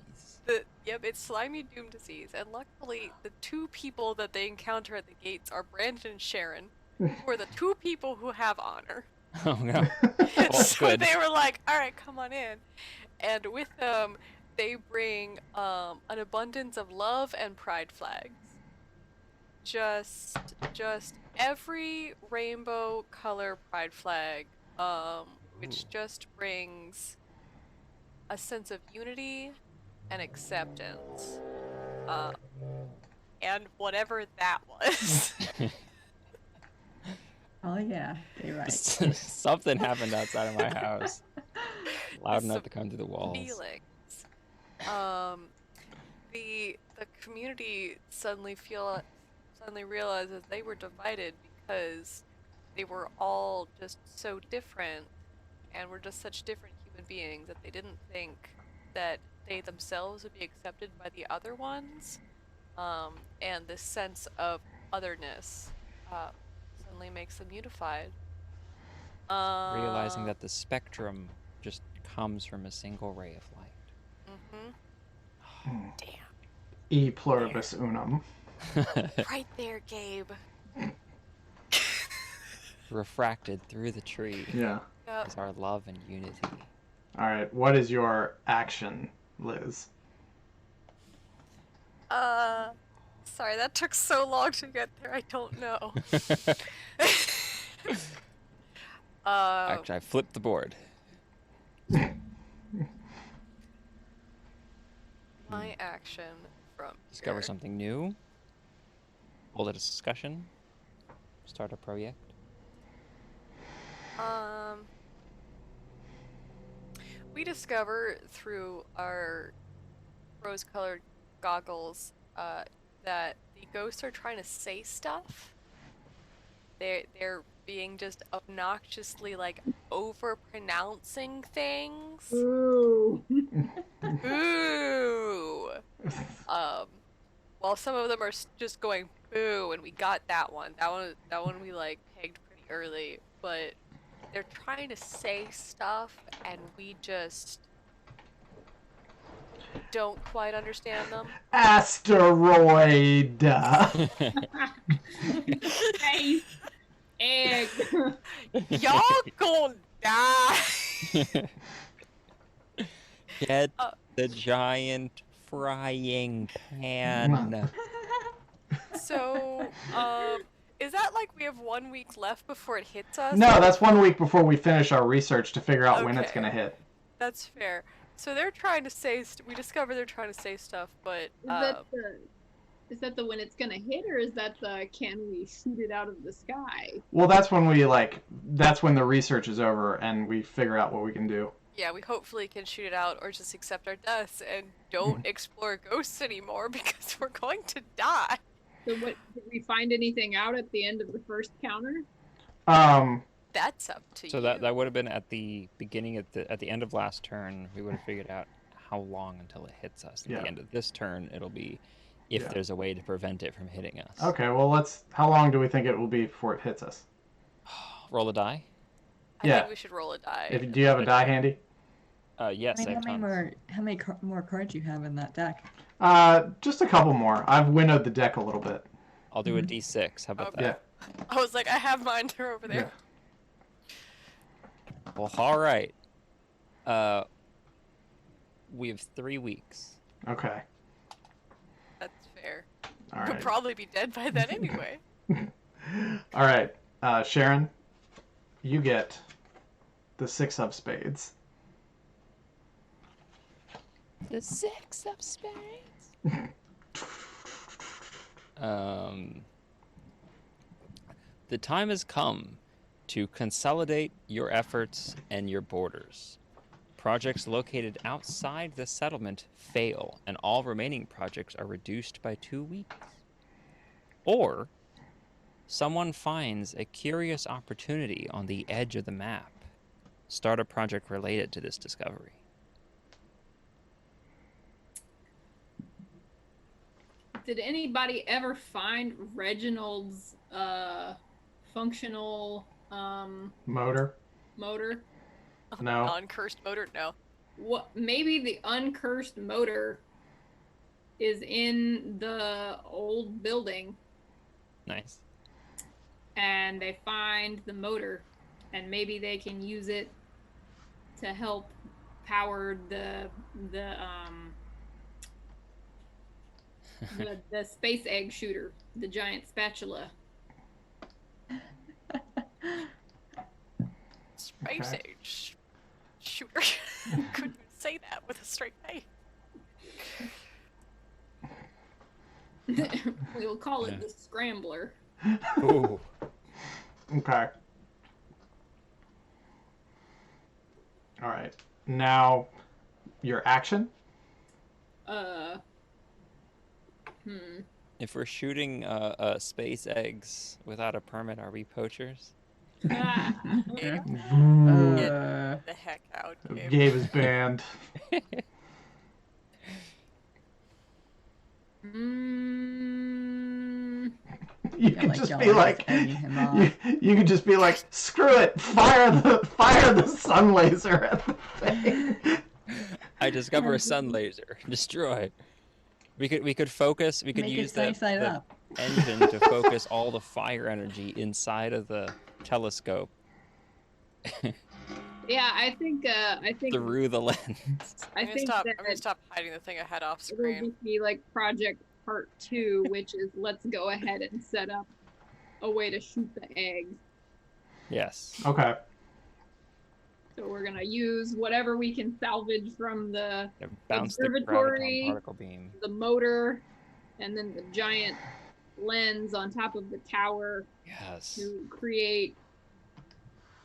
it's slimy doom disease, and luckily the two people that they encounter at the gates are Brandon and Sharon, who are the two people who have honor. Oh no. Well, So good. they were like, all right, come on in. And with them, they bring an abundance of love and pride flags. Just every rainbow color pride flag, which just brings a sense of unity and acceptance. And whatever that was. Oh yeah, you're right. Something happened outside of my house. Loud enough Some to come through the walls. feelings. The community suddenly realized that they were divided because they were all just so different and were just such different human beings that they didn't think that they themselves would be accepted by the other ones. And this sense of otherness suddenly makes them unified. Realizing that the spectrum just comes from a single ray of light. Damn. E pluribus unum. Right there, Gabe. Refracted through the tree Yeah. Yep. is our love and unity. All right. What is your action, Liz? Sorry, that took so long to get there. I don't know. Actually, I flipped the board. My action from Discover here. something new. Hold a discussion. Start a project. We discover through our rose-colored goggles that the ghosts are trying to say stuff. They're being just obnoxiously like over-pronouncing things. Ooh. Boo. While some of them are just going boo, and we got that one. That one we like pegged pretty early, but they're trying to say stuff, and we just don't quite understand them. Asteroid. Nice. Egg. Y'all gonna die. Get the giant frying pan. So, is that like we have 1 week left before it hits us? No, that's 1 week before we finish our research to figure out when it's Okay. gonna hit. That's fair. So they're trying to say. We discover they're trying to say stuff, but Is that the when it's gonna hit, or is that the can we shoot it out of the sky? Well, that's when that's when the research is over and we figure out what we can do. yeah, we hopefully can shoot it out or just accept our deaths and don't explore ghosts anymore because we're going to die. So what, did we find anything out at the end of the first counter? That's up to So you. that would have been at the beginning at the end of last turn. We would have figured out how long until it hits us. At the end of this turn, it'll be if there's a way to prevent it from hitting us. Okay, well how long do we think it will be before it hits us? Roll a die. I think we should roll a die. Do you have a die handy? Yes, I have how many more cards you have in that deck? Just a couple more. I've winnowed the deck a little bit. I'll do a D6. How about that? Yeah. I was like, I have mine. They're over there. Yeah. Well, all right. We have 3 weeks. Okay. That's fair. All We'll right. probably be dead by then anyway. All right. Sharon, you get the 6 of spades. The 6 of spades. The time has come to consolidate your efforts and your borders. Projects located outside the settlement fail, and all remaining projects are reduced by 2 weeks. Or, someone finds a curious opportunity on the edge of the map. Start a project related to this discovery. Did anybody ever find Reginald's functional Motor? motor? No. Non-cursed motor? No. What? Maybe the uncursed motor is in the old building, Nice. and they find the motor, and maybe they can use it to help power the space egg shooter, the giant spatula. Space age shooter. Couldn't say that with a straight face. We will call it the scrambler. Ooh. Okay. All right. Now, your action? If we're shooting space eggs without a permit, are we poachers? Ah, Get Uh, the heck out, Gabe. Gabe is banned. You could just be like, you could just be like, screw it, fire the sun laser at the thing. I discover a sun laser. Destroy. We could focus. We could Make use it the side up. engine to focus all the fire energy inside of the telescope yeah, I think through the lens. I I'm think gonna stop hiding the thing I had off it'll screen. just be like Project Part 2, which is let's go ahead and set up a way to shoot the eggs. Yes. Okay. So we're gonna use whatever we can salvage from the Bounce the observatory, graviton particle beam. the motor, and then the giant lens on top of the tower Yes. to create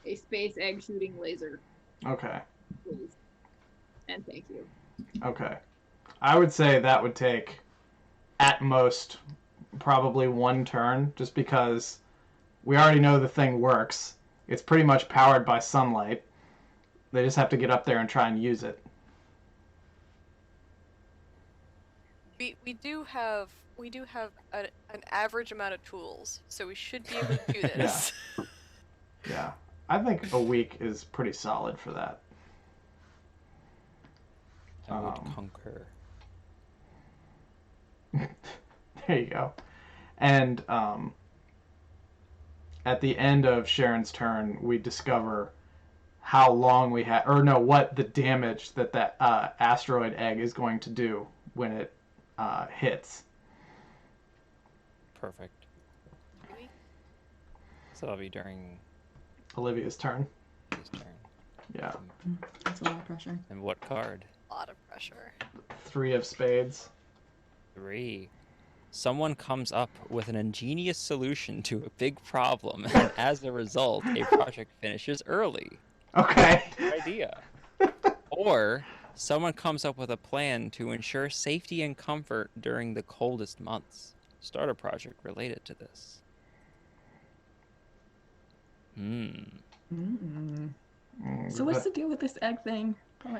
a space egg shooting laser. Okay. Please. And thank you. Okay. I would say that would take, at most, probably 1 turn, just because we already know the thing works. It's pretty much powered by sunlight. They just have to get up there and try and use it. We do have an average amount of tools, so we should be able to do this. Yeah. I think a week is pretty solid for that. I would concur. There you go. And at the end of Sharon's turn, we discover how long we had, or no, what the damage that asteroid egg is going to do when it hits. Perfect. So that'll be during Olivia's turn. his turn. Yeah. That's a lot of pressure. And what card? A lot of pressure. 3 of spades. 3. Someone comes up with an ingenious solution to a big problem, and as a result, a project finishes early. Okay. Good idea. Or someone comes up with a plan to ensure safety and comfort during the coldest months. start a project related to this. Hmm. So what's the deal with this egg thing?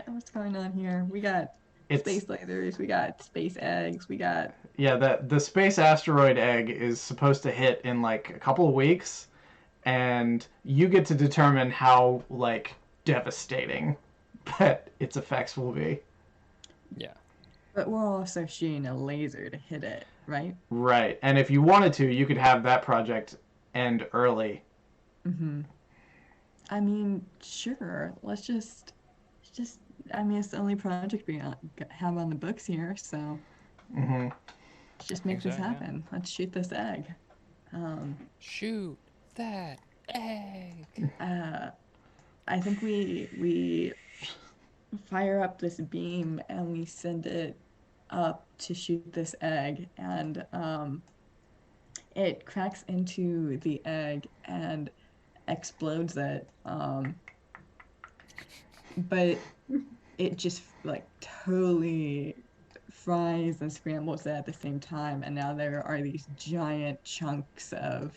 What's going on here? We got space lasers, we got space eggs, we got... Yeah, the space asteroid egg is supposed to hit in like a couple of weeks, and you get to determine how like devastating that its effects will be. Yeah. But we're also shooting a laser to hit it, right? Right, and if you wanted to, you could have that project end early. I mean, sure. Let's just. I mean, it's the only project we have on the books here, so. Let's just make this happen. Yeah. Let's shoot this egg. Shoot that egg. I think we fire up this beam and we send it up to shoot this egg, and it cracks into the egg and explodes it. But it just like totally fries and scrambles it at the same time, and now there are these giant chunks of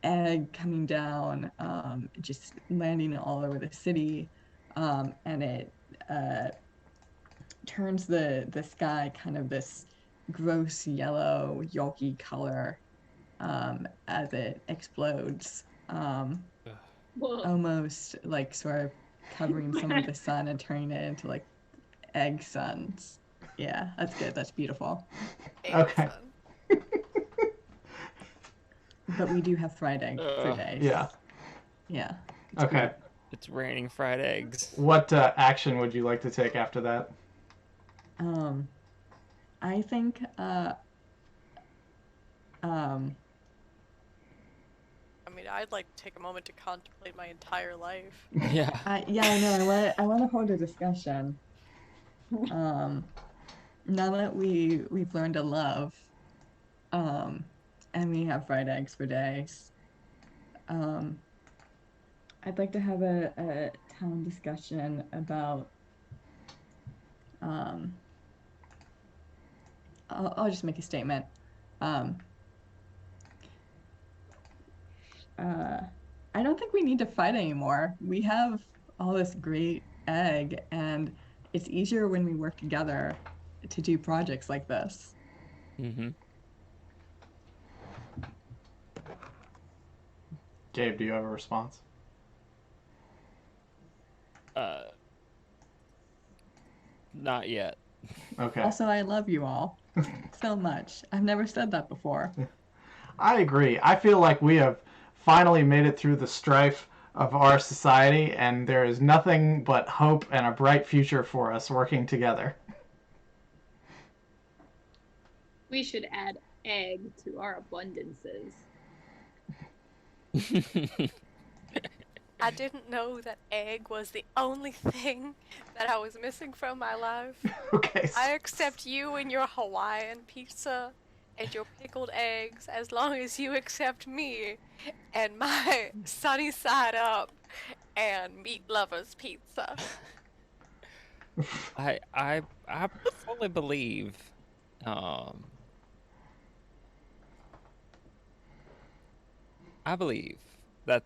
egg coming down, just landing all over the city, and it turns the sky kind of this gross yellow yolky color as it explodes, almost like sort of covering some of the sun and turning it into like egg suns. Yeah, that's good. That's beautiful. Okay. But we do have fried egg for days. Yeah. Yeah. Okay. Great. It's raining fried eggs. What action would you like to take after that? I think I mean, I'd like to take a moment to contemplate my entire life. Yeah. I know. I want to hold a discussion. Now that we've learned to love, and we have fried eggs for days, I'd like to have a town discussion about. I'll just make a statement. I don't think we need to fight anymore. We have all this great egg, and it's easier when we work together to do projects like this. Gabe, do you have a response? Not yet. Okay. Also, I love you all so much. I've never said that before. I agree. I feel like we have finally made it through the strife of our society, and there is nothing but hope and a bright future for us working together. We should add egg to our abundances. I didn't know that egg was the only thing that I was missing from my life. Okay. I accept you and your Hawaiian pizza and your pickled eggs as long as you accept me and my sunny side up and meat lovers pizza. I fully believe I believe that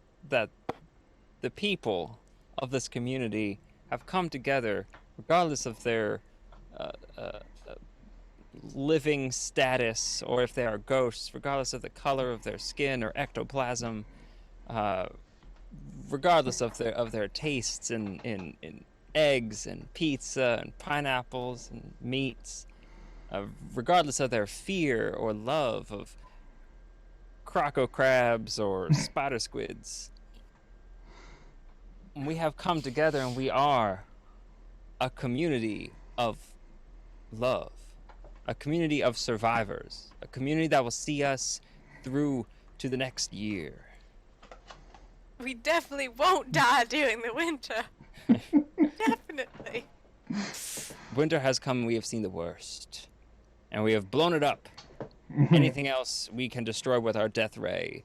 the people of this community have come together regardless of their living status, or if they are ghosts, regardless of the color of their skin or ectoplasm, regardless of their tastes in eggs and pizza and pineapples and meats, regardless of their fear or love of Gator-Crabs or spider squids. We have come together and we are a community of love, a community of survivors, a community that will see us through to the next year. We definitely won't die during the winter. Definitely. Winter has come and we have seen the worst, and we have blown it up. Anything else we can destroy with our death ray.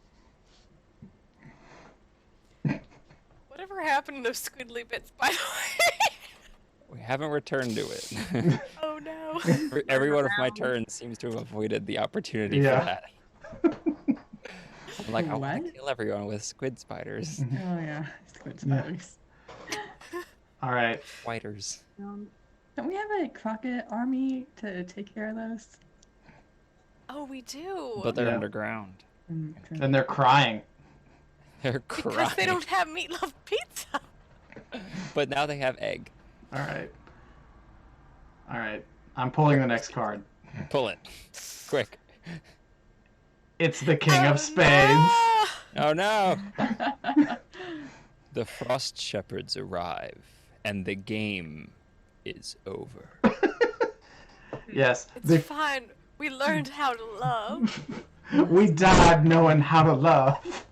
Whatever happened to those squiddly bits, by the way? We haven't returned to it. Oh no. Every one of my turns seems to have avoided the opportunity Yeah. for that. I'm like, I want to What? kill everyone with squid spiders. Oh yeah, squid spiders. All right. Spiders. Don't we have a crockett army to take care of those? Oh, we do. But they're Yeah. underground. And they're crying. They're crying. Because they don't have meatloaf pizza. But now they have egg. All right. All right. I'm pulling the next card. Pull it. Quick. It's the King Oh, of Spades. no! Oh no! The Frost Shepherds arrive, and the game is over. Yes. It's fine. We learned how to love. We died knowing how to love.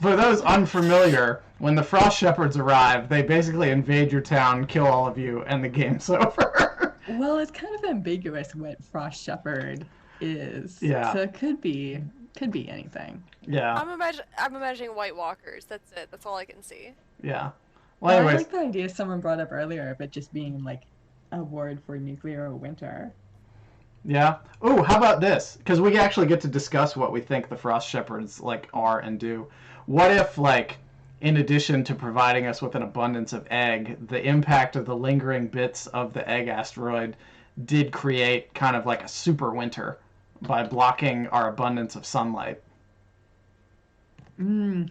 For those unfamiliar, when the Frost Shepherds arrive, they basically invade your town, kill all of you, and the game's over. Well, it's kind of ambiguous what Frost Shepherd is. Yeah. So it could be anything. Yeah. I'm imagining White Walkers. That's it. That's all I can see. Yeah. Well, Well, I anyways. like the idea someone brought up earlier of it just being like a word for nuclear winter. Yeah. Oh, how about this? Because we actually get to discuss what we think the Frost Shepherds like are and do. What if, like, in addition to providing us with an abundance of egg, the impact of the lingering bits of the egg asteroid did create kind of like a super winter by blocking our abundance of sunlight?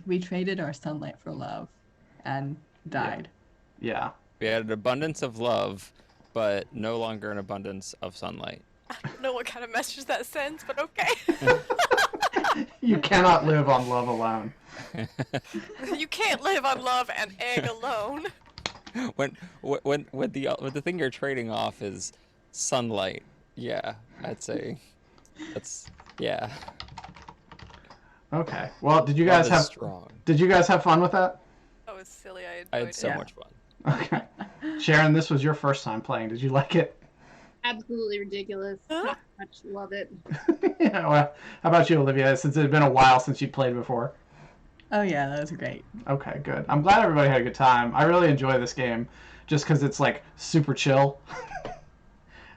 We traded our sunlight for love and died. Yeah. We had an abundance of love, but no longer an abundance of sunlight. I don't know what kind of message that sends, but okay. You cannot live on love alone. You can't live on love and egg alone. When the thing you're trading off is sunlight, yeah, I'd say yeah. Okay. Well, did you Love guys is have strong. fun with that? That was silly. I I enjoyed had so it. much fun. Okay. Sharon, this was your first time playing. Did you like it? Absolutely ridiculous. Huh? Much love it. Yeah. Well, how about you, Olivia? Since it had been a while since you played before. Oh yeah, that was great. Okay, good. I'm glad everybody had a good time. I really enjoy this game just because it's like super chill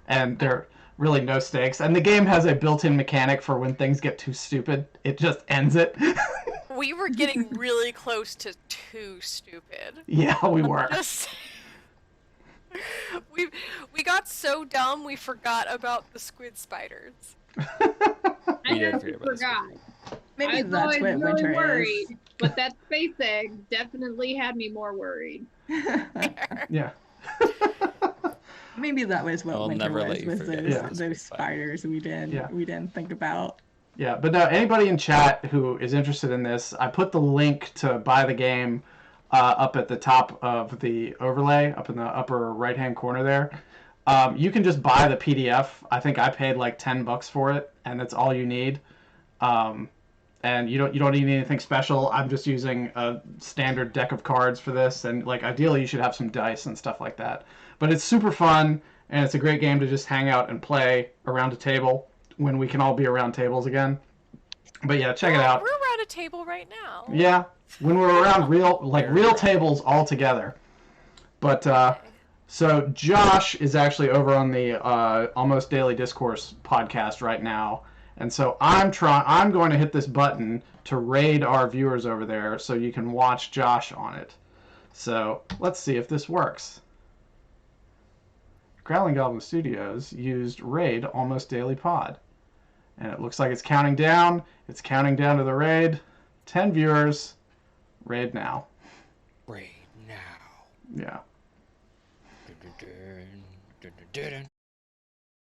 and there are really no stakes. And the game has a built-in mechanic for when things get too stupid, it just ends it. We were getting really close to too stupid. Yeah, we were. Just we got so dumb we forgot about the squid spiders. I We did never forget about this forgot. Maybe I was that's always what really winter worried, is. but that space egg definitely had me more worried. Yeah. Maybe that was what I'll winter never was. let you Was forget those, about the those squid spiders we didn't think about. Yeah, but no, anybody in chat who is interested in this, I put the link to buy the game up at the top of the overlay, up in the upper right-hand corner there. You can just buy the PDF. I think I paid like $10 for it, and that's all you need. And you don't need anything special. I'm just using a standard deck of cards for this, and like ideally you should have some dice and stuff like that. But it's super fun, and it's a great game to just hang out and play around a table when we can all be around tables again. But yeah, check it out. We're around a table right now. Yeah, when we're around real tables all together. But so Josh is actually over on the Almost Daily Discourse podcast right now, and so I'm going to hit this button to raid our viewers over there, so you can watch Josh on it. So let's see if this works. Growling Goblin Studios used raid Almost Daily Pod. And it looks like it's counting down. It's counting down to the raid. 10 viewers. Raid now. Right now. Yeah. Dun, dun, dun, dun, dun, dun.